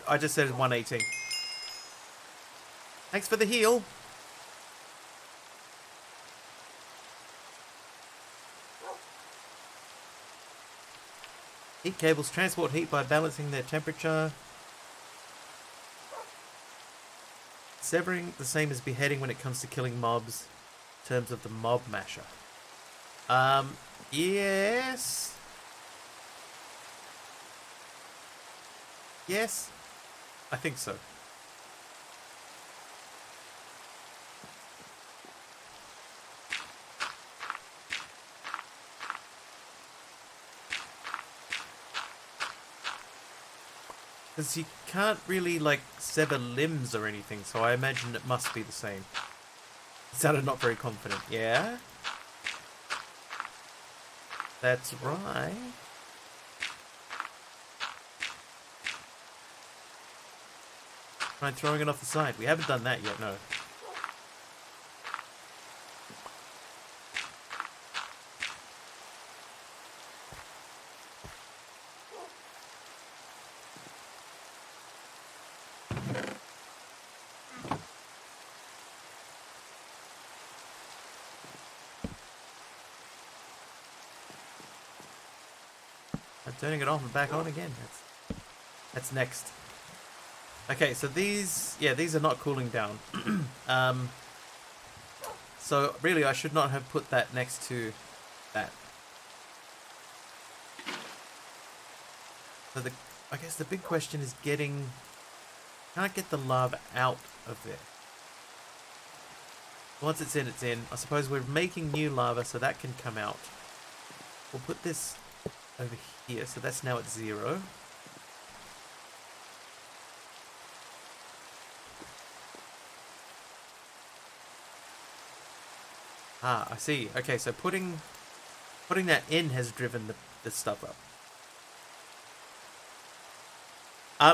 I just said 118. Thanks for the heal. Heat cables transport heat by balancing their temperature. Severing, the same as beheading when it comes to killing mobs. In terms of the mob masher. Yes. Yes. I think so. Because you can't really, like, sever limbs or anything, so I imagine it must be the same. It sounded not very confident. Yeah? That's right. Try throwing it off the side. We haven't done that yet, no. I'm turning it off and back on again. That's next. Okay, so these are not cooling down. So really I should not have put that next to that. So I guess the big question is can I get the lava out of there? Once it's in, it's in. I suppose we're making new lava, so that can come out. We'll put this over here, so that's now at 0. Ah, I see. Okay, so putting that in has driven the stuff up.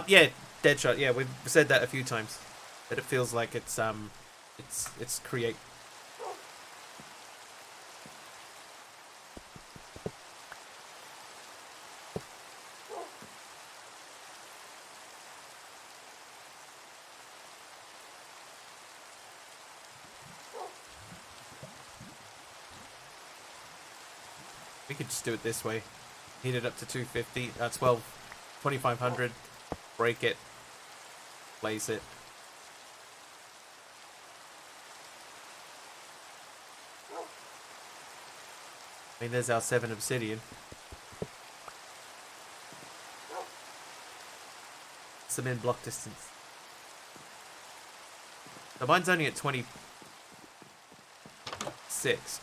Yeah, Deadshot. Yeah, we've said that a few times. That it feels like it's create. We could just do it this way. Heat it up to 250. 2500. Break it. Place it. I mean, there's our 7 obsidian. Some in block distance. So mine's only at 26.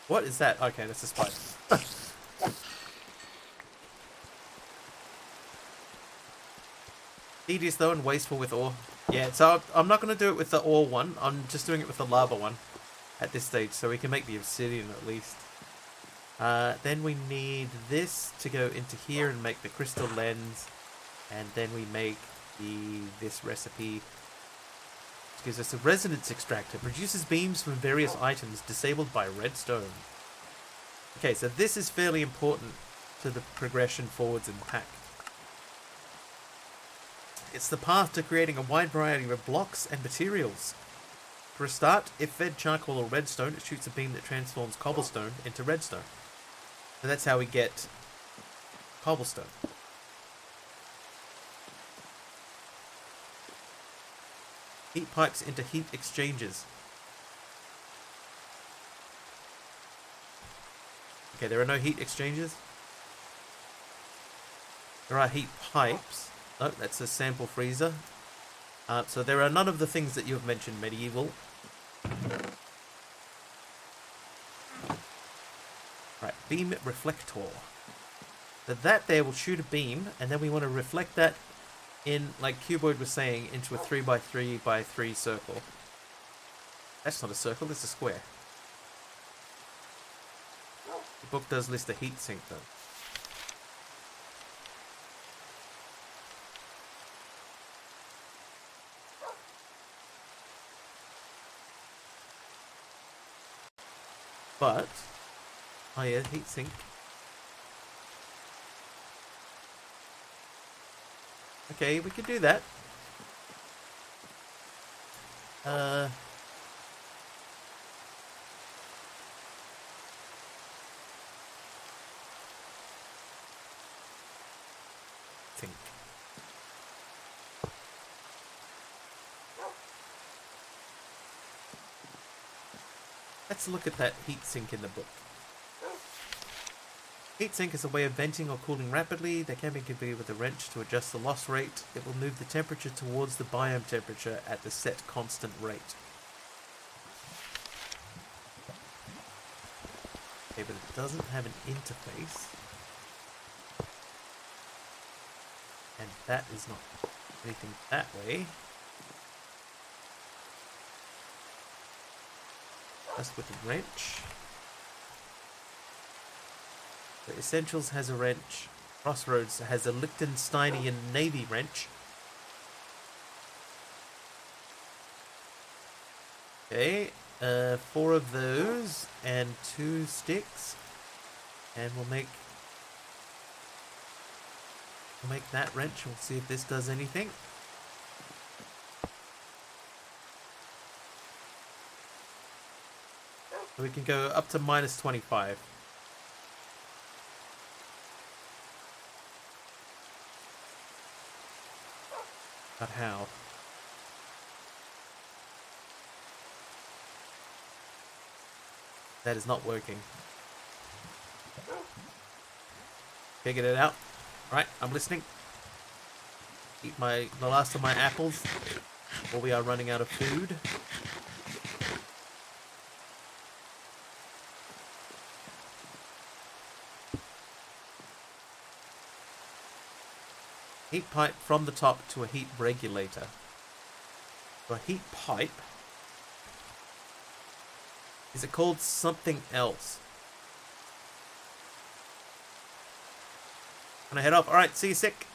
What is that? Okay, that's a spider. Tedious though and wasteful with ore. Yeah, so I'm not going to do it with the ore one. I'm just doing it with the lava one at this stage, so we can make the obsidian at least. Then we need this to go into here and make the crystal lens, and then we make this recipe. Which gives us a resonance extractor. Produces beams from various items disabled by redstone. Okay, so this is fairly important to the progression forwards in the pack. It's the path to creating a wide variety of blocks and materials. For a start, if fed charcoal or redstone, it shoots a beam that transforms cobblestone into redstone. So that's how we get cobblestone. Heat pipes into heat exchangers. Okay, there are no heat exchangers. There are heat pipes. No, that's a sample freezer. So there are none of the things that you have mentioned, Medieval. Right, Beam Reflector. So that there will shoot a beam, and then we want to reflect that in, like Cuboid was saying, into a 3x3x3 circle. That's not a circle, that's a square. The book does list a heatsink though. But, oh yeah, heatsink. Okay, we could do that. Think. Let's look at that heatsink in the book. Heatsink is a way of venting or cooling rapidly. They can be configured with a wrench to adjust the loss rate. It will move the temperature towards the biome temperature at the set constant rate. Okay, but it doesn't have an interface. And that is not anything that way. Just with a wrench. The Essentials has a wrench. Crossroads has a Liechtensteinian Navy wrench. Okay, 4 of those and 2 sticks, and we'll make that wrench. We'll see if this does anything. So we can go up to -25. But how? That is not working. Figured it out. Right, I'm listening. Eat the last of my apples before we are running out of food. Heat pipe from the top to a heat regulator. So a heat pipe. Is it called something else? I'm gonna head off. Alright, see you sick.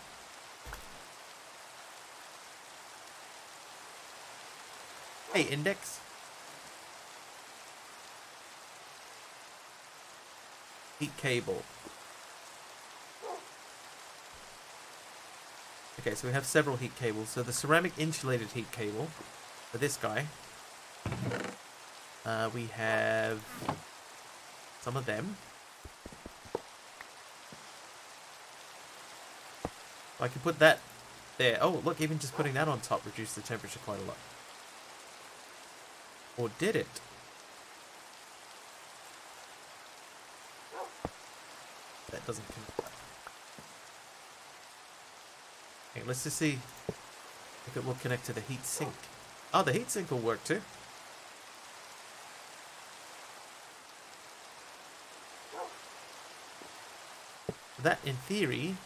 Hey, Index. Heat cable. Okay, so we have several heat cables. So the ceramic insulated heat cable for this guy. We have some of them. I can put that there. Oh, look, even just putting that on top reduced the temperature quite a lot. Or did it? That doesn't connect. Okay, let's just see if it will connect to the heat sink. Oh, the heat sink will work too. That, in theory,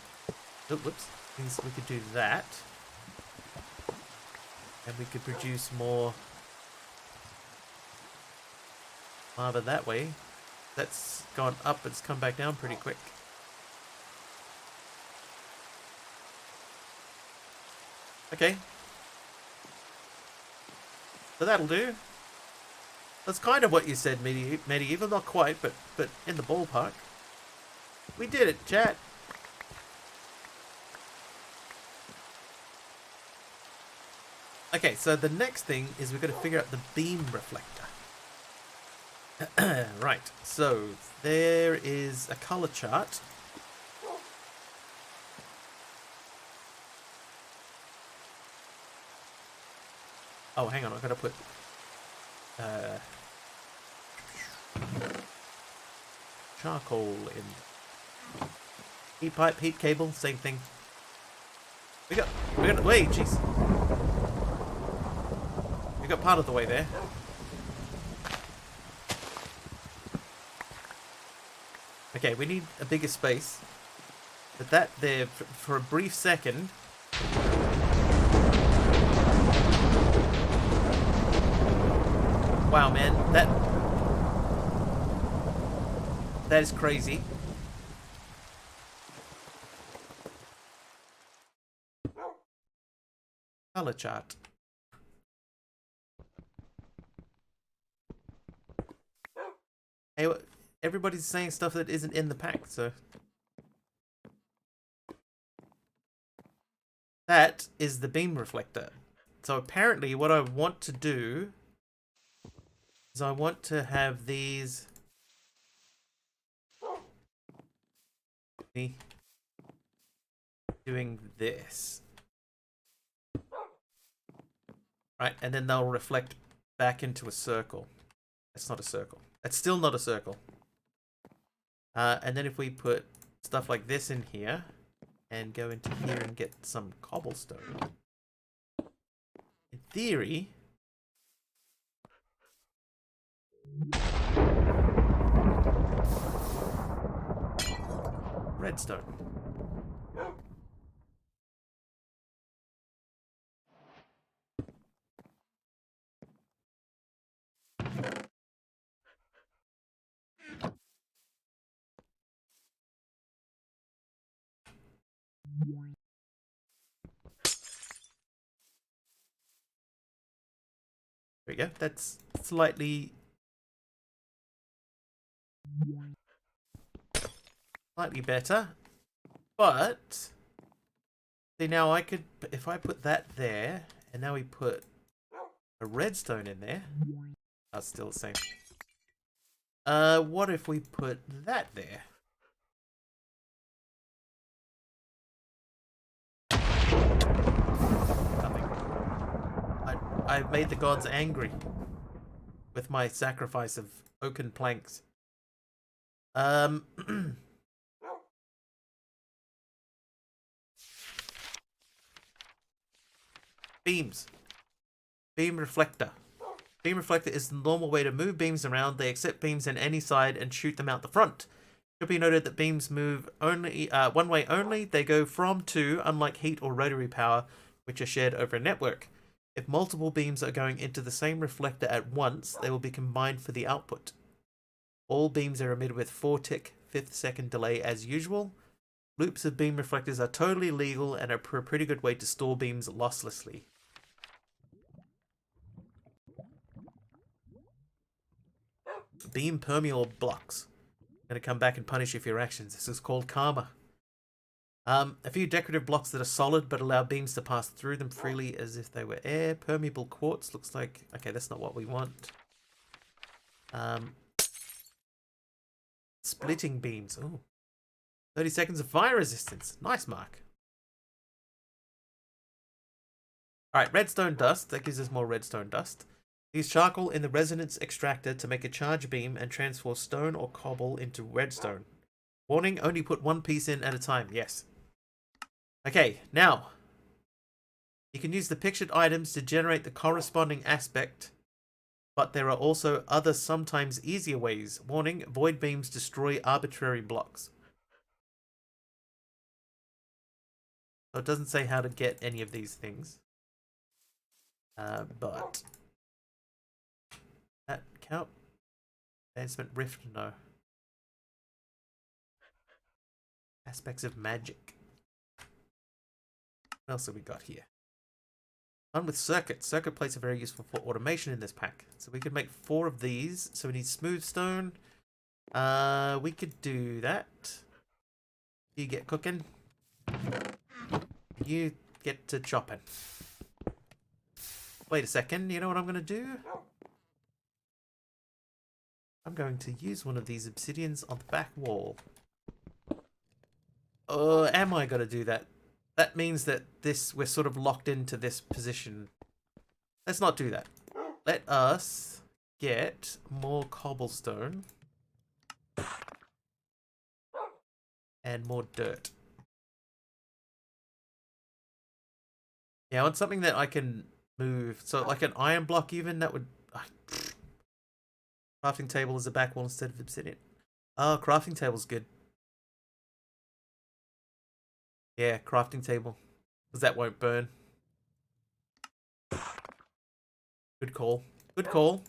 oh, whoops, means we could do that, and we could produce more lava that way. That's gone up, but it's come back down pretty quick. Okay. So that'll do. That's kind of what you said, Medieval. Not quite, but in the ballpark. We did it, chat. Okay, so the next thing is we've got to figure out the beam reflector. Right, so there is a color chart. Oh, hang on, I've got to put charcoal in. Heat pipe, heat cable, same thing. We got wait, jeez. We got part of the way there. Okay, we need a bigger space. But that there, for a brief second. Wow, man, that is crazy. Color chart. Hey, everybody's saying stuff that isn't in the pack, so that is the beam reflector. So apparently what I want to do is I want to have these doing this. Right, and then they'll reflect back into a circle. That's not a circle. That's still not a circle. And then if we put stuff like this in here and go into here and get some cobblestone, in theory, redstone. There we go. That's slightly better. But see, now I could, if I put that there and now we put a redstone in there, that's still the same. What if we put that there? I've made the gods angry with my sacrifice of oaken planks. Beams. Beam Reflector. Beam Reflector is the normal way to move beams around. They accept beams in any side and shoot them out the front. It should be noted that beams move only one way only. They go from to, unlike heat or rotary power, which are shared over a network. If multiple beams are going into the same reflector at once, they will be combined for the output. All beams are emitted with 4-tick, 5th-second delay as usual. Loops of beam reflectors are totally legal and are a pretty good way to store beams losslessly. Beam permeable blocks. I'm going to come back and punish you for your actions. This is called karma. A few decorative blocks that are solid but allow beams to pass through them freely as if they were air. Permeable quartz looks like... Okay, that's not what we want. Splitting beams. Oh, 30 seconds of fire resistance. Nice, Mark. Alright, redstone dust. That gives us more redstone dust. Use charcoal in the resonance extractor to make a charge beam and transfer stone or cobble into redstone. Warning, only put one piece in at a time. Yes. Okay, now. You can use the pictured items to generate the corresponding aspect, but there are also other sometimes easier ways. Warning, void beams destroy arbitrary blocks. So it doesn't say how to get any of these things. But... that count? Advancement Rift? No. Aspects of magic. What else have we got here? One with circuits. Circuit plates are very useful for automation in this pack. So we could make 4 of these. So we need smooth stone. We could do that. You get cooking. You get to chopping. Wait a second. You know what I'm going to do? I'm going to use one of these obsidians on the back wall. Am I going to do that? That means that we're sort of locked into this position. Let's not do that. Let us get more cobblestone. And more dirt. Yeah, I want something that I can move. So like an iron block even, that would... crafting table is a back wall instead of obsidian. Oh, crafting table's good. Yeah, crafting table. Because that won't burn. Good call. Good call.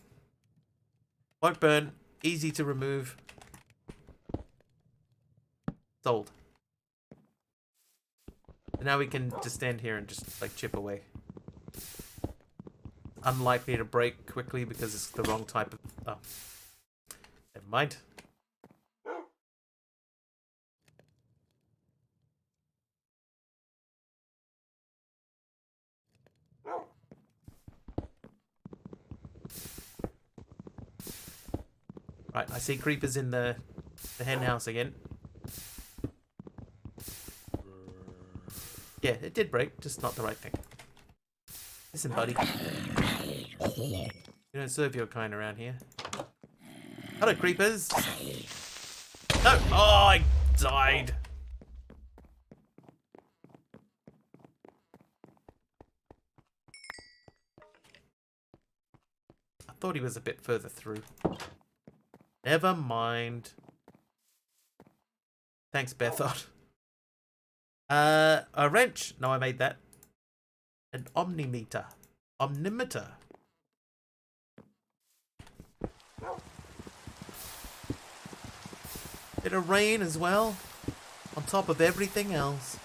Won't burn. Easy to remove. Sold. And now we can just stand here and just like chip away. Unlikely to break quickly because it's the wrong type of... Oh. Never mind. Right, I see creepers in the hen house again. Yeah, it did break, just not the right thing. Listen, buddy. You don't serve your kind around here. Hello, creepers. No! Oh, I died. I thought he was a bit further through. Never mind. Thanks, Bethot. A wrench. No, I made that. An omnimeter. Omnimeter. Bit of rain as well. On top of everything else.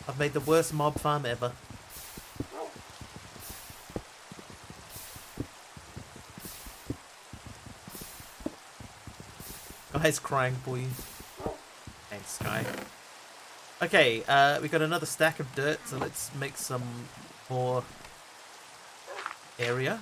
I've made the worst mob farm ever. Guy's crying for you. Thanks, Guy. Okay, we got another stack of dirt, so let's make some more area.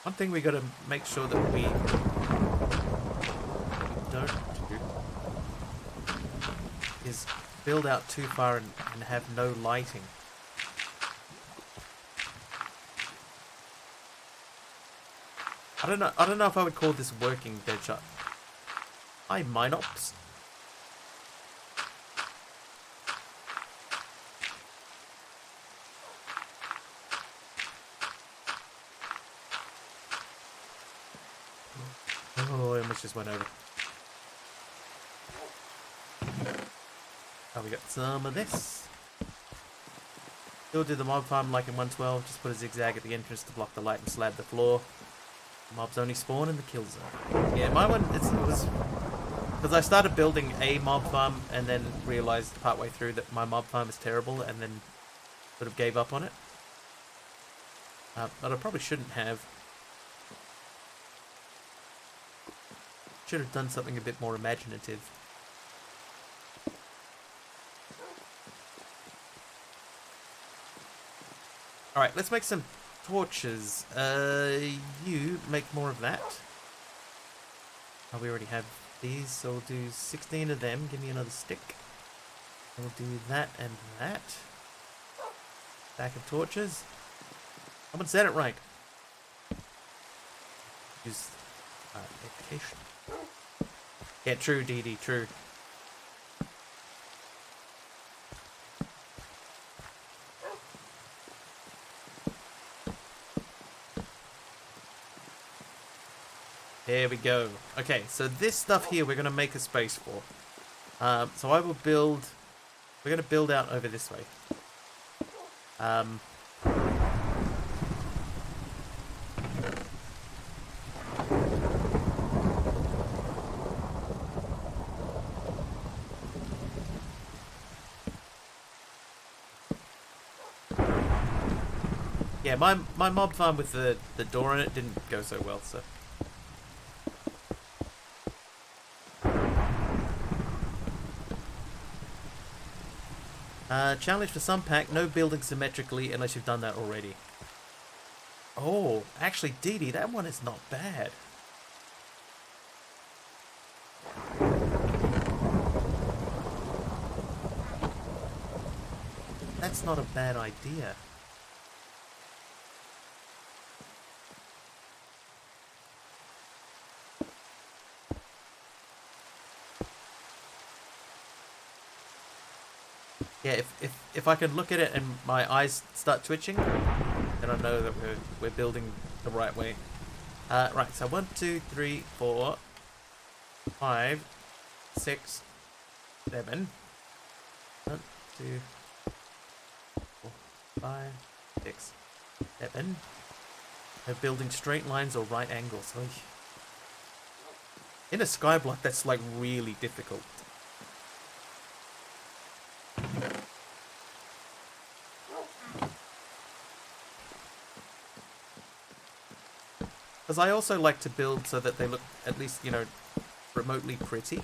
One thing we gotta make sure that we don't do is build out too far and have no lighting. I don't know if I would call this working Deadshot. Hi, Minops. Oh, I almost just went over. Oh, we got some of this. Still do the mob farm like in 112. Just put a zigzag at the entrance to block the light and slab the floor. Mobs only spawn in the kill zone. Yeah, my one, it was... Because I started building a mob farm and then realized partway through that my mob farm is terrible and then sort of gave up on it. But I probably shouldn't have. Should have done something a bit more imaginative. Alright, let's make some torches. You make more of that. Oh, we already have these, so we'll do 16 of them. Give me another stick. We'll do that and that. Stack of torches. Someone said it right. Use education. Yeah, true, DD, true. There we go. Okay, so this stuff here we're going to make a space for. So I will build... We're going to build out over this way. Yeah, my mob farm with the door in it didn't go so well, so... Challenge for some pack, no building symmetrically unless you've done that already. Oh, actually, Dee Dee, that one is not bad. That's not a bad idea. Yeah, if I can look at it and my eyes start twitching, then I know that we're building the right way. Right, so 1, 2, 3, 4, 5, 6, 7. 1, 2, 4, 5, 6, 7. They're building straight lines or right angles. So in a skyblock, that's like really difficult. Because I also like to build so that they look, at least, you know, remotely pretty.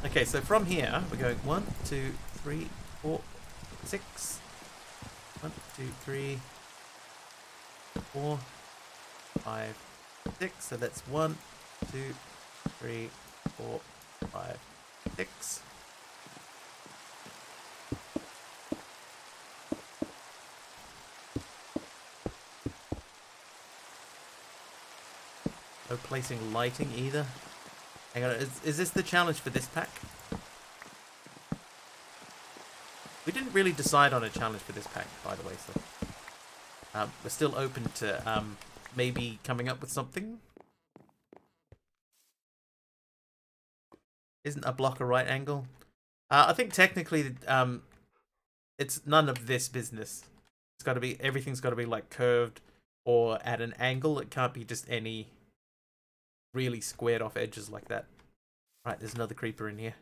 Okay, so from here, we're going 1, 2, 3, 4, 6. 1, 2, 3, 4, 5, 6. So that's 1, 2, 3, 4, 5, 6. No placing lighting either. Hang on, is this the challenge for this pack? We didn't really decide on a challenge for this pack, by the way, so... we're still open to maybe coming up with something. Isn't a block a right angle? I think technically it's none of this business. It's got to be, everything's got to be like curved or at an angle. It can't be just any really squared off edges like that. Right, there's another creeper in here.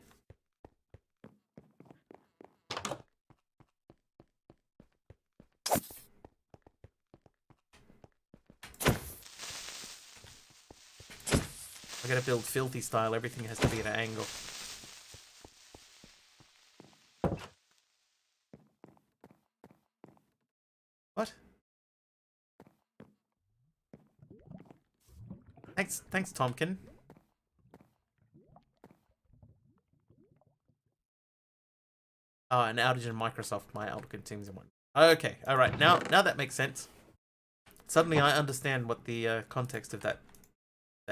I gotta build filthy style, everything has to be at an angle. What? Thanks, Tomkin. Oh, an outage in Microsoft. My Outlook Teams in one. Okay, all right. Now that makes sense. Suddenly, I understand what the context of that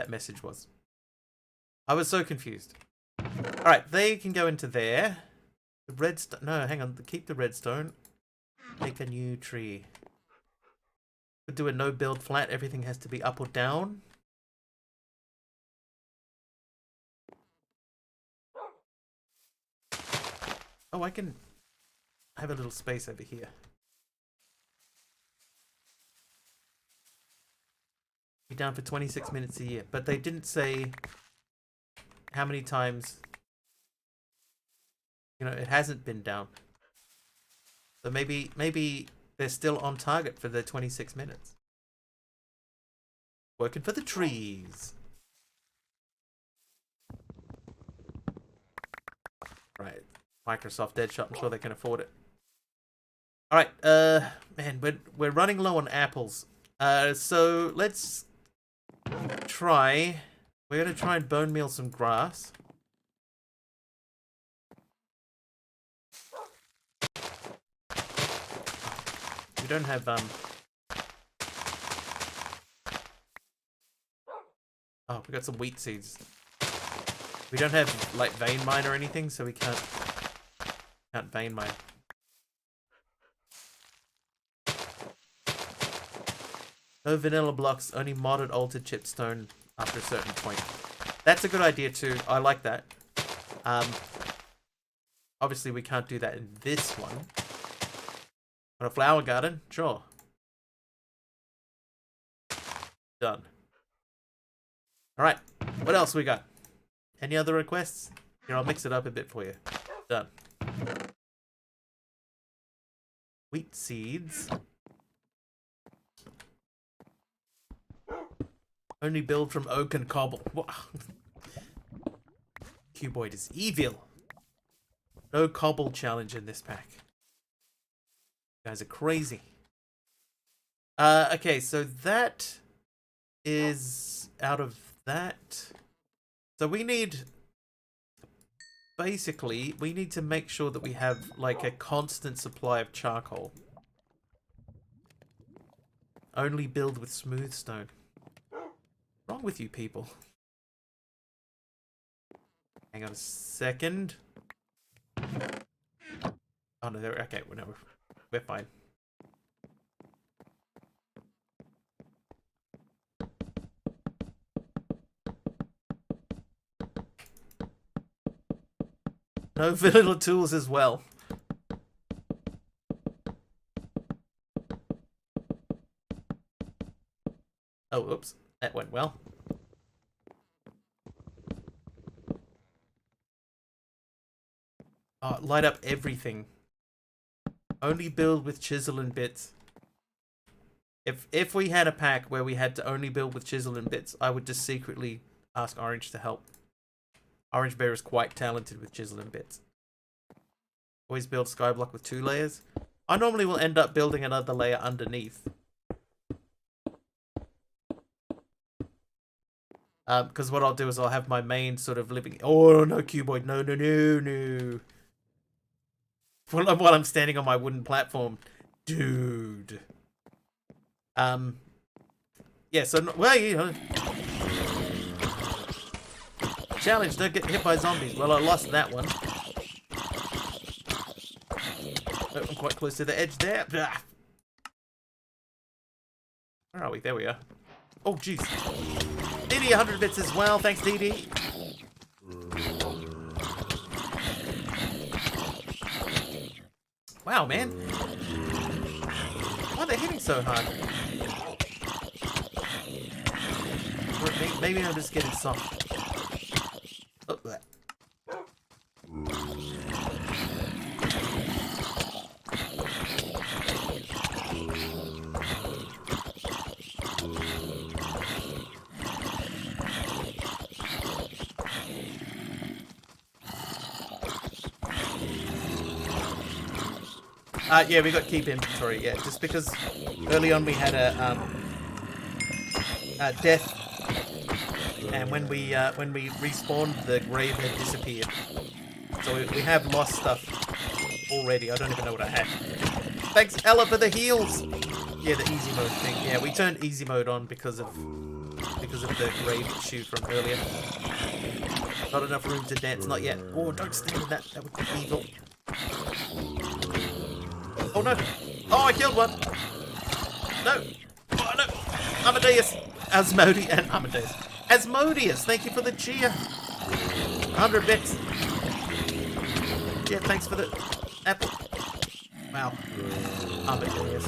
message was. I was so confused. All right, they can go into there. The redstone. No, hang on. Keep the redstone. Make a new tree. Could do a no build flat. Everything has to be up or down. Oh, I can have a little space over here. Be down for 26 minutes a year, but they didn't say how many times. You know, it hasn't been down. So maybe they're still on target for the 26 minutes. Working for the trees. Right. Microsoft Deadshot, I'm sure they can afford it. Alright, man, we're running low on apples. So let's try. We're gonna try and bone meal some grass. We don't have oh, we got some wheat seeds. We don't have like vein mine or anything, so we can't vein mine. No vanilla blocks, only modded altered chipstone after a certain point. That's a good idea too. I like that. Obviously we can't do that in this one. On a flower garden? Sure. Done. Alright, what else we got? Any other requests? Here, I'll mix it up a bit for you. Done. Wheat seeds. Only build from oak and cobble. Cuboid is evil. No cobble challenge in this pack. You guys are crazy. Okay, so that is out of that. So we need, basically, we need to make sure that we have like a constant supply of charcoal. Only build with smooth stone. What's wrong with you people? Hang on a second. Oh no, okay, we're fine. No vanilla tools as well. Oh, oops. That went well. Oh, light up everything. Only build with chisel and bits. If we had a pack where we had to only build with chisel and bits, I would just secretly ask Orange to help. Orange Bear is quite talented with chisel and bits. Always build skyblock with 2 layers. I normally will end up building another layer underneath. Because what I'll do is I'll have my main sort of living... Oh, no, Cuboid. No, no, no, no. While I'm standing on my wooden platform. Dude. Yeah, so... Well, you know... Challenge, don't get hit by zombies. Well, I lost that one. Oh, I'm quite close to the edge there. Where are we? There we are. Oh, jeez. DD 100 bits as well. Thanks, DD. Wow, man. Why are they hitting so hard? Or maybe I'm just getting soft. Oh, that. Yeah, we got keep inventory. Yeah, just because early on we had a death, and when we respawned, the grave had disappeared. So we have lost stuff already. I don't even know what I had. Thanks, Ella, for the heals. Yeah, the easy mode thing. Yeah, we turned easy mode on because of the grave issue from earlier. Not enough room to dance. Not yet. Oh, don't stand in that. That would be evil. Oh no! Oh, I killed one! No! Oh no! Amadeus! Asmodeus and Amadeus. Asmodeus, thank you for the cheer! 100 bits! Yeah, thanks for the apple. Wow. Amadeus.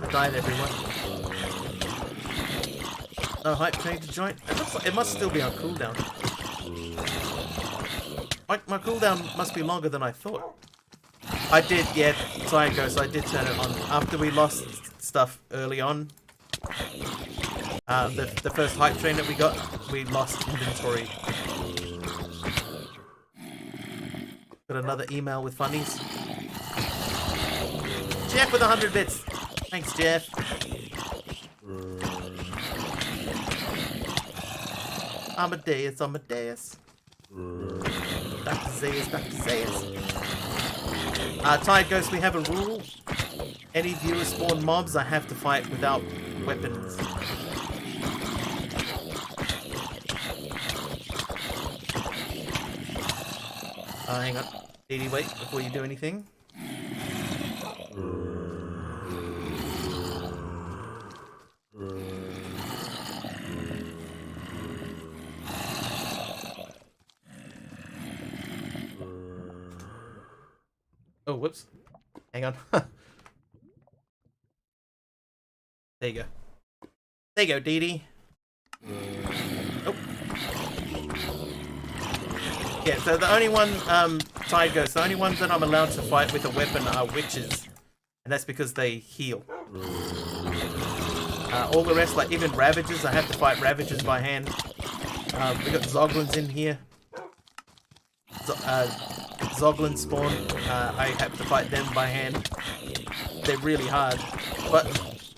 I died, everyone. No hype train to join. It must still be on cooldown. My cooldown must be longer than I thought. I did, yeah, Science Ghost, I did turn it on. After we lost stuff early on, the first hype train that we got, we lost inventory. Got another email with funnies. Jeff with 100 bits. Thanks, Jeff. Amadeus. Dr. Zayas. Tide Ghost, we have a rule. Any viewer spawn mobs I have to fight without weapons. Hang on. Didi, wait before you do anything. Oh, whoops. Hang on. There you go. There you go, Dee. Oh. Yeah, so the only one, Tide Ghost, the only ones that I'm allowed to fight with a weapon are witches. And that's because they heal. All the rest, like even Ravagers, I have to fight Ravagers by hand. We got Zoglins in here. Zoglin spawn, I have to fight them by hand. They're really hard, but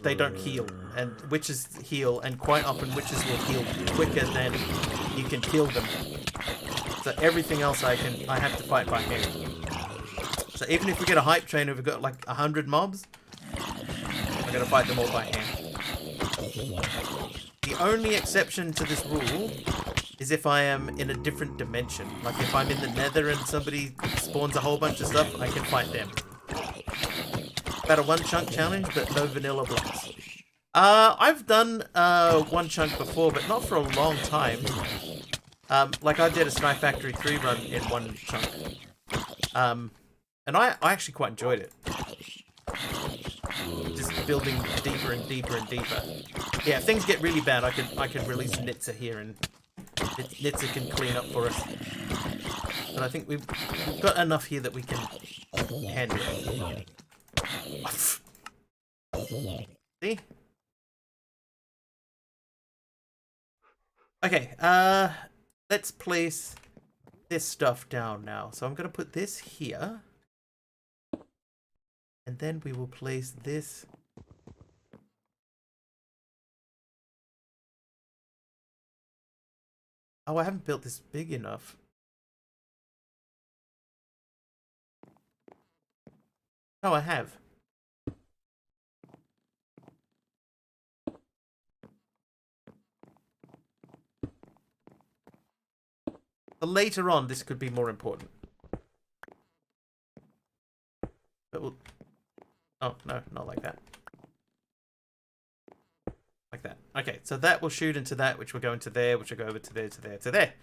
they don't heal. And witches heal, and quite often witches will heal quicker than you can kill them. So everything else I have to fight by hand. So even if we get a hype train and we've got like 100 mobs, I gotta fight them all by hand. The only exception to this rule is if I am in a different dimension. Like if I'm in the nether and somebody spawns a whole bunch of stuff, I can fight them. About a 1 chunk challenge, but no vanilla blocks. I've done 1 chunk before, but not for a long time. Like I did a Sky Factory 3 run in 1 chunk. And I actually quite enjoyed it. Just building deeper and deeper and deeper. Yeah, if things get really bad, I could release Nitsa here and Nitsa can clean up for us. But I think we've got enough here that we can handle it. See? Okay, let's place this stuff down now. So I'm going to put this here. And then we will place this. Oh, I haven't built this big enough. Oh, I have. But later on, this could be more important. But we'll... Oh, no, not like that. Like that. Okay, so that will shoot into that, which will go into there, which will go over to there, to there, to there.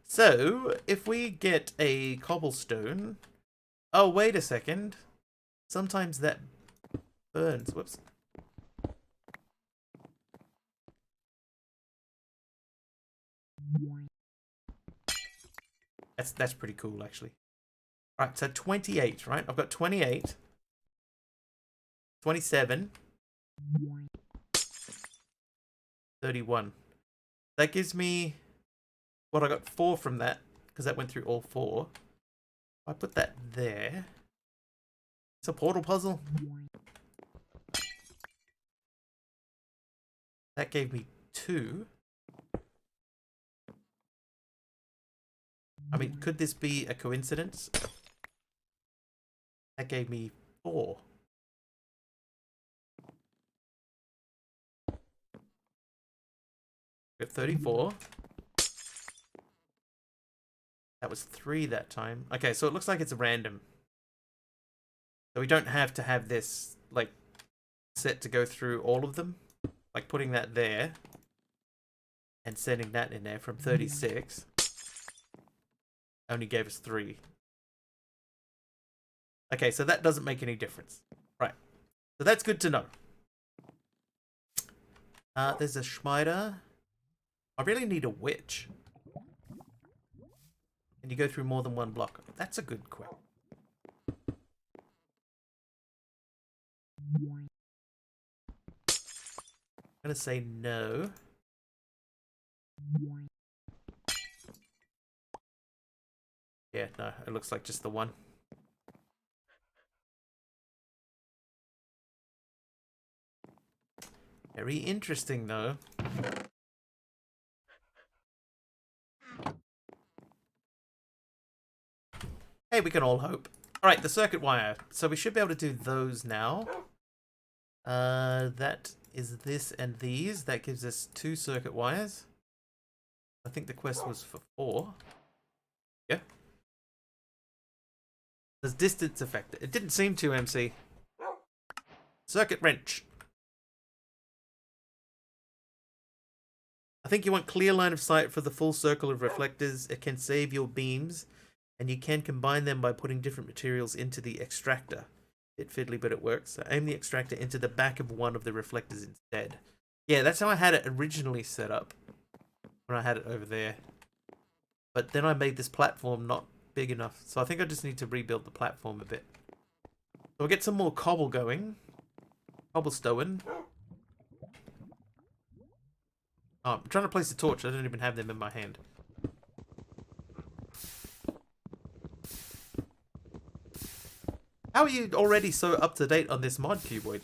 So, if we get a cobblestone... Oh, wait a second. Sometimes that burns. Whoops. That's pretty cool, actually. Alright, so 28, right? I've got 28. 27. 31. That gives me... Well, I got 4 from that, because that went through all 4. I put that there. It's a portal puzzle. That gave me 2. I mean, could this be a coincidence? That gave me 4. Got 34. That was 3 that time. Okay, so it looks like it's random. So we don't have to have this, like, set to go through all of them. Like putting that there. And sending that in there from 36. Only gave us 3. Okay, so that doesn't make any difference. Right. So that's good to know. There's a Schmider. I really need a witch. Can you go through more than one block? That's a good question. I'm gonna say no. Yeah, no, it looks like just the one. Very interesting, though. Hey, we can all hope. Alright, the circuit wire. So we should be able to do those now. That is this and these. That gives us 2 circuit wires. I think the quest was for 4. Yeah. There's distance effect. It didn't seem to, MC. Circuit wrench. I think you want clear line of sight for the full circle of reflectors. It can save your beams, and you can combine them by putting different materials into the extractor. Bit fiddly, but it works. So aim the extractor into the back of one of the reflectors instead. Yeah, that's how I had it originally set up. When I had it over there. But then I made this platform not big enough. So I think I just need to rebuild the platform a bit. So we'll get some more cobble going. Cobblestone. Oh, I'm trying to place a torch. I don't even have them in my hand. How are you already so up to date on this mod, Cuboid?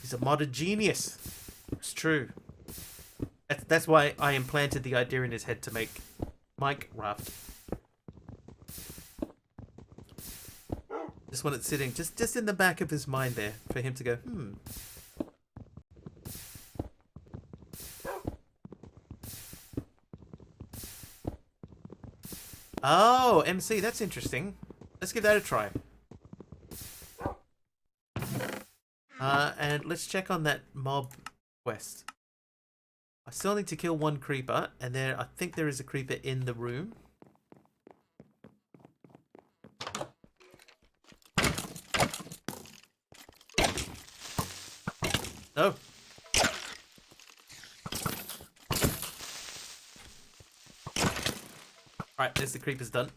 He's a modded genius. It's true. That's why I implanted the idea in his head to make Minecraft. Just when it's sitting just in the back of his mind there for him to go, Oh, MC, that's interesting. Let's give that a try. And let's check on that mob quest. I still need to kill 1 creeper, and I think there is a creeper in the room. No. Alright, there's the creepers done.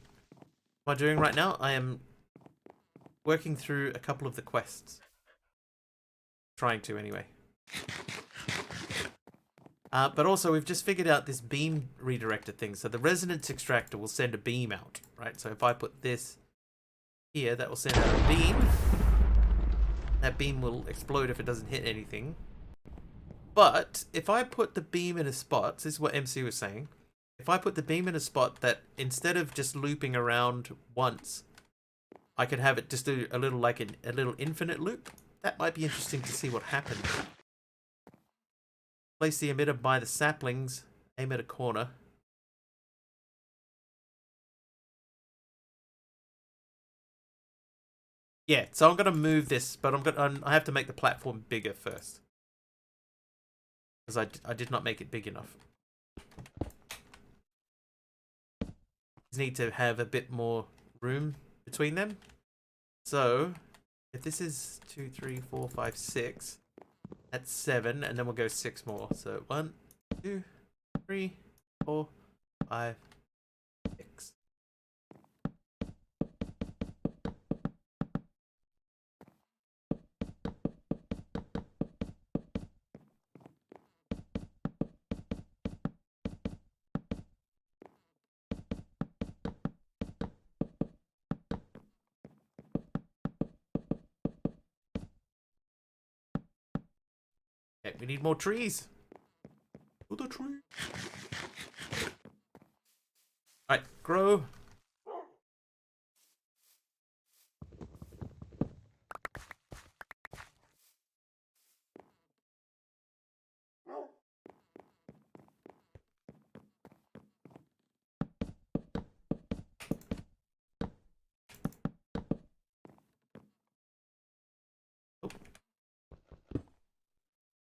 What am I doing right now? I am working through a couple of the quests. Trying to, anyway. But also, we've just figured out this beam redirector thing. So the resonance extractor will send a beam out, right? So if I put this here, that will send out a beam. That beam will explode if it doesn't hit anything. But if I put the beam in a spot, this is what MC was saying. If I put the beam in a spot that instead of just looping around once, I could have it just do a little like a little infinite loop. That might be interesting to see what happens. Place the emitter by the saplings. Aim at a corner. Yeah, so I'm gonna move this, but I have to make the platform bigger first, because I did not make it big enough. Just need to have a bit more room between them. So if this is 2, 3, 4, 5, 6, That's 7, and then we'll go 6 more. So 1, 2, 3, 4, 5, 6. Okay, we need more trees. For the tree. Alright, grow. Oh.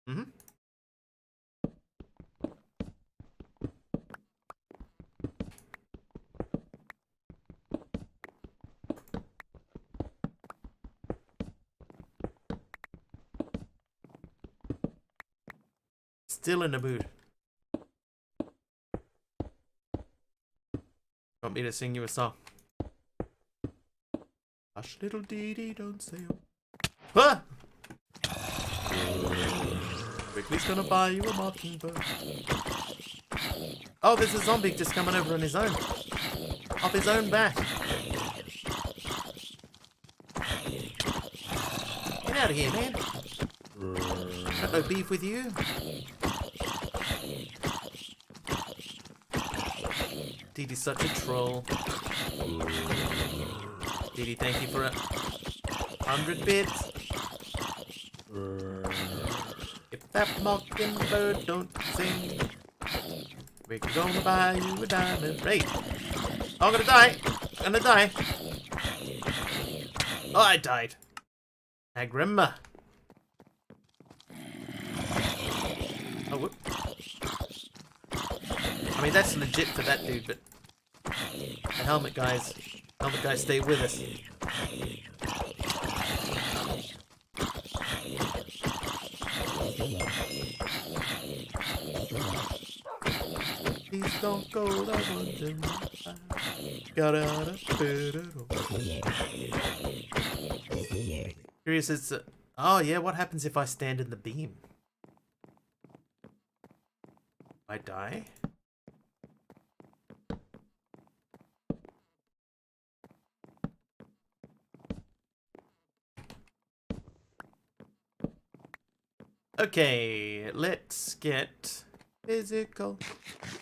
Mm-hmm. Still in the mood. Want me to sing you a song? Hush, little Dee Dee, don't say ah! Wiggly's gonna buy you a mockingbird. Oh, there's a zombie just coming over on his own. Off his own back. Get out of here, man. Got no beef with you. Dee Dee's such a troll. Dee Dee, thank you for 100 bits. If that mockingbird don't sing, we're gonna buy you a diamond ring. Oh, I'm gonna die. I'm gonna die. Oh, I died. Agrim. Oh, whoop. I mean, that's legit for that dude, but the helmet guys stay with us. Please don't go that one. Curious as to... Oh, yeah, what happens if I stand in the beam? I die? Okay, let's get physical.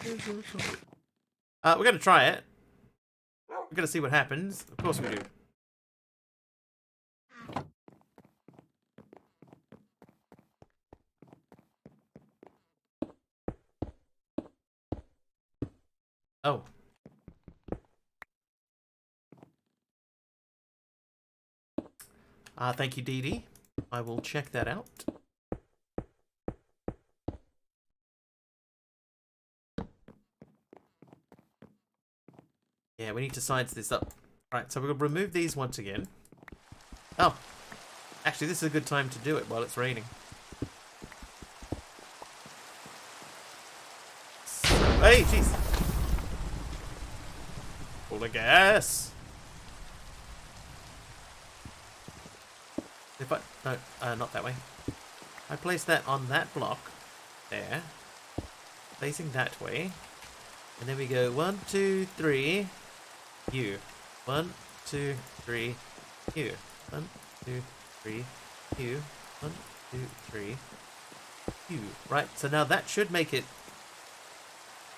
We're gonna try it. We're gonna see what happens. Of course we do. Oh. Thank you, Dee Dee. I will check that out. Yeah, we need to size this up. Right, so we're going to remove these once again. Oh. Actually, this is a good time to do it while it's raining. So, hey, jeez. Full of gas. If I... No, not that way. I place that on that block. There. Facing that way. And then we go 1, 2, 3... U. 1, 2, 3, U. 1, 2, 3, U. 1, 2, 3, U. Right, so now that should make it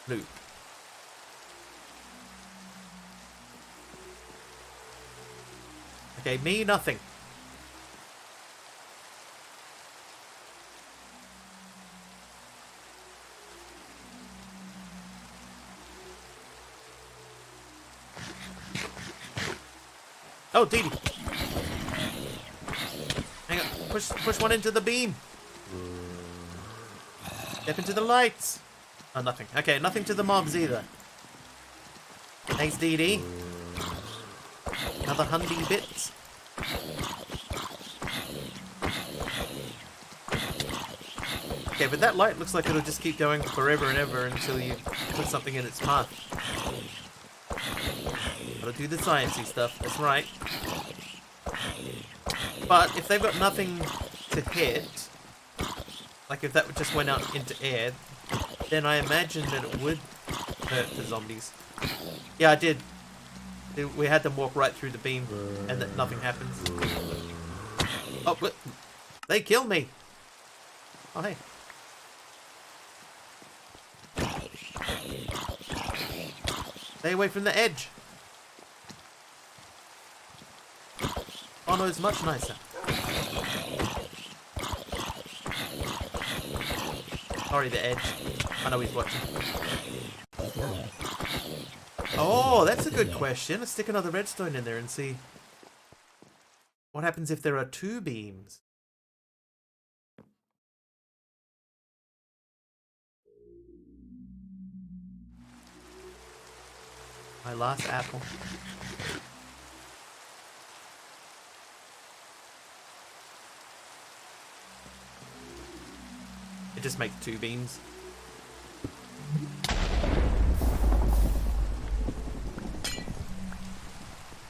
loop. Okay, me nothing. Oh, Dee Dee. Hang on. Push one into the beam. Step into the lights. Oh, nothing. Okay, nothing to the mobs either. Thanks, Dee Dee. Another 100 bits. Okay, but that light looks like it'll just keep going forever and ever until you put something in its path. Gotta do the sciencey stuff, that's right. But if they've got nothing to hit, like if that just went out into air, then I imagine that it would hurt the zombies. Yeah, I did. We had them walk right through the beam, and that nothing happens. Oh, but they killed me. Oh, hey. Stay away from the edge. Oh no, it's much nicer. Sorry, the edge. I know he's watching. Oh, that's a good question. Let's stick another redstone in there and see what happens if there are 2 beams. My last apple. It just makes 2 beams.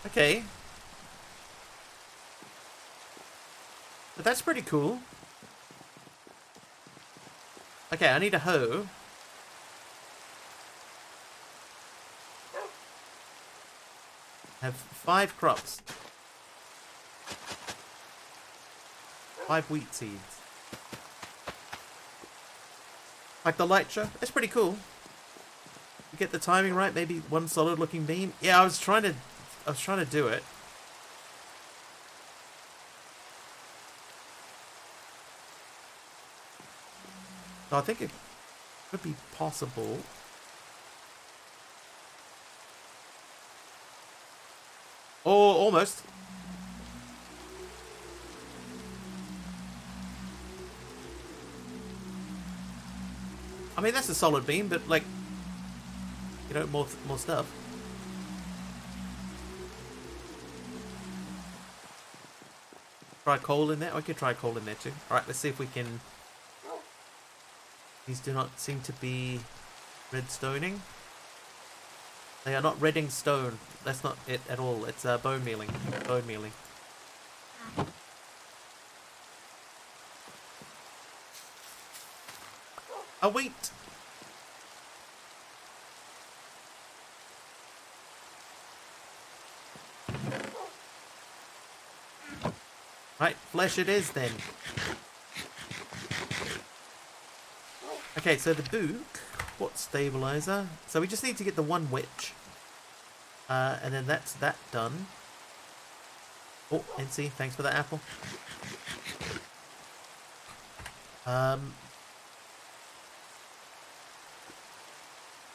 Okay. But that's pretty cool. Okay, I need a hoe. Have 5 crops. 5 wheat seeds. Like the light show? That's pretty cool. You get the timing right, maybe 1 solid looking beam. Yeah, I was trying to do it. So I think it could be possible. Oh, almost. I mean, that's a solid beam, but like, you know, more stuff. Try coal in there. I could try coal in there too. All right, let's see if we can. These do not seem to be redstoning. They are not redding stone. That's not it at all. It's bone mealing. Bone mealing. A wheat. Right, flesh it is then. Okay, so the book, what stabilizer? So we just need to get the 1 witch. And then that's that done. Oh, NC, thanks for that apple.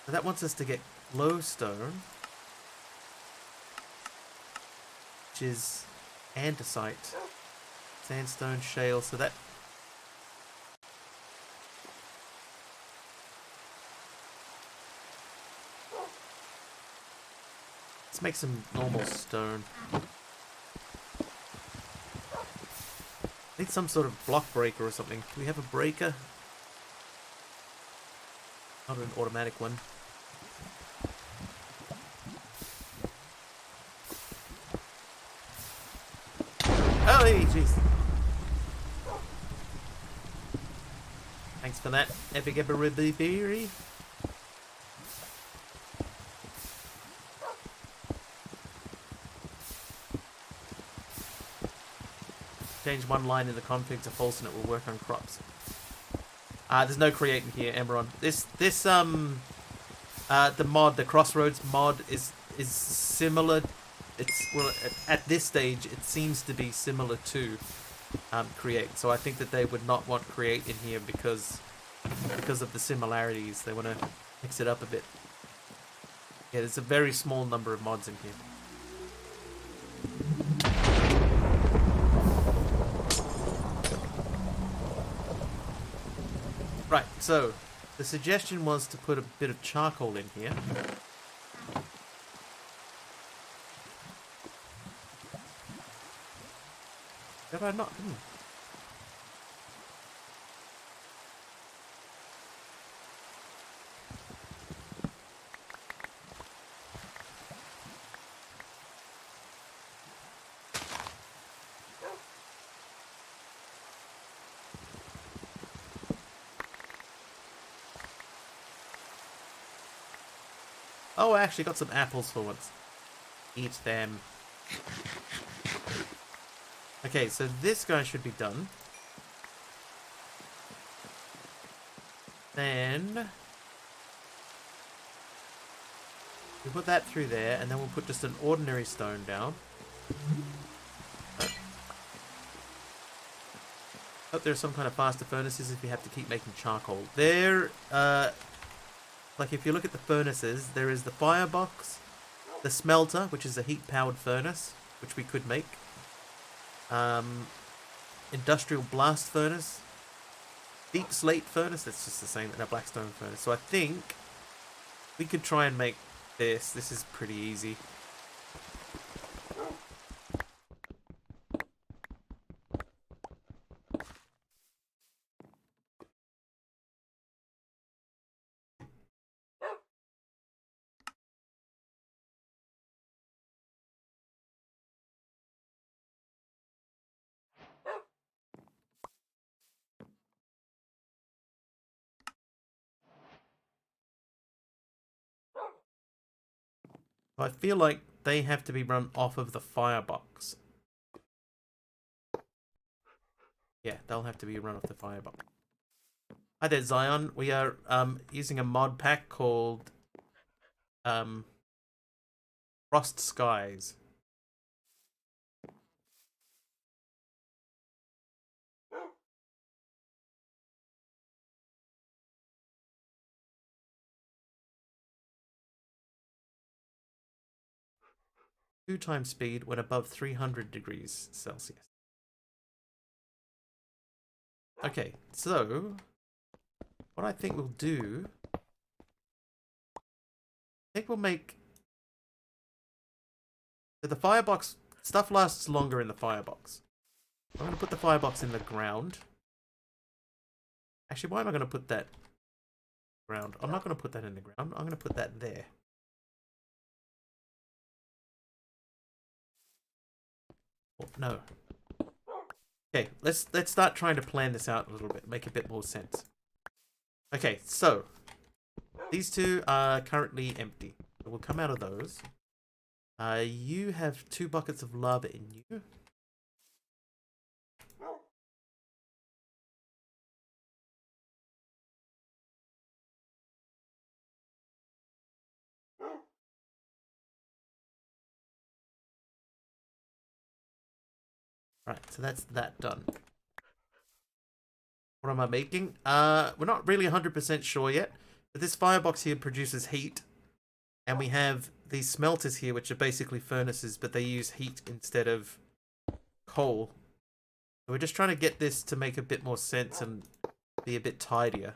So that wants us to get glowstone, which is andesite, sandstone, shale. So that let's make some normal stone. Need some sort of block breaker or something. Do we have a breaker? Not an automatic one. Oh, hey, jeez. Thanks for that, epic berry. Change 1 line in the config to false and it will work on crops. There's no creating here, Emeron. The mod, the Crossroads mod is similar. It's, well, at this stage, it seems to be similar to create. So I think that they would not want create in here because of the similarities. They want to mix it up a bit. Yeah, there's a very small number of mods in here. Right, so the suggestion was to put a bit of charcoal in here. Did I not? Oh, I actually got some apples for once. Eat them. Okay, so this guy should be done. Then we put that through there, and then we'll put just an ordinary stone down. Hope there's some kind of faster furnaces if you have to keep making charcoal. There, like if you look at the furnaces, there is the firebox, the smelter, which is a heat-powered furnace, which we could make. Industrial blast furnace, deep slate furnace, that's just the same, and a blackstone furnace. So I think we could try and make this. This is pretty easy. I feel like they have to be run off of the firebox. Yeah, they'll have to be run off the firebox. Hi there, Zion. We are using a mod pack called Frost Skies. Two times speed when above 300 degrees Celsius. Okay, so what I think we'll do, I think we'll make the firebox. Stuff lasts longer in the firebox. I'm going to put the firebox in the ground. Actually, why am I going to put that ground? I'm not going to put that in the ground. I'm going to put that there. Oh, no. Okay, let's start trying to plan this out a little bit, make a bit more sense. Okay, so these two are currently empty. So we'll come out of those. You have 2 buckets of lava in you. Right, so that's that done. What am I making? We're not really 100% sure yet, but this firebox here produces heat, and we have these smelters here, which are basically furnaces, but they use heat instead of coal. So we're just trying to get this to make a bit more sense and be a bit tidier.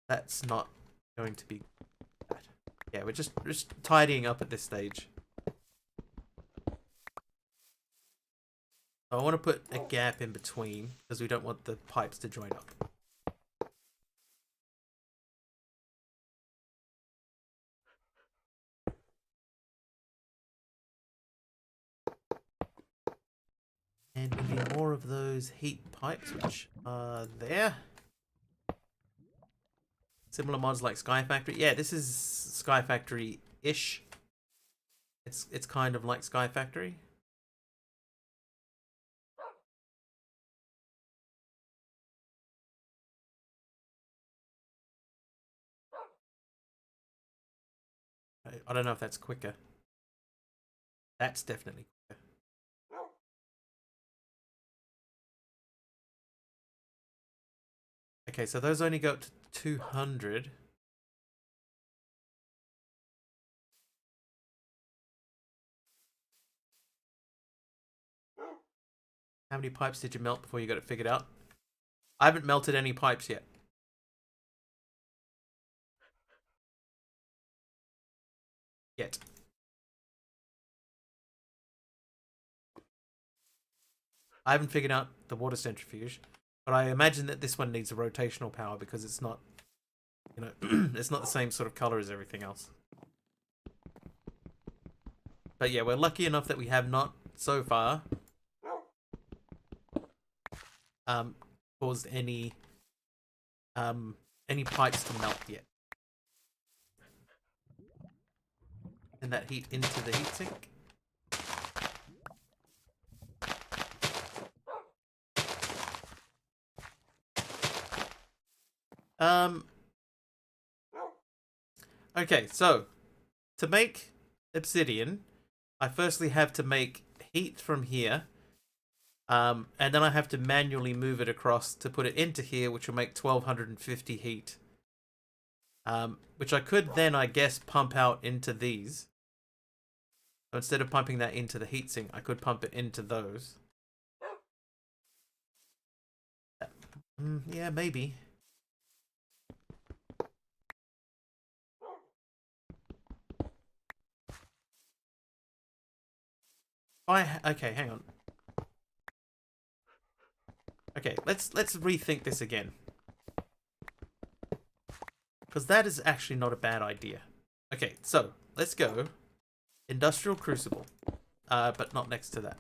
That's not going to be bad. Yeah, we're just tidying up at this stage. I want to put a gap in between because we don't want the pipes to join up. And we need more of those heat pipes, which are there. Similar mods like Sky Factory. Yeah, this is Sky Factory-ish. It's kind of like Sky Factory. I don't know if that's quicker. That's definitely quicker. Okay, so those only go up to 200. How many pipes did you melt before you got it figured out? I haven't melted any pipes yet. I haven't figured out the water centrifuge, but I imagine that this one needs a rotational power because it's not, you know, it's not the same sort of color as everything else. But yeah, we're lucky enough that we have not so far caused any pipes to melt yet. pumping that heat into the heatsink. Okay, so to make obsidian, I firstly have to make heat from here. And then I have to manually move it across to put it into here, which will make 1250 heat. Which I could then, I guess, pump out into these. So instead of pumping that into the heatsink, I could pump it into those. Yeah, maybe. Okay, hang on. Okay, let's rethink this again. Because that is actually not a bad idea. Okay, so let's go Industrial Crucible. But not next to that.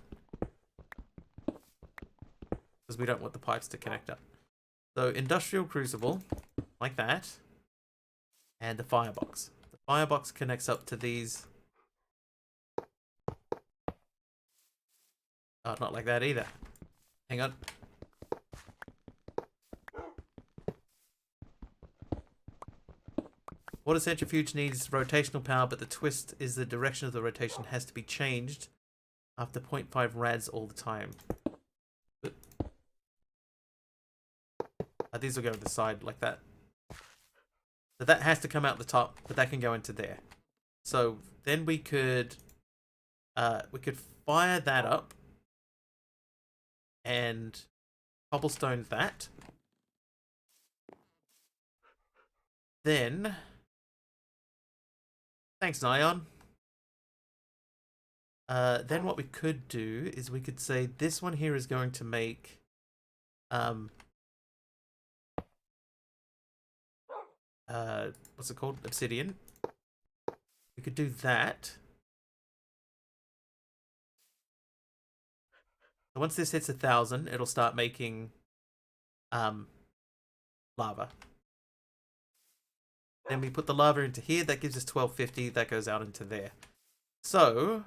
Because we don't want the pipes to connect up. So Industrial Crucible, like that. And the firebox. The firebox connects up to these. Oh, not like that either. Hang on. Water centrifuge needs rotational power, but the twist is the direction of the rotation has to be changed after 0.5 rads all the time. These will go to the side like that. So that has to come out the top, but that can go into there. So then we could fire that up and cobblestone that. Then, thanks, Zion. Then what we could do is we could say this one here is going to make what's it called? Obsidian. We could do that. So once this hits 1,000, it'll start making lava. Then we put the lava into here. That gives us 1250. That goes out into there. So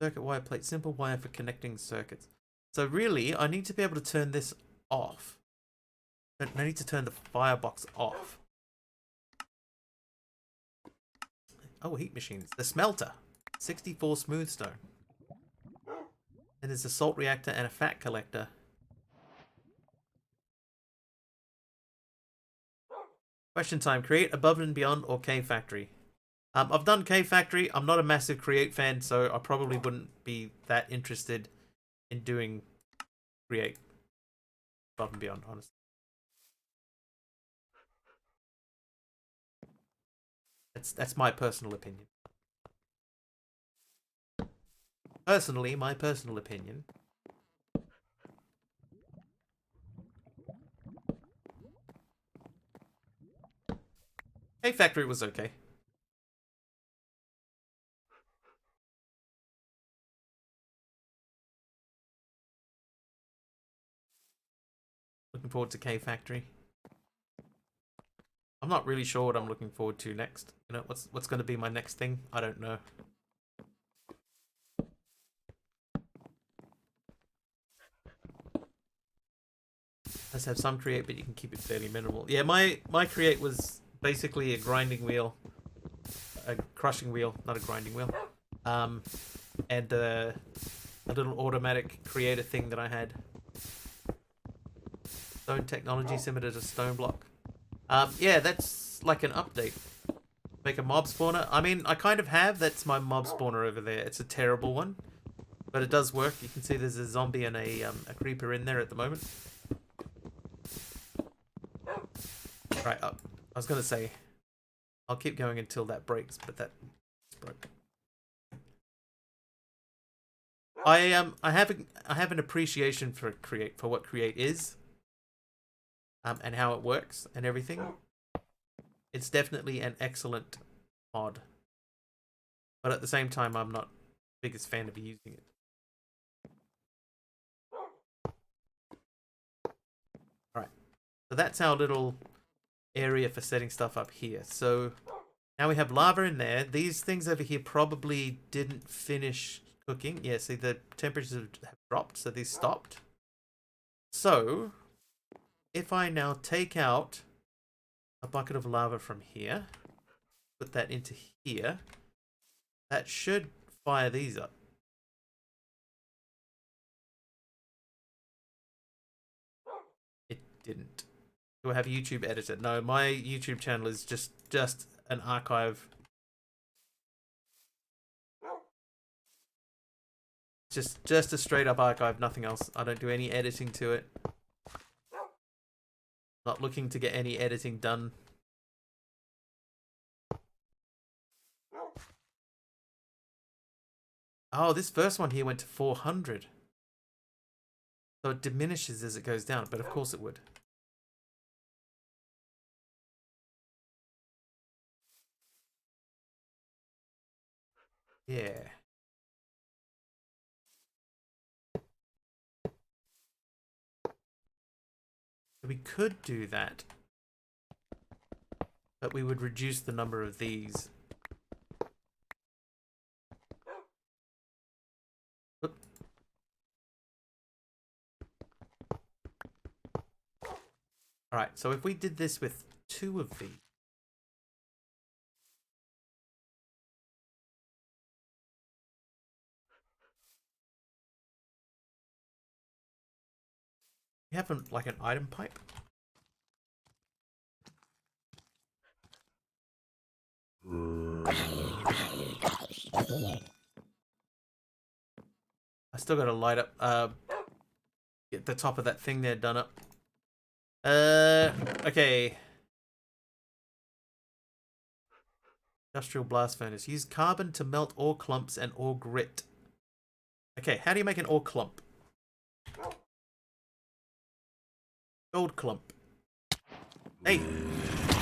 circuit wire plate, simple wire for connecting circuits. So really, I need to be able to turn this off. I need to turn the firebox off. Oh, heat machines. The smelter. 64 smooth stone. Then there's a salt reactor and a fat collector. Question time. Create above and beyond or cave factory? I've done cave factory. I'm not a massive create fan, so I probably wouldn't be that interested in doing create above and beyond, honestly. That's my personal opinion. Personally, my personal opinion. Cave factory was okay. Looking forward to Cave Factory. I'm not really sure what I'm looking forward to next. You know, what's going to be my next thing? I don't know. Let's have some create, but you can keep it fairly minimal. Yeah, my create was basically a grinding wheel, a crushing wheel, not a grinding wheel, and a little automatic creator thing that I had. Stone technology similar to stone block. Yeah, that's like an update. Make a mob spawner. I mean, I kind of have. That's my mob spawner over there. It's a terrible one, but it does work. You can see there's a zombie and a creeper in there at the moment. Right, I was gonna say I'll keep going until that breaks, but that broke. I have an appreciation for what create is, and how it works and everything. It's definitely an excellent mod, but at the same time, I'm not the biggest fan of using it. All right, so that's our little area for setting stuff up here. So now we have lava in there. These things over here probably didn't finish cooking. Yeah, see the temperatures have dropped, so these stopped. So if I now take out a bucket of lava from here, put that into here, that should fire these up. It didn't. Do I have a YouTube editor? No, my YouTube channel is just an archive. Just a straight up archive, nothing else. I don't do any editing to it. Not looking to get any editing done. Oh, this first one here went to 400. So it diminishes as it goes down, but of course it would. Yeah. We could do that, but we would reduce the number of these. Oop. Alright, so if we did this with 2 of these. You have like an item pipe? I still gotta light up, get the top of that thing there done up. Okay. Industrial blast furnace. Use carbon to melt ore clumps and ore grit. Okay, how do you make an ore clump? Gold clump. Hey,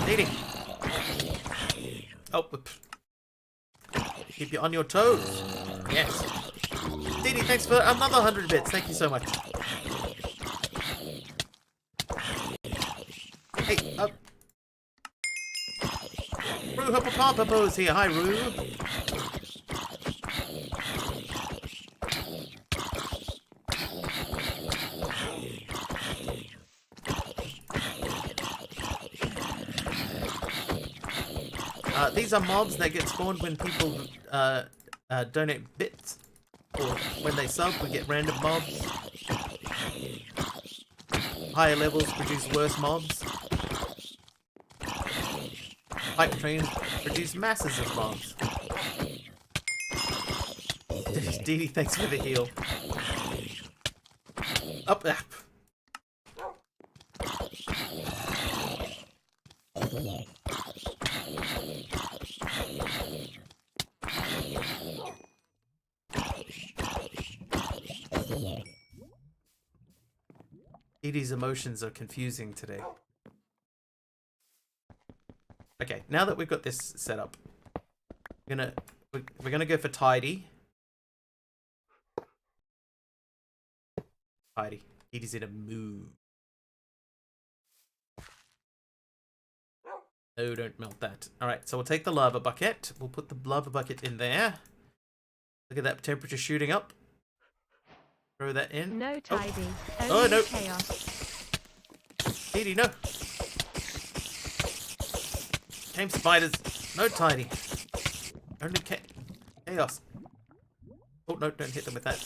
Didi. Oh, keep you on your toes. Yes. Didi, thanks for another 100 bits. Thank you so much. Hey, Roo Hoppapapapo's here. Hi, Roo. These are mobs that get spawned when people donate bits, or when they sub, we get random mobs. Higher levels produce worse mobs. Pipe trains produce masses of mobs. Dee, thanks for the heal. Up there. Edie's emotions are confusing today. Okay, now that we've got this set up, we're gonna go for tidy. Tidy. Edie's in a mood. No, don't melt that. Alright, so we'll take the lava bucket. We'll put the lava bucket in there. Look at that temperature shooting up. Throw that in. No tidy. Oh, Only no. chaos. Edie, no. Came spiders. No tidy. Only chaos. Oh, no, don't hit them with that.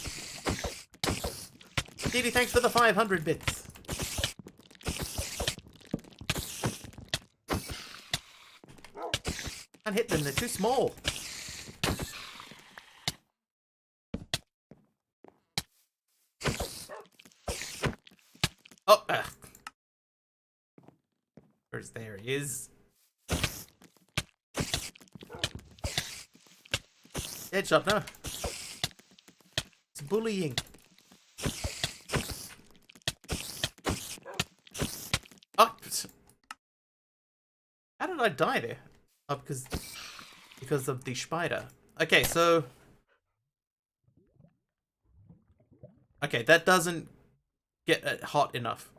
Edie, thanks for the 500 bits. Can't hit them, they're too small. Oh, there he is. Headshot, no. It's bullying. Oh, how did I die there? Oh, because of the spider. Okay, so okay, that doesn't get hot enough.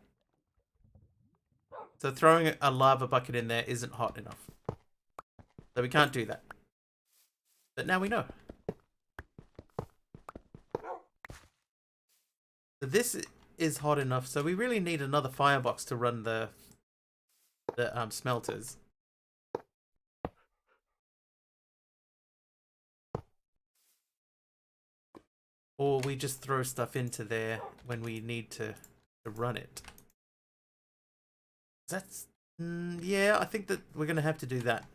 So throwing a lava bucket in there isn't hot enough. So we can't do that. But now we know. So this is hot enough, so we really need another firebox to run the smelters. Or we just throw stuff into there when we need to run it. That's... yeah, I think that we're going to have to do that.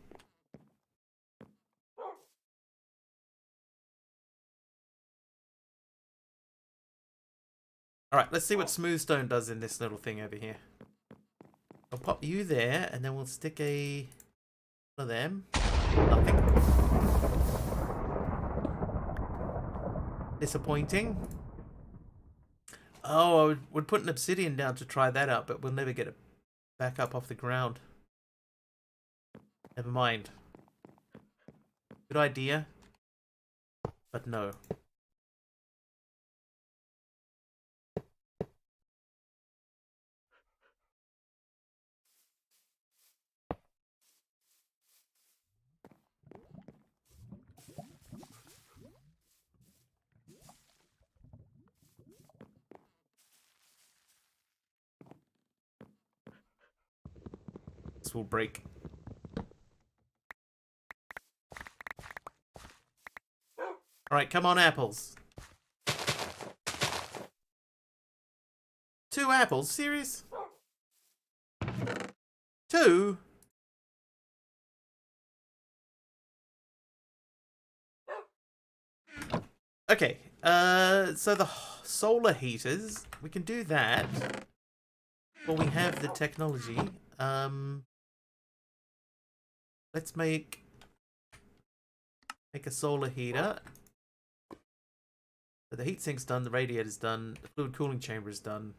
Alright, let's see what smooth stone does in this little thing over here. I'll pop you there, and then we'll stick one of them. Nothing. Disappointing. Oh, I would put an obsidian down to try that out, but we'll never get it back up off the ground. Never mind. Good idea, but no. This will break. Alright, come on, apples. 2 apples? Serious? 2? Okay, so the solar heaters, we can do that. Well, we have the technology. Let's make a solar heater. So the heatsink's done, the radiator's done, the fluid cooling chamber is done.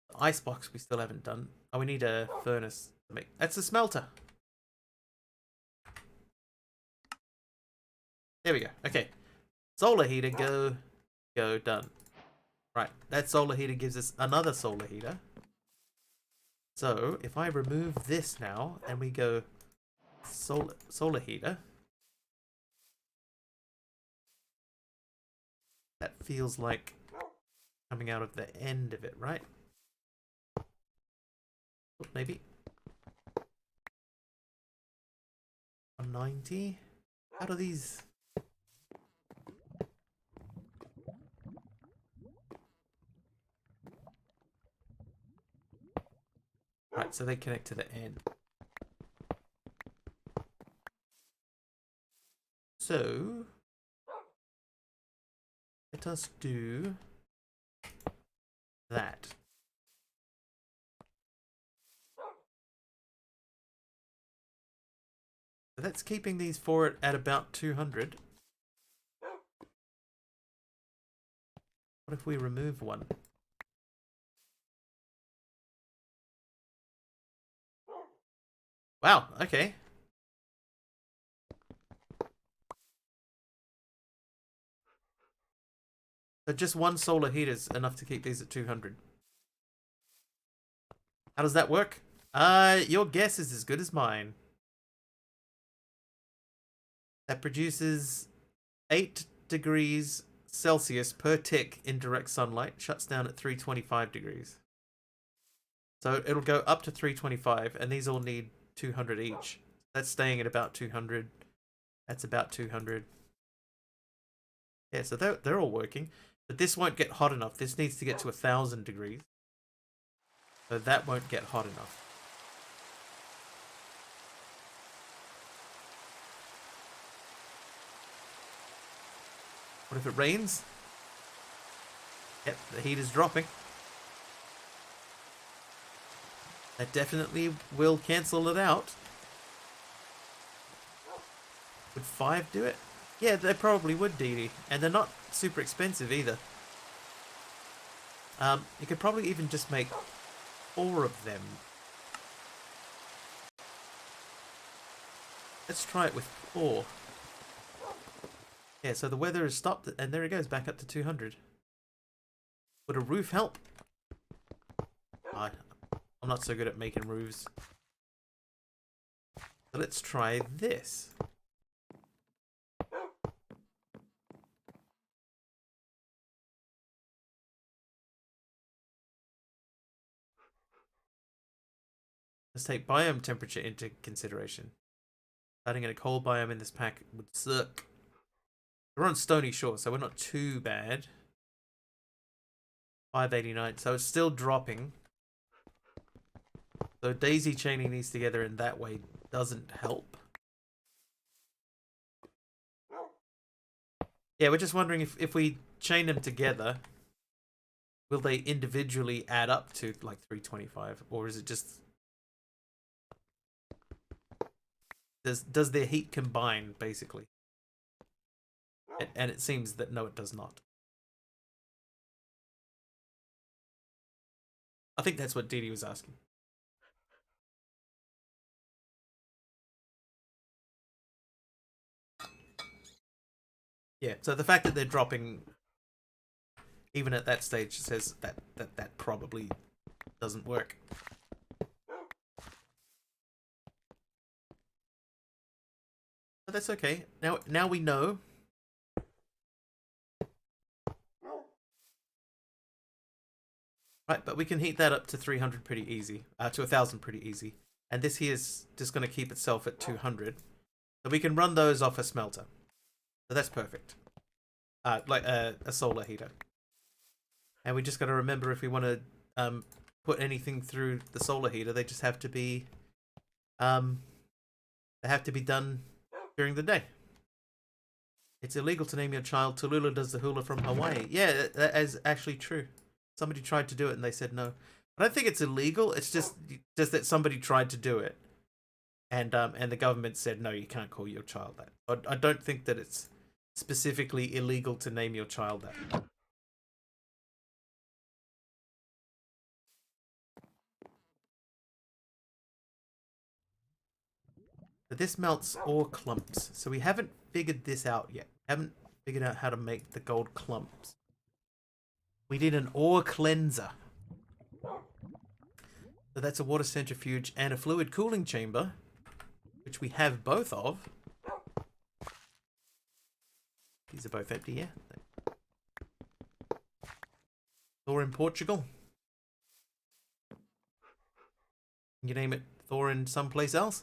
The icebox we still haven't done. Oh, we need a furnace to make. That's a smelter. There we go. Okay. Solar heater, go, done. Right, that solar heater gives us another solar heater. So, if I remove this now, and we go solar heater, that feels like coming out of the end of it, right? Maybe. 190? How do these... Right, so they connect to the end. So, let us do that. So that's keeping these four at about 200. What if we remove one? Wow, okay. So just one solar heater is enough to keep these at 200. How does that work? Your guess is as good as mine. That produces 8 degrees Celsius per tick in direct sunlight. Shuts down at 325 degrees. So it'll go up to 325, and these all need 200 each. That's staying at about 200. That's about 200. Yeah, so they're all working. But this won't get hot enough. This needs to get to 1,000 degrees. So that won't get hot enough. What if it rains? Yep, the heat is dropping. That definitely will cancel it out. Would 5 do it? Yeah, they probably would, Dee Dee. And they're not super expensive either. You could probably even just make 4 of them. Let's try it with 4. Yeah, so the weather has stopped, and there it goes, back up to 200. Would a roof help? I'll I'm not so good at making roofs. So let's try this. Let's take biome temperature into consideration. Starting in a cold biome in this pack would suck. We're on Stony Shore, so we're not too bad. 589, so it's still dropping. So daisy chaining these together in that way doesn't help. Yeah, we're just wondering if we chain them together, will they individually add up to like 325, or is it just does their heat combine basically? And it seems that no, it does not. I think that's what Dee Dee was asking. Yeah, so the fact that they're dropping even at that stage says that probably doesn't work. But that's okay. Now we know. Right, but we can heat that up to 300 pretty easy. To 1,000 pretty easy. And this here is just going to keep itself at 200. So we can run those off a smelter. So that's perfect. Like a solar heater. And we just got to remember if we want to put anything through the solar heater, they just have to be done during the day. It's illegal to name your child Tallulah does the hula from Hawaii. Yeah, that is actually true. Somebody tried to do it and they said no. I don't think it's illegal. It's just that somebody tried to do it, and the government said no, you can't call your child that. I don't think that it's specifically illegal to name your child that. But this melts ore clumps, so we haven't figured this out yet. Haven't figured out how to make the gold clumps. We need an ore cleanser. So that's a water centrifuge and a fluid cooling chamber, which we have both of. These are both empty, yeah. Thor in Portugal. Can you name it Thor in someplace else?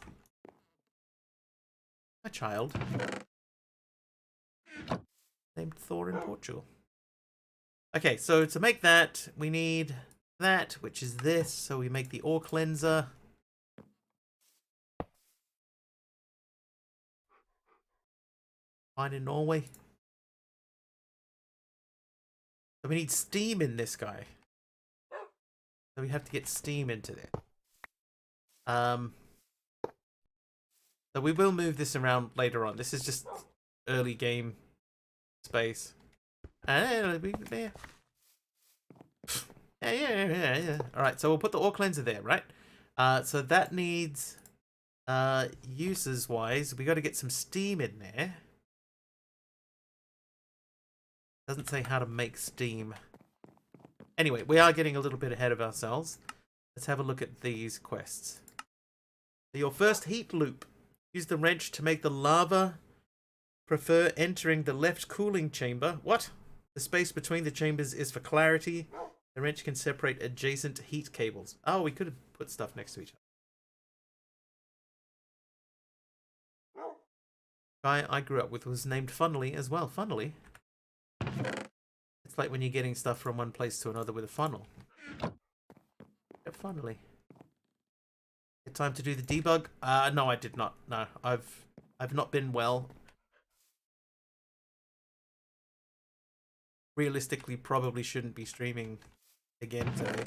A child named Thor in Portugal. Okay, so to make that, we need that, which is this. So we make the ore cleanser. Fine in Norway. So we need steam in this guy. So we have to get steam into there. So we will move this around later on. This is just early game space. Yeah. Alright, so we'll put the ore cleanser there, right? So that needs uses wise, we got to get some steam in there. Doesn't say how to make steam. Anyway, we are getting a little bit ahead of ourselves. Let's have a look at these quests. Your first heat loop. Use the wrench to make the lava. Prefer entering the left cooling chamber. What? The space between the chambers is for clarity. The wrench can separate adjacent heat cables. Oh, we could have put stuff next to each other. Guy I grew up with was named Funnily as well. Funnily. It's like when you're getting stuff from one place to another with a funnel. Yeah, funnily. Time to do the debug? No, I did not. No, I've not been well. Realistically, probably shouldn't be streaming again today.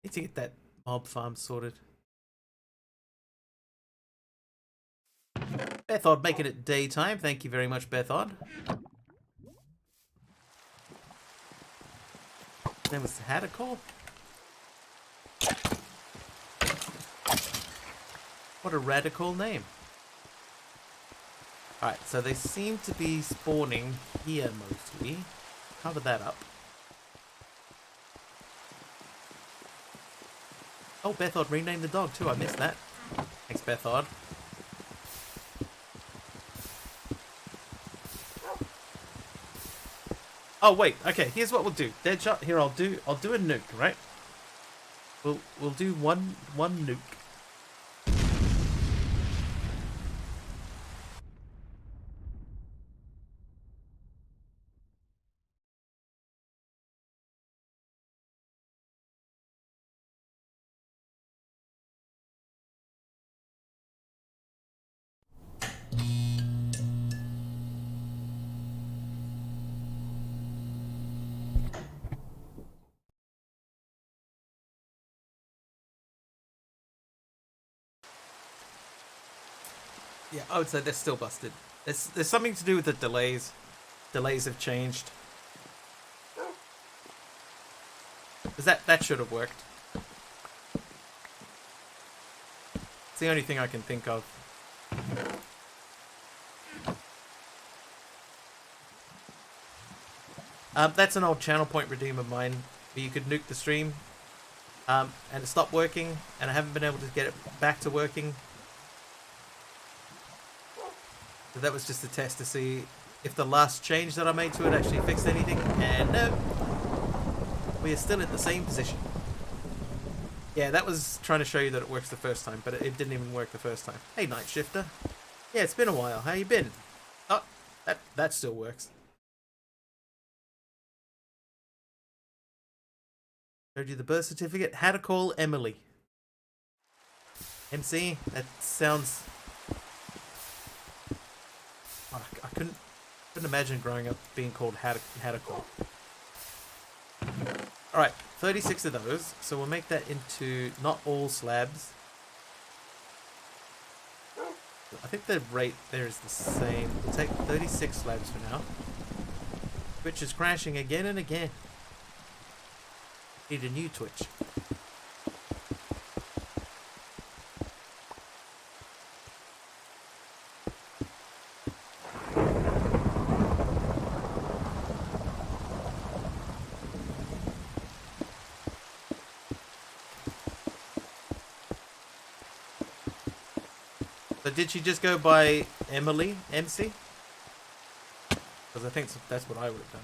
Need to get that mob farm sorted. Bethod making it daytime. Thank you very much, Bethod. That was Hadacol? What a radical name. Alright, so they seem to be spawning here mostly. Cover that up. Oh, Bethod renamed the dog too. I missed that. Thanks, Bethod. Oh wait, okay. Here's what we'll do. Deadshot. Here, I'll do a nuke, right? We'll do one nuke. Yeah, I would say they're still busted. There's something to do with the delays. Delays have changed. That should have worked. It's the only thing I can think of. That's an old channel point redeem of mine, where you could nuke the stream, and it stopped working, and I haven't been able to get it back to working. So that was just a test to see if the last change that I made to it actually fixed anything, and no, we are still at the same position. Yeah, that was trying to show you that it works the first time, but it didn't even work the first time. Hey, Night Shifter. Yeah, it's been a while. How you been? Oh, that still works. Showed you the birth certificate. How to call Emily. MC, that sounds... Oh, I couldn't imagine growing up being called how to call. Alright, 36 of those. So we'll make that into not all slabs. I think the rate there is the same. We'll take 36 slabs for now. Twitch is crashing again and again. Need a new Twitch. So did she just go by Emily MC? Because I think that's what I would have done.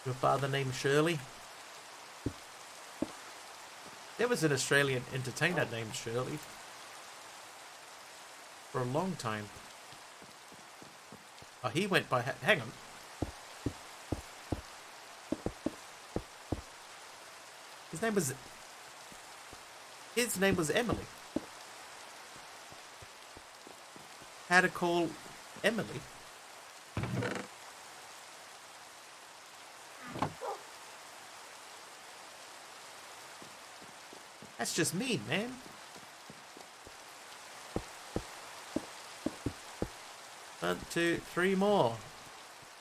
Your father named Shirley? There was an Australian entertainer named Shirley. For a long time. Oh, he went by... Hang on. His name was Emily. How to call Emily? That's just mean, man. One, two, three more.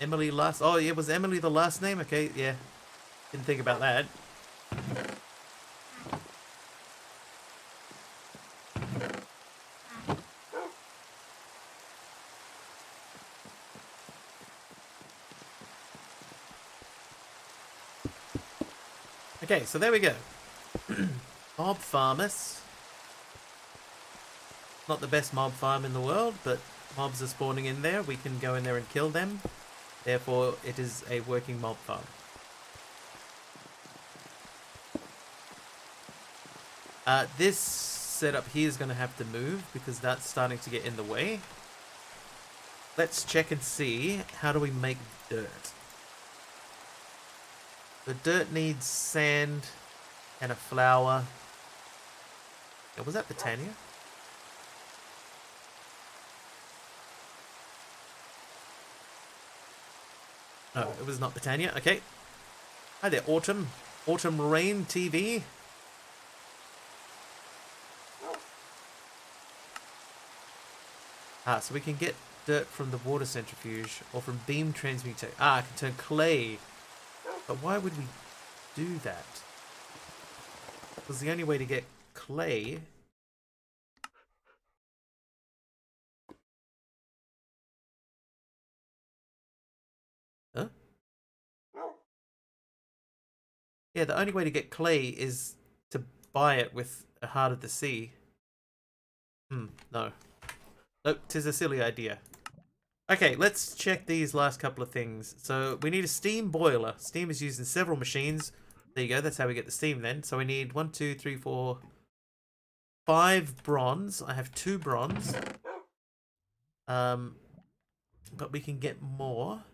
Emily last... Oh, yeah, was Emily the last name? Okay, yeah. Didn't think about that. Okay, so there we go. Mob farmers. Not the best mob farm in the world, but mobs are spawning in there. We can go in there and kill them. Therefore, it is a working mob farm. This setup here is going to have to move because that's starting to get in the way. Let's check and see, how do we make dirt? The dirt needs sand and a flour. Oh, was that Britannia? No, it was not Britannia. Okay. Hi there, Autumn. Autumn Rain TV. So we can get dirt from the water centrifuge or from beam transmutation. Ah, I can turn clay. But why would we do that? Because the only way to get clay... Huh? Yeah, the only way to get clay is to buy it with a Heart of the Sea. No. Nope, 'tis a silly idea. Okay, let's check these last couple of things. So, we need a steam boiler. Steam is used in several machines. There you go, that's how we get the steam then. So we need 1, 2, 3, 4, 5 bronze. I have 2 bronze. But we can get more.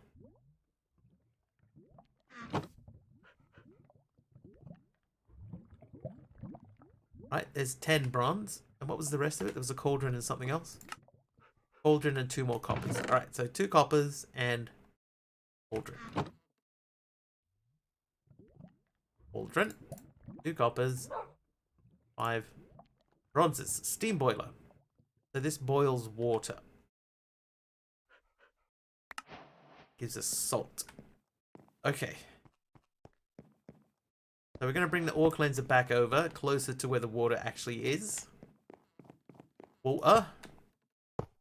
Right, there's 10 bronze. And what was the rest of it? There was a cauldron and something else. Cauldron and 2 more coppers. Alright, so 2 coppers and cauldron. Cauldron. 2 coppers. 5 bronzes. Steam boiler. So this boils water. Gives us salt. Okay. So we're going to bring the ore cleanser back over, closer to where the water actually is. Water.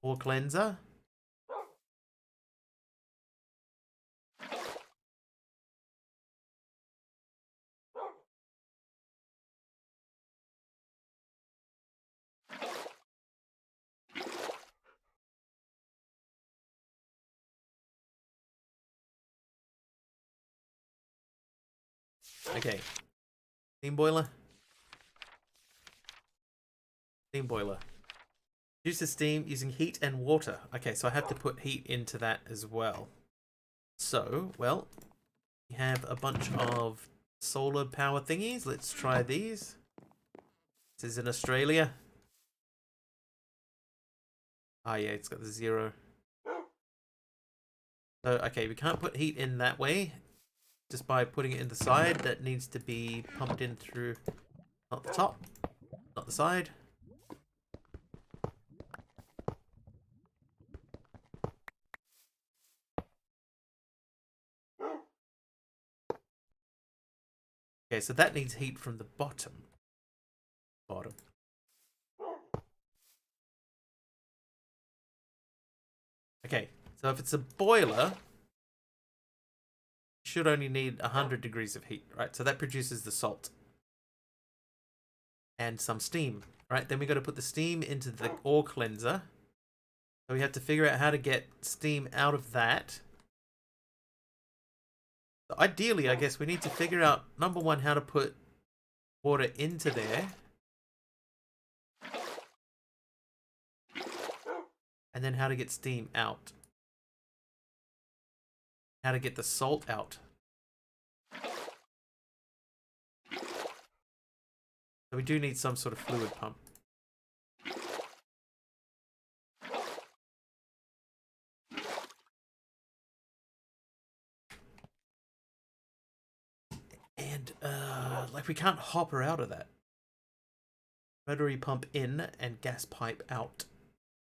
Ore cleanser. Okay. Steam boiler. Steam boiler. Use the steam using heat and water. Okay, so I have to put heat into that as well. So, well, we have a bunch of solar power thingies. Let's try these. This is in Australia. Ah, yeah, it's got the 0. So, okay, we can't put heat in that way. Just by putting it in the side, that needs to be pumped in through, not the top, not the side. Okay, so that needs heat from the bottom. Okay, so if it's a boiler, it should only need 100 degrees of heat, right? So that produces the salt. And some steam, right? Then we got to put the steam into the ore cleanser. So we have to figure out how to get steam out of that. So ideally, I guess we need to figure out, number 1, how to put water into there. And then how to get steam out. How to get the salt out. So we do need some sort of fluid pump. And, like, we can't hop her out of that. Rotary pump in and gas pipe out.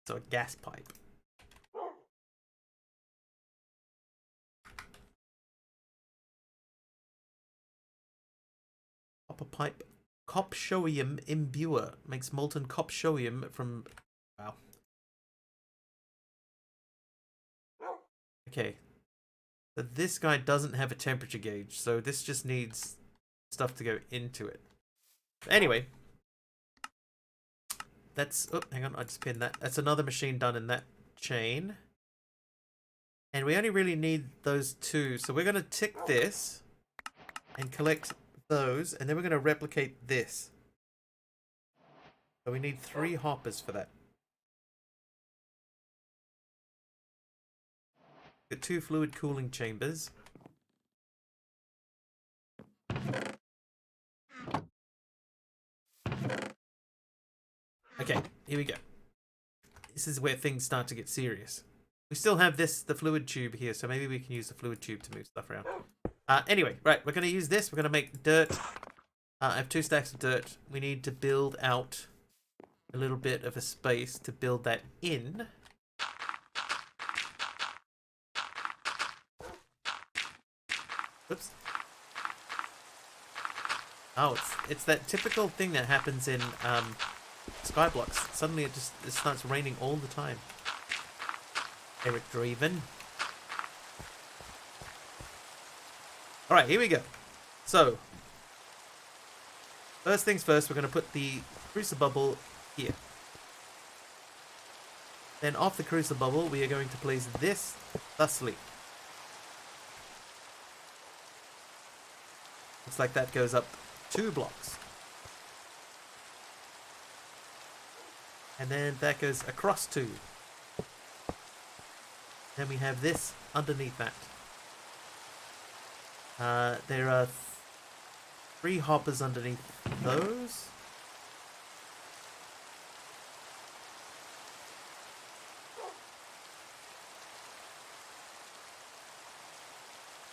So a gas pipe. Copper pipe. Copshoium imbuer. Makes molten copshoium from... Wow. Okay. So this guy doesn't have a temperature gauge, so this just needs stuff to go into it. Anyway. That's... Oh, hang on, I just pinned that. That's another machine done in that chain. And we only really need those 2. So we're going to tick this and collect those, and then we're going to replicate this. So we need 3 hoppers for that. The 2 fluid cooling chambers. Okay, here we go. This is where things start to get serious. We still have the fluid tube here, so maybe we can use the fluid tube to move stuff around. Anyway, right, we're going to use this. We're going to make dirt. I have 2 stacks of dirt. We need to build out a little bit of a space to build that in. Oops. Oh, it's that typical thing that happens in Skyblocks. Suddenly it starts raining all the time. Eric Draven. Alright, here we go. So, first things first, we're going to put the Crucible here. Then off the Crucible, we are going to place this thusly. Looks like that goes up 2 blocks. And then that goes across 2. Then we have this underneath that. There are 3 hoppers underneath those.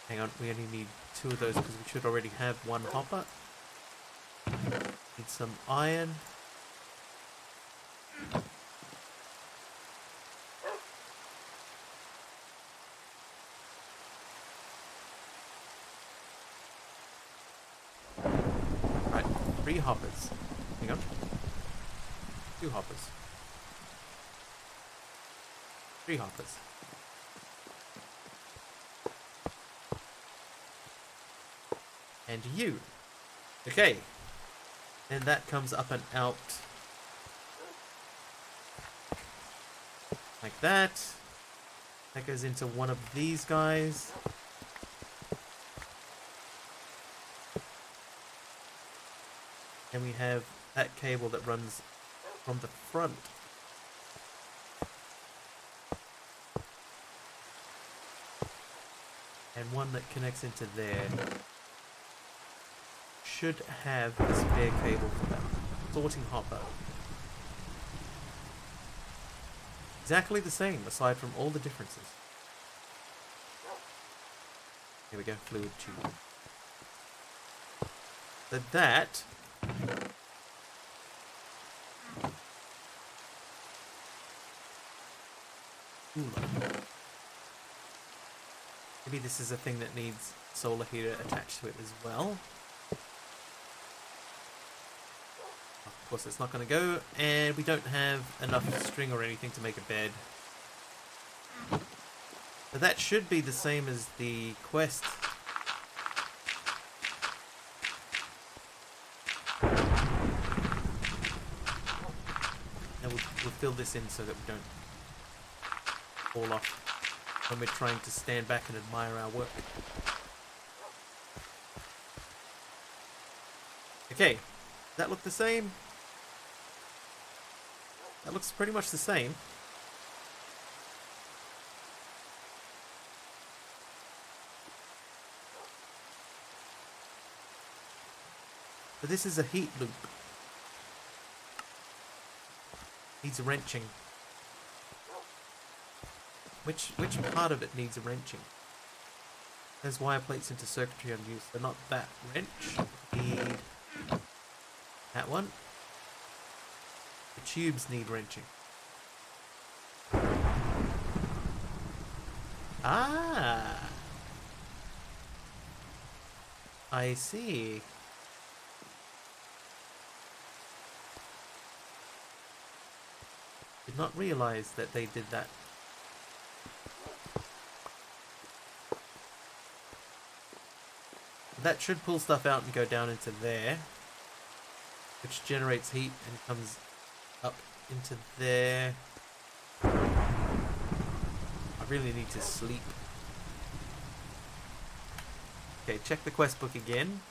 Hang on, we only need 2 of those because we should already have 1 hopper. Need some iron. Right, 3 hoppers. Hang on. 2 hoppers. 3 hoppers. And you. Okay. Then that comes up and out. Like that. That goes into one of these guys. And we have that cable that runs from the front. And one that connects into there. Should have a spare cable for that. Sorting hopper. Exactly the same, aside from all the differences. Here we go, fluid tube. So that... Maybe this is a thing that needs solar heater attached to it as well. Of course it's not going to go, and we don't have enough string or anything to make a bed. But that should be the same as the quest. And we'll fill this in so that we don't fall off when we're trying to stand back and admire our work. Okay, does that look the same? That looks pretty much the same. But this is a heat loop. Needs wrenching. Which part of it needs wrenching? There's wire plates into circuitry unused. So not that wrench. Need that one. The tubes need wrenching. Ah! I see. Did not realize that they did that. That should pull stuff out and go down into there, which generates heat and comes up into there. I really need to sleep. Okay, check the quest book again.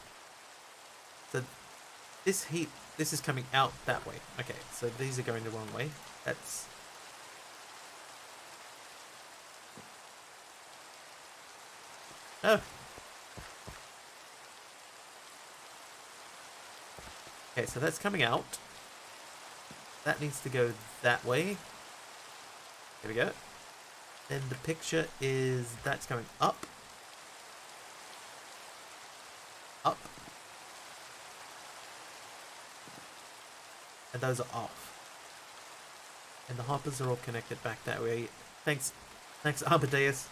So this heat, this is coming out that way. Okay, so these are going the wrong way. That's... Oh. Okay, so that's coming out. That needs to go that way. There we go. Then the picture is that's going up. Up. And those are off. And the hoppers are all connected back that way. Thanks Amadeus.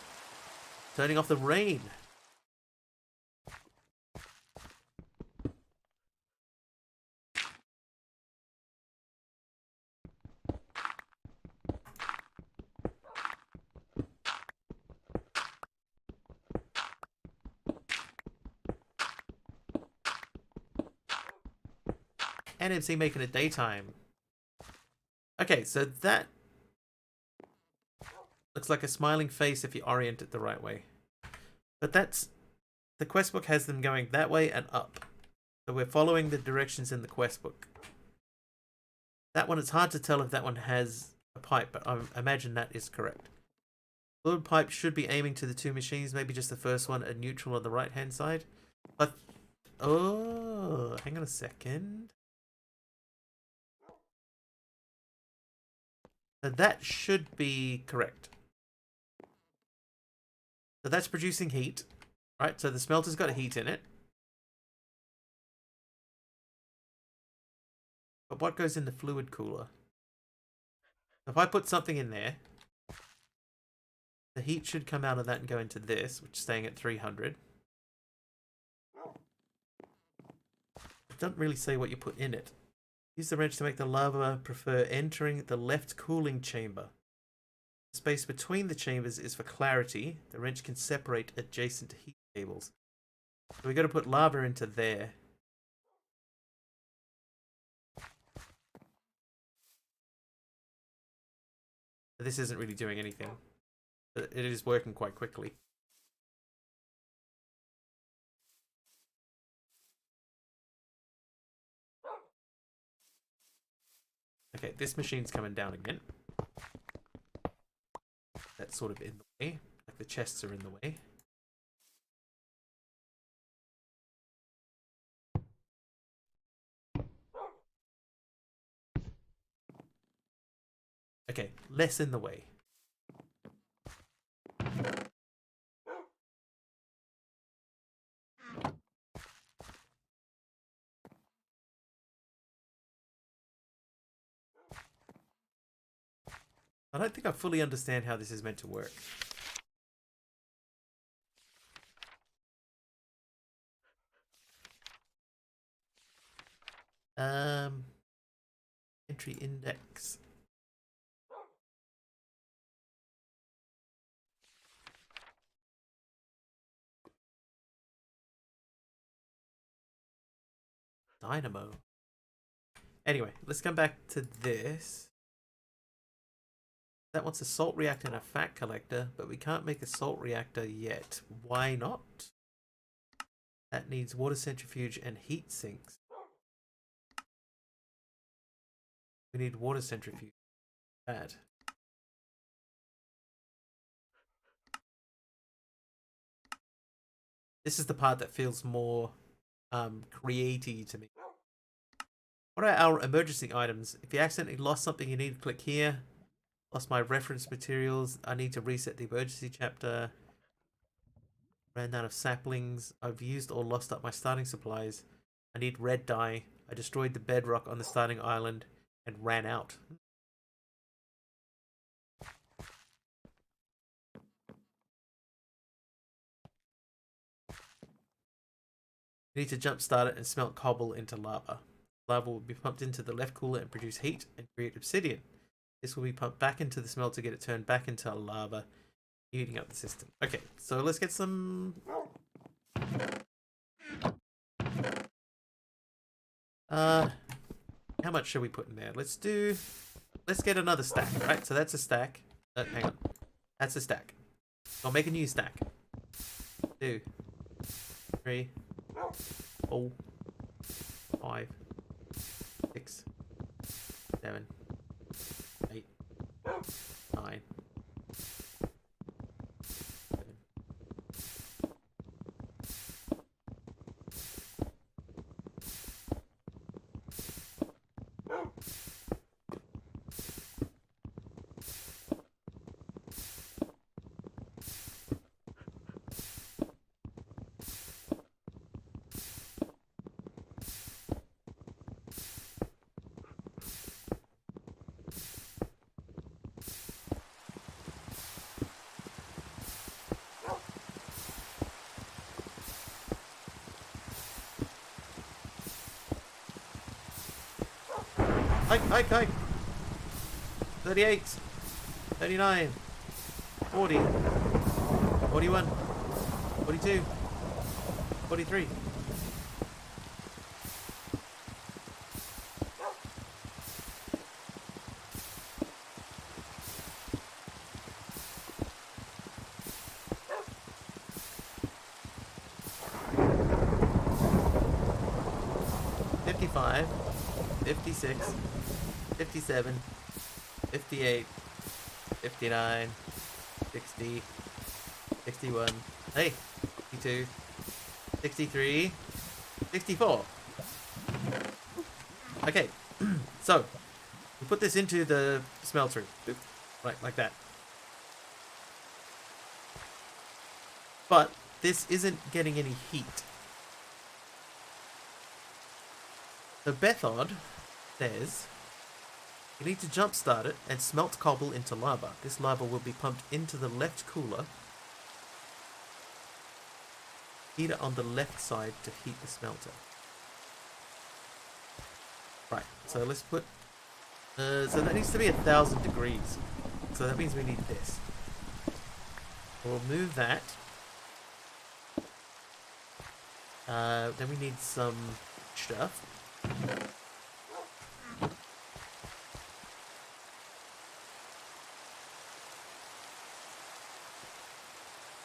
Turning off the rain. NMC making it daytime. Okay, so that looks like a smiling face if you orient it the right way. But that's... The quest book has them going that way and up. So we're following the directions in the quest book. That one, it's hard to tell if that one has a pipe, but I imagine that is correct. Fluid pipe should be aiming to the two machines, maybe just the first one, a neutral on the right-hand side. But... Oh, hang on a second. So that should be correct. So that's producing heat, right? So the smelter's got heat in it. But what goes in the fluid cooler? If I put something in there, the heat should come out of that and go into this, which is staying at 300. It doesn't really say what you put in it. Use the wrench to make the lava prefer entering the left cooling chamber. The space between the chambers is for clarity. The wrench can separate adjacent heat cables. So we got to put lava into there. This isn't really doing anything. But it is working quite quickly. Okay, this machine's coming down again. That's sort of in the way. Like the chests are in the way. Okay, less in the way. I don't think I fully understand how this is meant to work. Entry index. Dynamo. Anyway, let's come back to this. That wants a salt reactor and a fat collector, but we can't make a salt reactor yet. Why not? That needs water centrifuge and heat sinks. We need water centrifuge. Bad. This is the part that feels more creaty to me. What are our emergency items? If you accidentally lost something you need, click here. Lost my reference materials. I need to reset the emergency chapter. Ran out of saplings. I've used or lost up my starting supplies. I need red dye. I destroyed the bedrock on the starting island and ran out. You need to jump start it and smelt cobble into lava. Lava will be pumped into the left cooler and produce heat and create obsidian. This will be pumped back into the smelter to get it turned back into lava, heating up the system. Okay, so let's get some... how much should we put in there? Let's get another stack, right? So that's a stack. Hang on. That's a stack. So I'll make a new stack. 2, 3, 4, 5, 6, 7, 8, 9, 10. Hike. 38, 39, 40, 41, 42, 43. 55, 56, 57, 58, 59, 60, 61, hey, 62, 63, 64. Okay, so we put this into the smelter, right, like that. But this isn't getting any heat. So Bethod says you need to jumpstart it and smelt cobble into lava. This lava will be pumped into the left cooler. Heater on the left side to heat the smelter. Right, so let's put... so that needs to be 1,000 degrees. So that means we need this. We'll move that. Then we need some stuff.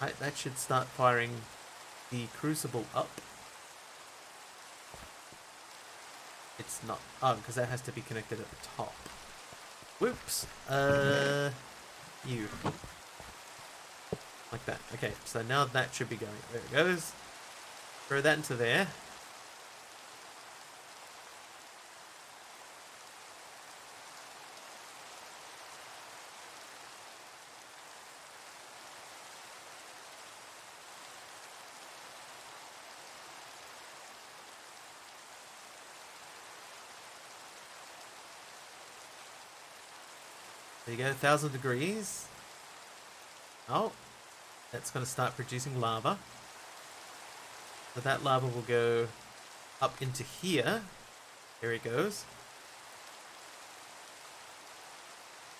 Right, that should start firing the crucible up. It's not. Oh, because that has to be connected at the top. Whoops. You. Like that. Okay, so now that should be going. There it goes. Throw that into there. There you go, 1,000 degrees. Oh, that's going to start producing lava. So that lava will go up into here. There it goes.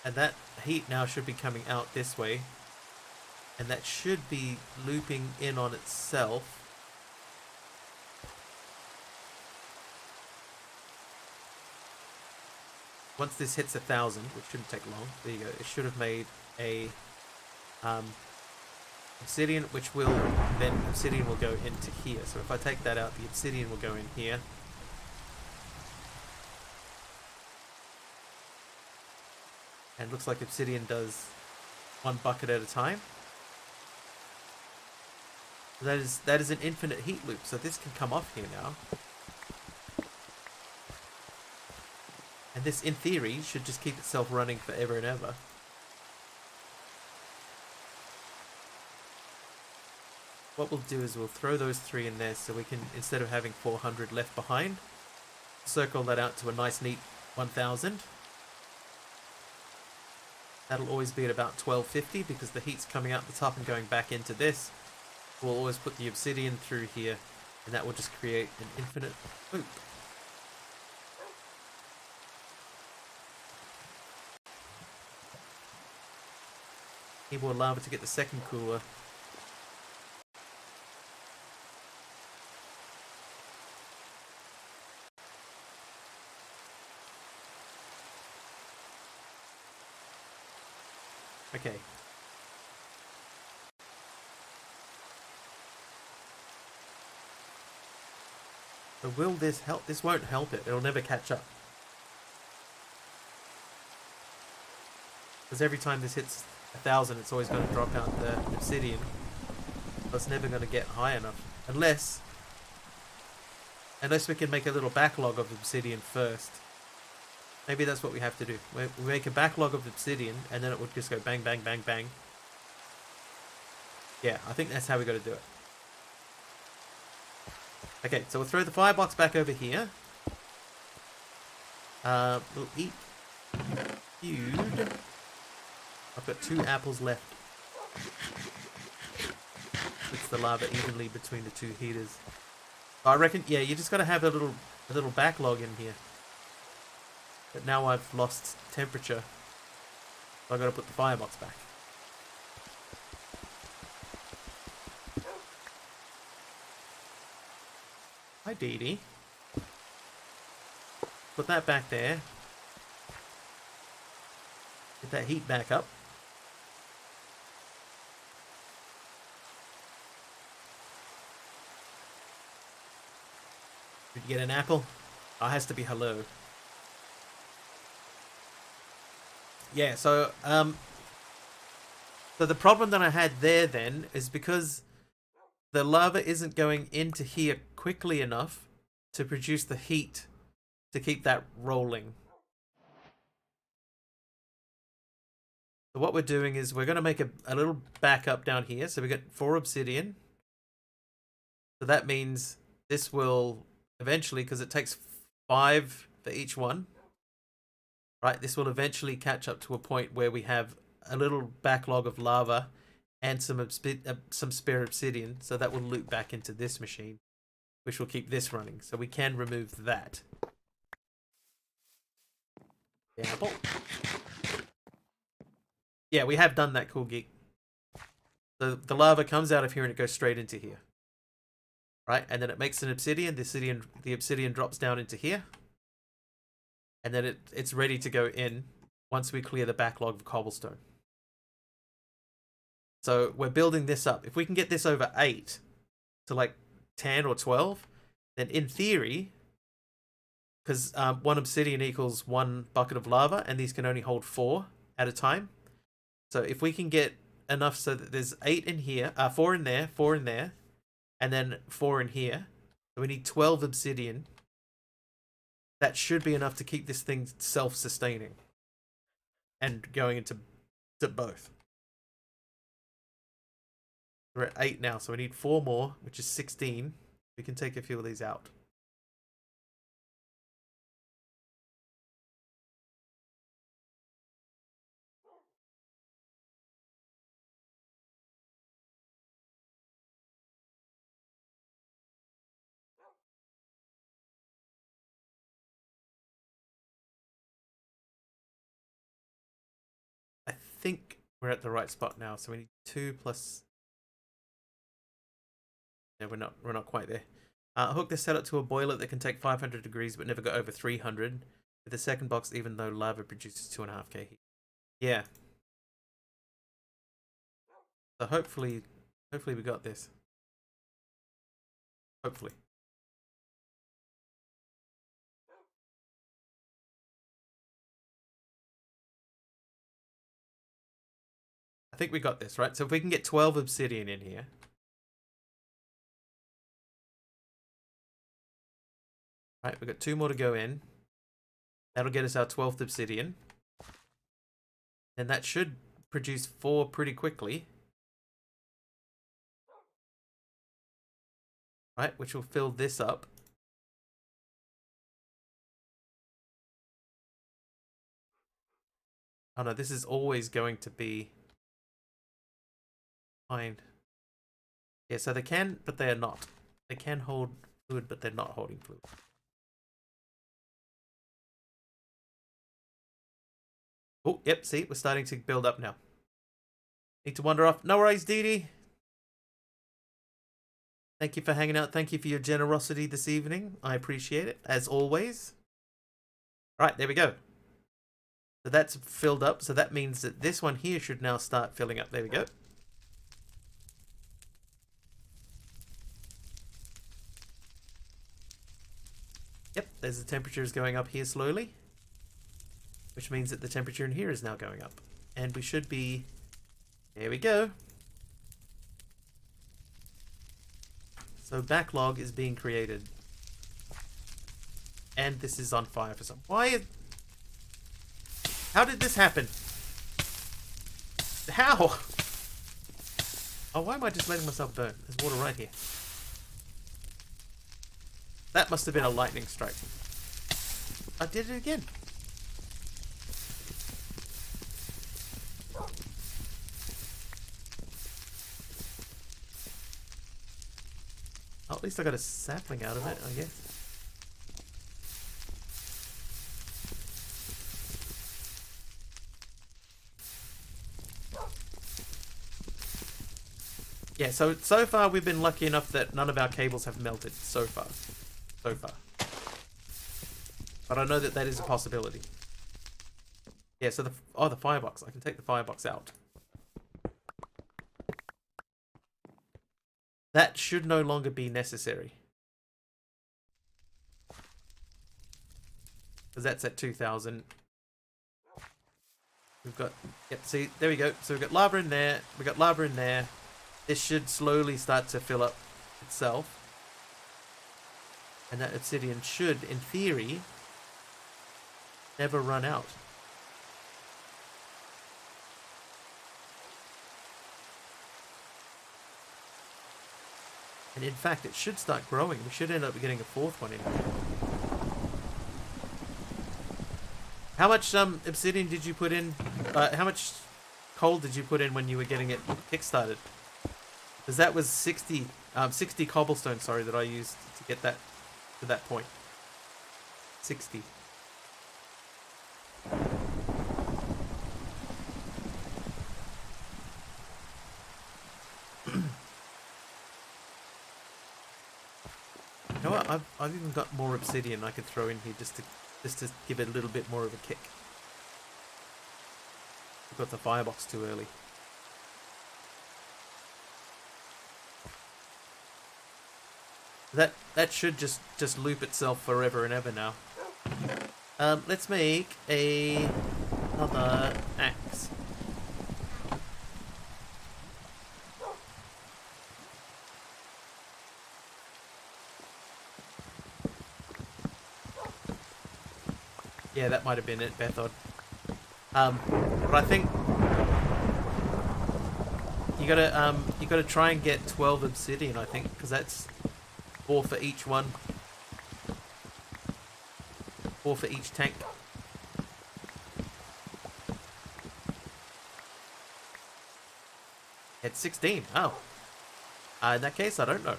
And that heat now should be coming out this way. And that should be looping in on itself. Once this hits 1,000, which shouldn't take long, there you go, it should have made a obsidian, which will, then obsidian will go into here. So if I take that out, the obsidian will go in here. And it looks like obsidian does 1 bucket at a time. So that is an infinite heat loop, so this can come off here now. And this, in theory, should just keep itself running forever and ever. What we'll do is we'll throw those 3 in there so we can, instead of having 400 left behind, circle that out to a nice neat 1,000. That'll always be at about 1250 because the heat's coming out the top and going back into this. We'll always put the obsidian through here and that will just create an infinite loop. Need more lava to get the second cooler. Okay. So will this help? This won't help it. It'll never catch up. Because every time this hits 1,000, it's always going to drop out the obsidian. But it's never going to get high enough. Unless we can make a little backlog of obsidian first. Maybe that's what we have to do. We make a backlog of obsidian, and then it would just go bang, bang, bang, bang. Yeah, I think that's how we got to do it. Okay, so we'll throw the firebox back over here. We'll eat food. I've got 2 apples left. It's the lava evenly between the 2 heaters. I reckon, yeah, you just got to have a little backlog in here. But now I've lost temperature, so I've got to put the firebox back. Hi, Dee Dee. Put that back there. Get that heat back up. Did you get an apple? Oh, it has to be hello. Yeah, so so the problem that I had there then is because the lava isn't going into here quickly enough to produce the heat to keep that rolling. So what we're doing is we're going to make a little backup down here. So we got 4 obsidian. So that means this will eventually, because it takes 5 for each one, right? This will eventually catch up to a point where we have a little backlog of lava and some spare obsidian. So that will loop back into this machine, which will keep this running. So we can remove that. Apple. Yeah, we have done that, Cool Geek. The lava comes out of here and it goes straight into here. Right? And then it makes an obsidian. The obsidian drops down into here. And then it's ready to go in once we clear the backlog of cobblestone. So we're building this up. If we can get this over 8 to like 10 or 12, then in theory, because 1 obsidian equals 1 bucket of lava, and these can only hold 4 at a time. So if we can get enough so that there's 8 in here, 4 in there, 4 in there, and then 4 in here. So we need 12 obsidian. That should be enough to keep this thing self-sustaining and going into both. We're at 8 now, so we need 4 more, which is 16. We can take a few of these out. I think we're at the right spot now, so we need 2 plus. Yeah, we're not quite there. Hook this setup to a boiler that can take 500 degrees but never go over 300. With the second box, even though lava produces 2.5k heat. Yeah. So hopefully we got this. Hopefully. I think we got this, right? So if we can get 12 obsidian in here. Right, we've got 2 more to go in. That'll get us our 12th obsidian. And that should produce 4 pretty quickly. Right, which will fill this up. Oh no, this is always going to be fine. Yeah, so they can, but they are not. They can hold fluid, but they're not holding fluid. Oh, yep, see, we're starting to build up now. Need to wander off. No worries, Dee Dee. Thank you for hanging out. Thank you for your generosity this evening. I appreciate it, as always. Right, there we go. So that's filled up. So that means that this one here should now start filling up. There we go. Yep, there's the temperatures going up here slowly. Which means that the temperature in here is now going up. And we should be... There we go. So backlog is being created. And this is on fire for some... Why? How did this happen? How? Oh, why am I just letting myself burn? There's water right here. That must have been a lightning strike. I did it again. Oh, at least I got a sapling out of it, I guess. Yeah, so far we've been lucky enough that none of our cables have melted. So far. But I know that that is a possibility. Yeah, so the firebox. I can take the firebox out. That should no longer be necessary. because that's at 2,000. We've got, yep, see, there we go. So we've got lava in there, we've got lava in there. This should slowly start to fill up itself. And that obsidian should, in theory, never run out. And in fact, it should start growing. We should end up getting a fourth one in. How much obsidian did you put in? How much coal did you put in when you were getting it kickstarted? Because that was 60 cobblestone, sorry, that I used to get that to that point. 60. You know what? I've even got more obsidian I could throw in here just to give it a little bit more of a kick. I got the firebox too early. That should just loop itself forever and ever now. Let's make another axe. Yeah, that might have been it, Bethod. But I think you gotta try and get 12 obsidian, I think, because that's 4 for each one. 4 for each tank. It's 16. Oh. In that case, I don't know.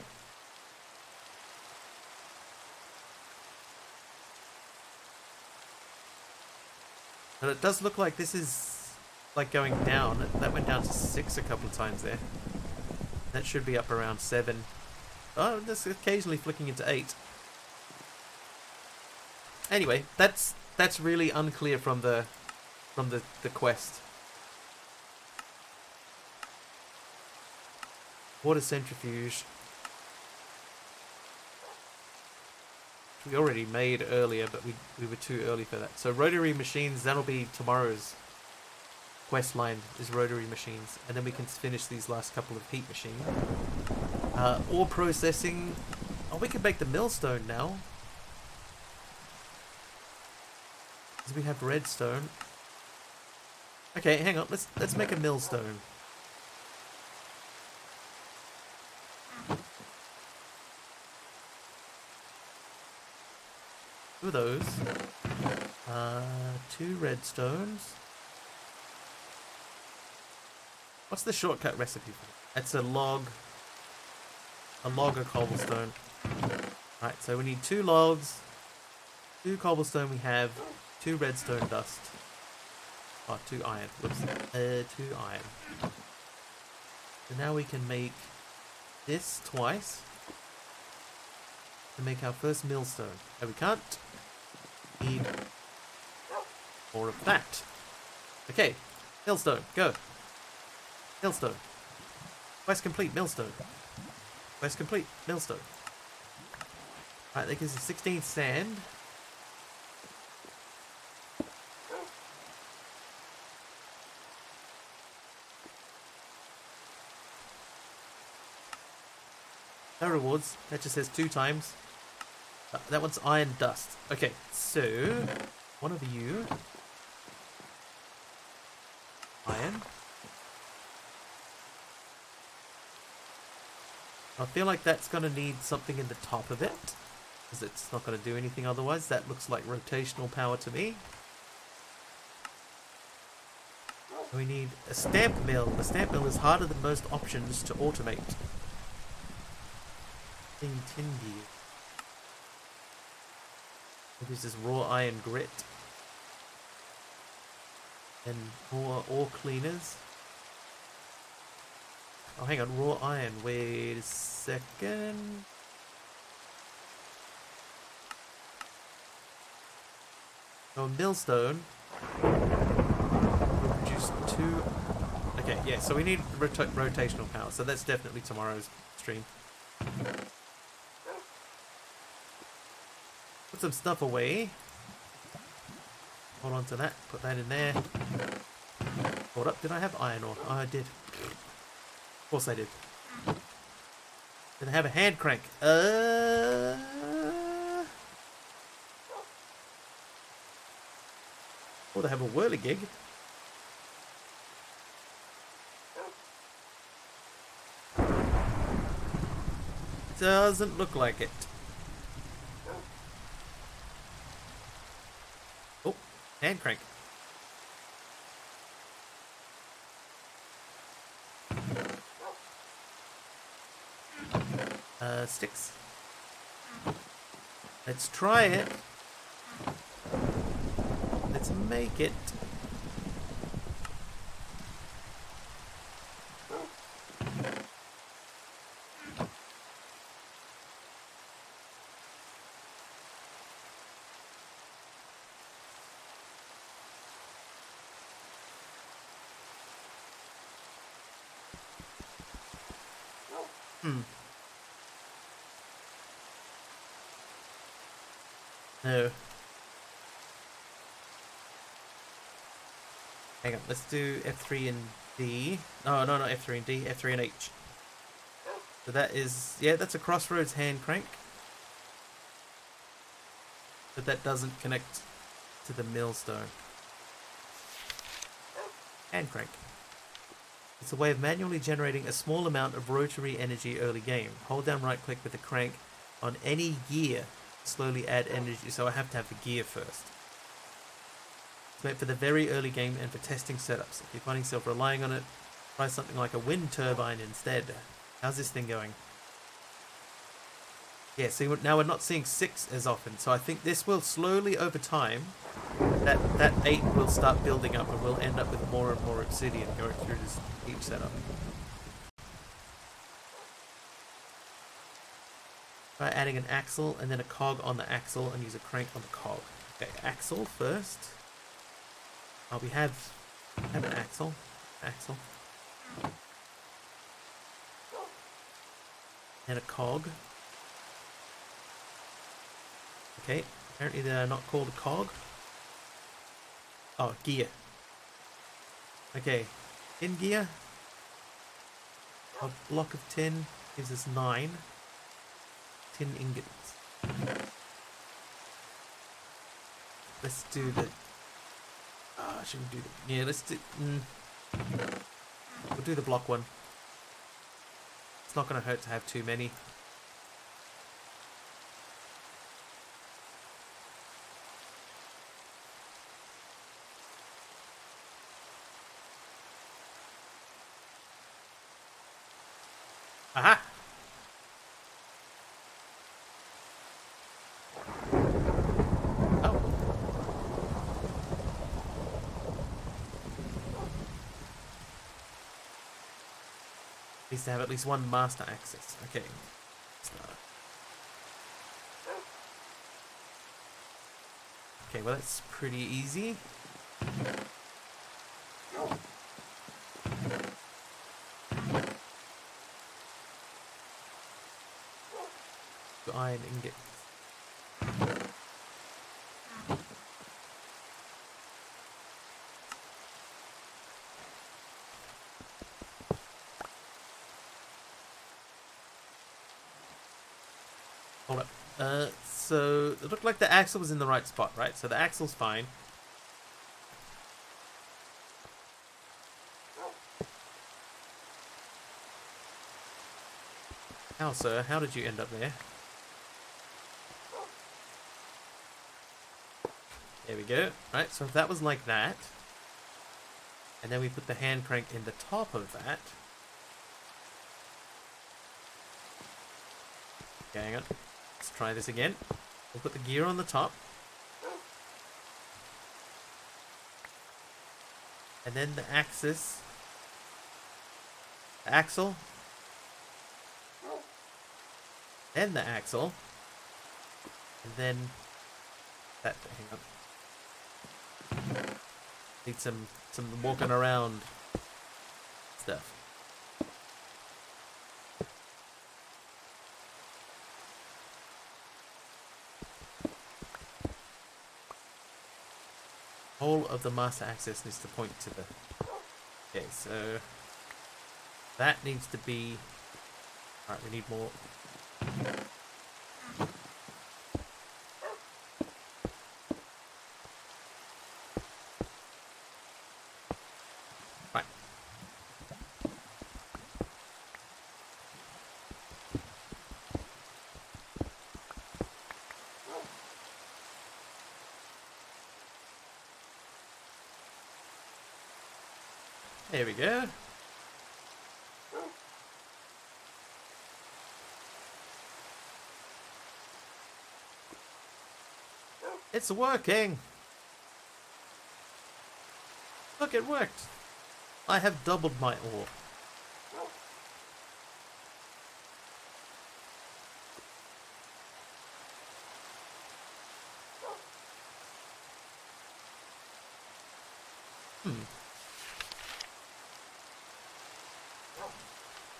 But it does look like this is like going down. That went down to 6 a couple of times there. That should be up around 7. Oh, just occasionally flicking into 8. Anyway, that's really unclear from the quest. Water centrifuge. We already made earlier, but we were too early for that. So rotary machines, that'll be tomorrow's quest line, is rotary machines. And then we can finish these last couple of heat machines. Ore processing. Oh, we can make the millstone now. Because we have redstone. Okay, hang on. Let's make a millstone. Two of those. 2 redstones. What's the shortcut recipe for it? It's a log of cobblestone. Right, so we need 2 logs, 2 cobblestone we have, 2 redstone dust. Oh, 2 iron. Whoops. 2 iron. So now we can make this twice to make our first millstone. And we can't need more of that. Okay, millstone, go. Millstone. Quest complete, millstone. Quest complete, millstone. Right, that gives us 16 sand. No rewards, that just says 2 times. That one's iron dust. Okay, so one of you. Iron. I feel like that's going to need something in the top of it, because it's not going to do anything otherwise. That looks like rotational power to me. We need a stamp mill. The stamp mill is harder than most options to automate. Continue. This is raw iron grit. And more ore cleaners. Oh, hang on, raw iron. Wait a second. Oh, millstone will produce 2. Okay, yeah, so we need rotational power, so that's definitely tomorrow's stream. Put some stuff away. Hold on to that. Put that in there. Hold up. Did I have iron ore? Oh, I did. Of course I did. Did I have a hand crank? Oh, they have a whirligig. Doesn't look like it. Oh, hand crank. Sticks. Let's try it. Let's make it. No. Hang on, let's do F3 and D. No, not F3 and D, F3 and H. So that is, yeah, that's a Crossroads hand crank. But that doesn't connect to the Millstone. Hand crank. It's a way of manually generating a small amount of rotary energy early game. Hold down right click with the crank on any gear. Slowly add energy, so I have to have the gear first. It's meant for the very early game and for testing setups. If you find yourself relying on it, try something like a wind turbine instead. How's this thing going? Yeah, see, now we're not seeing 6 as often, so I think this will slowly over time, that 8 will start building up and we'll end up with more and more obsidian going through this each setup. Try adding an axle and then a cog on the axle and use a crank on the cog. Okay, axle first. Oh, we have an axle. Axle. And a cog. Okay, apparently they're not called a cog. Oh, gear. Okay, tin gear. A block of tin gives us 9. Tin ingots. Let's do the... Oh, shouldn't do the... Yeah, let's do... We'll do the block one. It's not going to hurt to have too many. Aha! Oh. Needs to have at least one master access. Okay. Okay, well that's pretty easy. Iron ingot. Hold up. So it looked like the axle was in the right spot, right? So the axle's fine. How, sir? How did you end up there? There we go. Right, so if that was like that, and then we put the hand crank in the top of that. Okay, hang on. Let's try this again. We'll put the gear on the top. And then the axis. The axle. Then the axle. And then that, hang on. Need some walking around stuff. Whole of the master access needs to point to the... Okay, so... that needs to be... Alright, we need more... Right. There we go. It's working! Look, it worked! I have doubled my ore.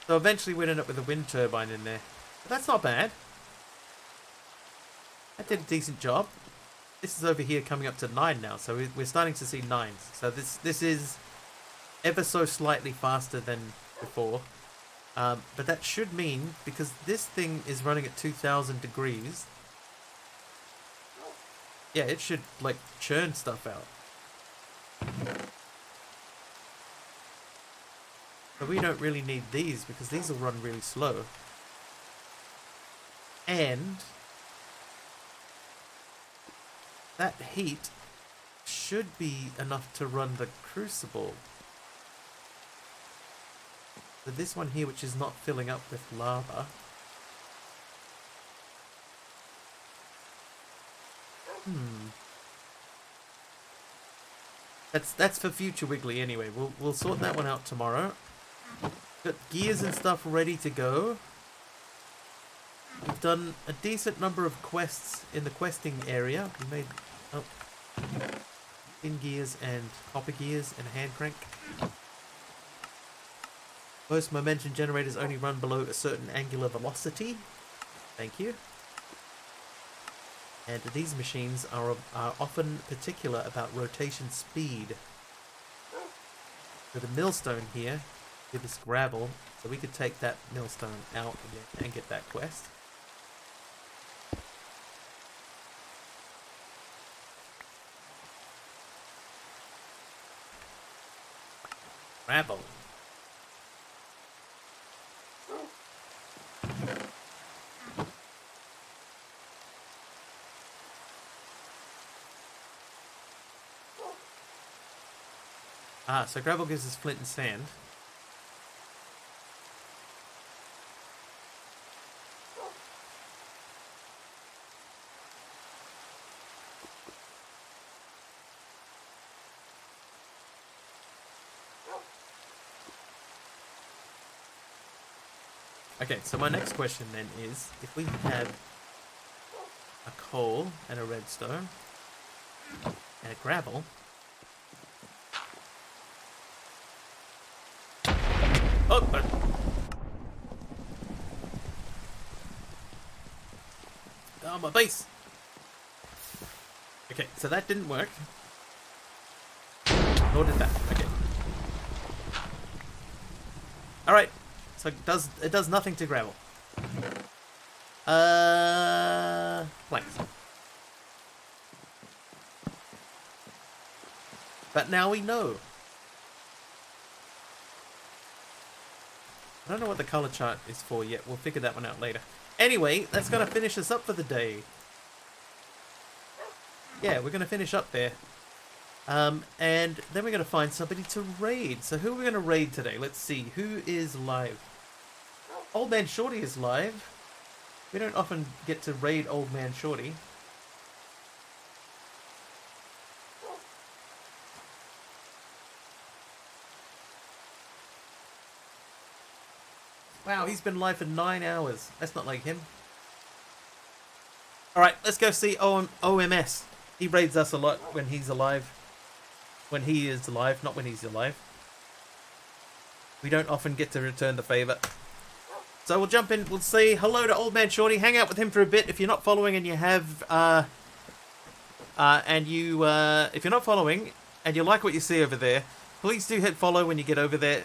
So eventually we'd end up with a wind turbine in there. But that's not bad. That did a decent job. This is over here coming up to 9 now, so we're starting to see 9s. So this is ever so slightly faster than before. But that should mean, because this thing is running at 2000 degrees, yeah, it should like churn stuff out. But we don't really need these because these will run really slow. And that heat should be enough to run the crucible. So this one here, which is not filling up with lava. That's for future Wiggly anyway. We'll sort that one out tomorrow. Got gears and stuff ready to go. We've done a decent number of quests in the questing area. We made tin gears and copper gears and a hand crank. Most momentum generators only run below a certain angular velocity. Thank you. And these machines are often particular about rotation speed. So the millstone here give us gravel, so we could take that millstone out again and get that quest. Gravel. So gravel gives us flint and sand. Okay, so my next question then is, if we had a coal and a redstone and a gravel, oh, my base! Okay, so that didn't work. Nor did that. Okay. Alright. So it does nothing to gravel. Planks. But now we know. I don't know what the color chart is for yet. We'll figure that one out later. Anyway, that's going to finish us up for the day. Yeah, we're going to finish up there. And then we're going to find somebody to raid. So who are we going to raid today? Let's see. Who is live? Old Man Shorty is live. We don't often get to raid Old Man Shorty. Wow, he's been live for 9 hours. That's not like him. Alright, let's go see OMS. He raids us a lot when he's alive. When he is alive, not when he's alive. We don't often get to return the favour. So we'll jump in, we'll say hello to Old Man Shorty, hang out with him for a bit. If you're not following and you have and you, if you're not following and you like what you see over there, please do hit follow when you get over there.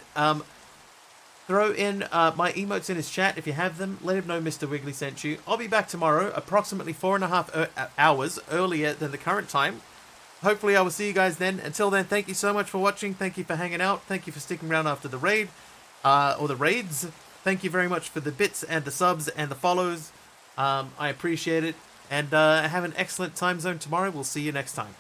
Throw in my emotes in his chat if you have them. Let him know Mr. Wiggly sent you. I'll be back tomorrow, approximately 4.5 hours earlier than the current time. Hopefully I will see you guys then. Until then, thank you so much for watching. Thank you for hanging out. Thank you for sticking around after the raid, or the raids. Thank you very much for the bits and the subs and the follows. I appreciate it. And have an excellent time zone tomorrow. We'll see you next time.